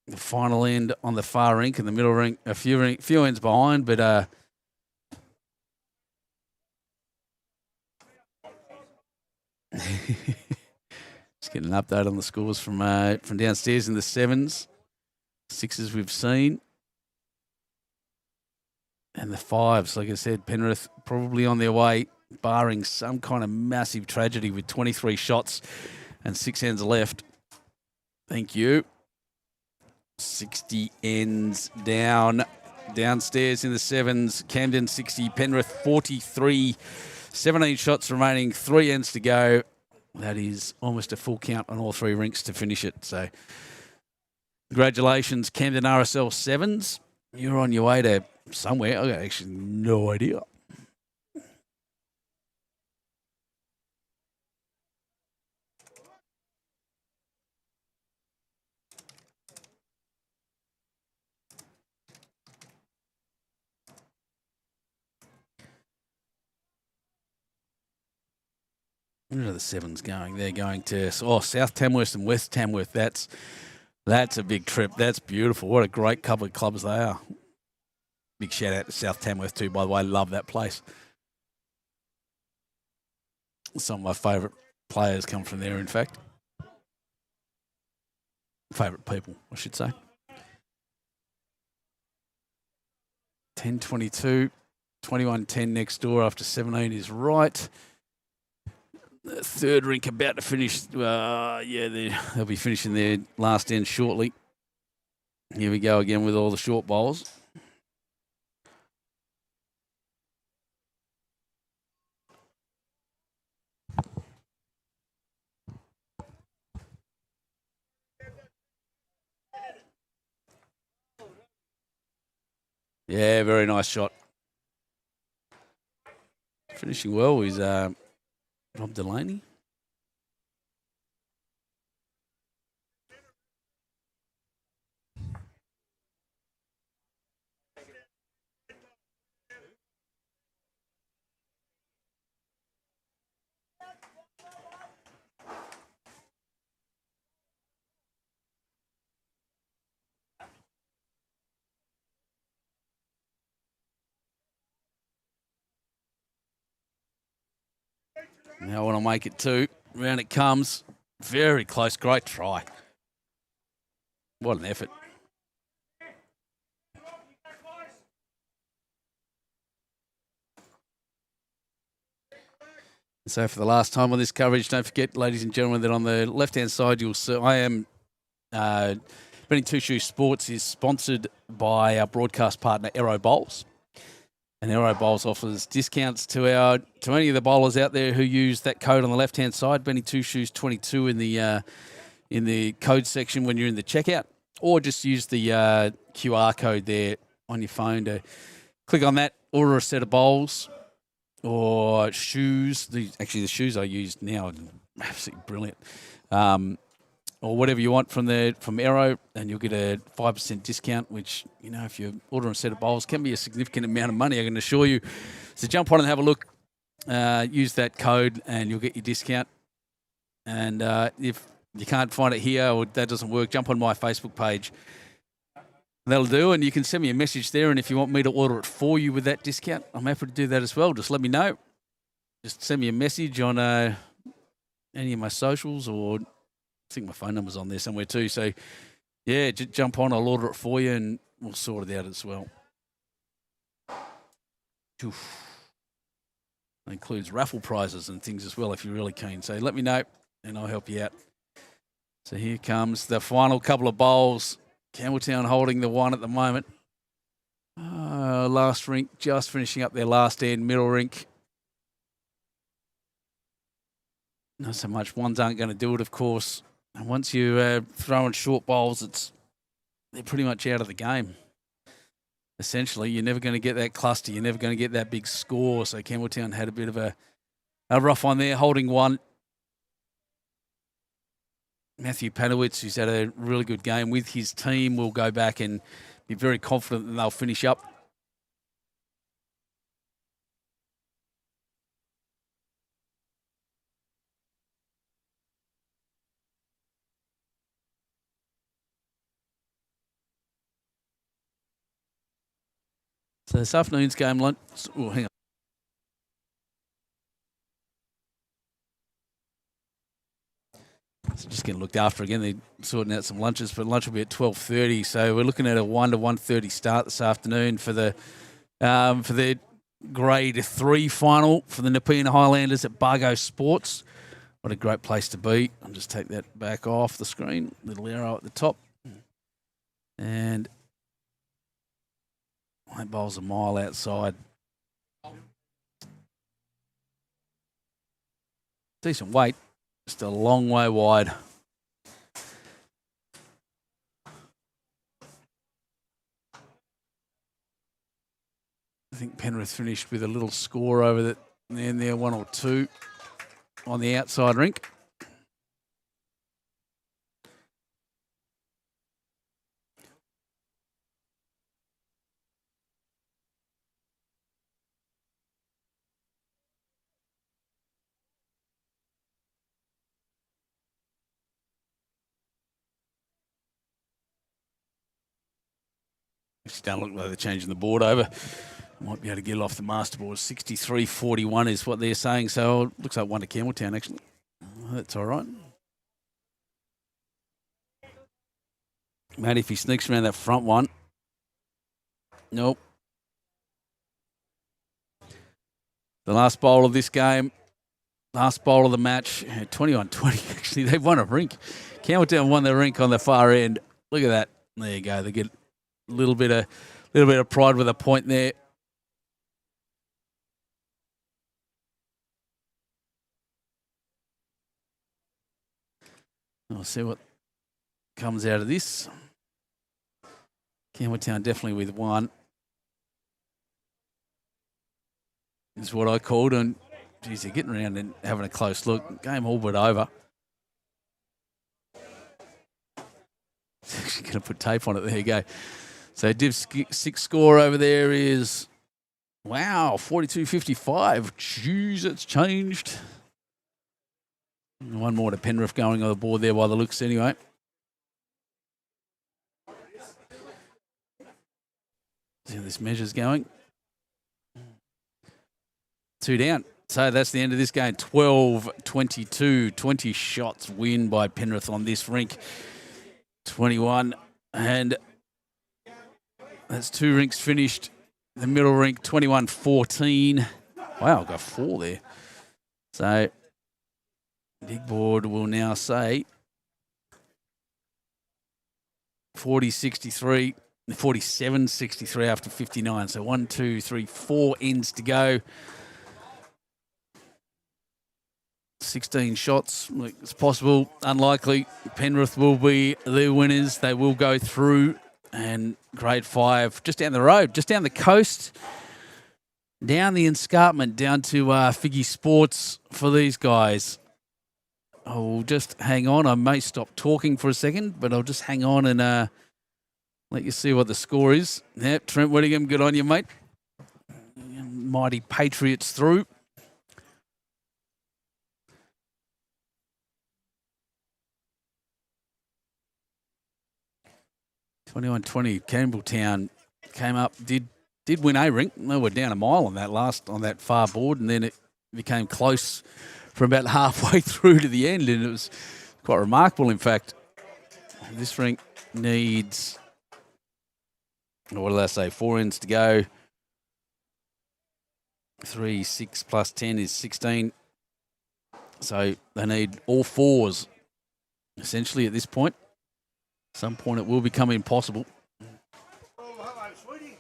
The final end on the far rink and the middle rink, a few ends behind, but just getting an update on the scores from downstairs in the 7s, 6s we've seen, and the 5s. Like I said, Penrith probably on their way, barring some kind of massive tragedy with 23 shots and 6 ends left. Thank you. 60 ends downstairs in the 7s. Camden 60, Penrith 43, 17 shots remaining, 3 ends to go. That is almost a full count on all 3 rinks to finish it. So congratulations, Camden RSL 7s. You're on your way to somewhere. I got actually no idea. Where are the sevens going? They're going to South Tamworth and West Tamworth. That's a big trip. That's beautiful. What a great couple of clubs they are. Big shout out to South Tamworth too, by the way. Love that place. Some of my favourite players come from there, in fact. Favourite people, I should say. 10:22, 21:10 next door after 17 is right. The third rink about to finish. They'll be finishing their last end shortly. Here we go again with all the short bowls. Yeah, very nice shot. Finishing well is Rob Delaney. Now I want to make it two. Round it comes. Very close. Great try. What an effort. So for the last time on this coverage, don't forget, ladies and gentlemen, that on the left-hand side, you'll see I am Benny Two Shoes Sports is sponsored by our broadcast partner, Aero Bowls. And Aero Bowls offers discounts to any of the bowlers out there who use that code on the left-hand side, Benny Two Shoes 22 in the code section when you're in the checkout, or just use the QR code there on your phone to click on that, order a set of bowls or shoes. The shoes I use now are absolutely brilliant. Or whatever you want from Aero, and you'll get a 5% discount, which, if you order a set of bowls, can be a significant amount of money, I can assure you. So jump on and have a look. Use that code, and you'll get your discount. And if you can't find it here or that doesn't work, jump on my Facebook page. That'll do, and you can send me a message there, and if you want me to order it for you with that discount, I'm happy to do that as well. Just let me know. Just send me a message on any of my socials, or I think my phone number's on there somewhere too. So, yeah, jump on. I'll order it for you, and we'll sort it out as well. Oof. That includes raffle prizes and things as well if you're really keen. So let me know, and I'll help you out. So here comes the final couple of bowls. Campbelltown holding the one at the moment. Last rink just finishing up their last end. Middle rink. Not so much. Ones aren't going to do it, of course. And once you throw in short bowls, they're pretty much out of the game. Essentially, you're never going to get that cluster. You're never going to get that big score. So Campbelltown had a bit of a rough one there, holding one. Matthew Panowitz, who's had a really good game with his team, will go back and be very confident that they'll finish up. So this afternoon's game, hang on. So just getting looked after again. They're sorting out some lunches, but lunch will be at 12:30. So we're looking at a 1 to 1:30 start this afternoon for the Grade 3 final for the Nepean Highlanders at Bargo Sports. What a great place to be. I'll just take that back off the screen. Little arrow at the top. And that bowl's a mile outside. Decent weight. Just a long way wide. I think Penrith finished with a little score over that, and there 1 or 2 on the outside rink. Actually, don't look like they're changing the board over. Might be able to get it off the master board. 63-41 is what they're saying. So it looks like one to Campbelltown, actually. That's all right. Maybe if he sneaks around that front one. Nope. The last bowl of this game. Last bowl of the match. 21-20. Actually, they've won a rink. Campbelltown won the rink on the far end. Look at that. There you go. They get a little bit of pride with a point there. We'll see what comes out of this. Campbelltown definitely with one. Is what I called. And, geez, they're getting around and having a close look. Game all but over. Actually going to put tape on it. There you go. So Div's 6 score over there is, wow, 42-55. Jeez, it's changed. One more to Penrith going on the board there by the looks anyway. See how this measure's going. 2 down. So that's the end of this game. 12-22. 20 shots win by Penrith on this rink. 21. And that's 2 rinks finished. The middle rink, 21-14. Wow, got 4 there. So big board will now say 40-63, 47-63 after 59. So 1, 2, 3, 4 ends to go. 16 shots. Look, it's possible, unlikely. Penrith will be the winners. They will go through. And grade 5, just down the road, just down the coast, down the escarpment, down to Figgy Sports for these guys. I'll just hang on. I may stop talking for a second, but I'll just hang on and let you see what the score is. Yep, Trent Whittingham, good on you, mate. Mighty Patriots through. (21-20). Campbelltown came up, did win a rink. They were down a mile on that far board, and then it became close from about halfway through to the end, and it was quite remarkable, in fact. This rink needs, what did I say, 4 ends to go. 3, 6 plus 10 is 16. So they need all 4s, essentially, at this point. At some point it will become impossible. Oh, hello, sweetie.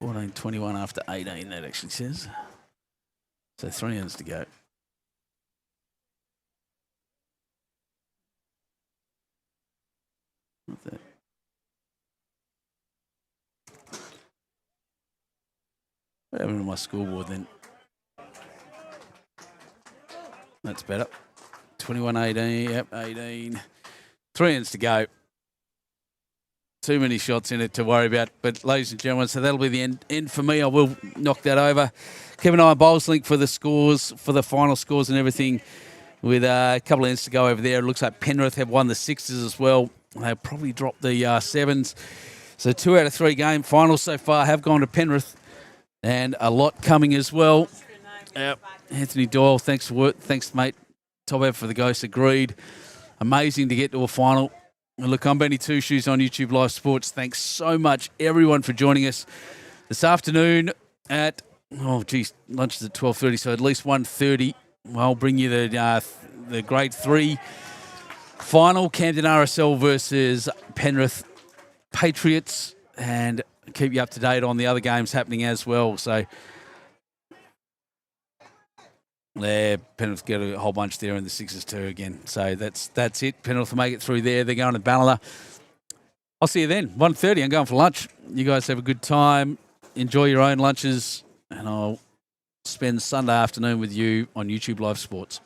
14-21 after 18, that actually says. So 3 ends to go. What the? What happened to my scoreboard then? That's better. 21-18, yep, 18. 3 ends to go. Too many shots in it to worry about. But, ladies and gentlemen, so that'll be the end for me. I will knock that over. Keep an eye on Bowls Link for the scores, for the final scores and everything. With a couple of ends to go over there. It looks like Penrith have won the 6s as well. They'll probably drop the 7s. So 2 out of 3 game finals so far have gone to Penrith. And a lot coming as well. Yep. Anthony Doyle, thanks for work. Thanks, mate. Top out for the Ghost, agreed. Amazing to get to a final. Look, I'm Benny Two Shoes on YouTube Live Sports. Thanks so much, everyone, for joining us this afternoon at, lunch is at 12:30, so at least 1:30. I'll bring you the Grade 3 final, Camden RSL versus Penrith Patriots, and keep you up to date on the other games happening as well. So, yeah, Penrith get a whole bunch there in the 6s too again. So that's it. Penrith will make it through there. They're going to Ballina. I'll see you then. 1:30. I'm going for lunch. You guys have a good time. Enjoy your own lunches, and I'll spend Sunday afternoon with you on YouTube Live Sports.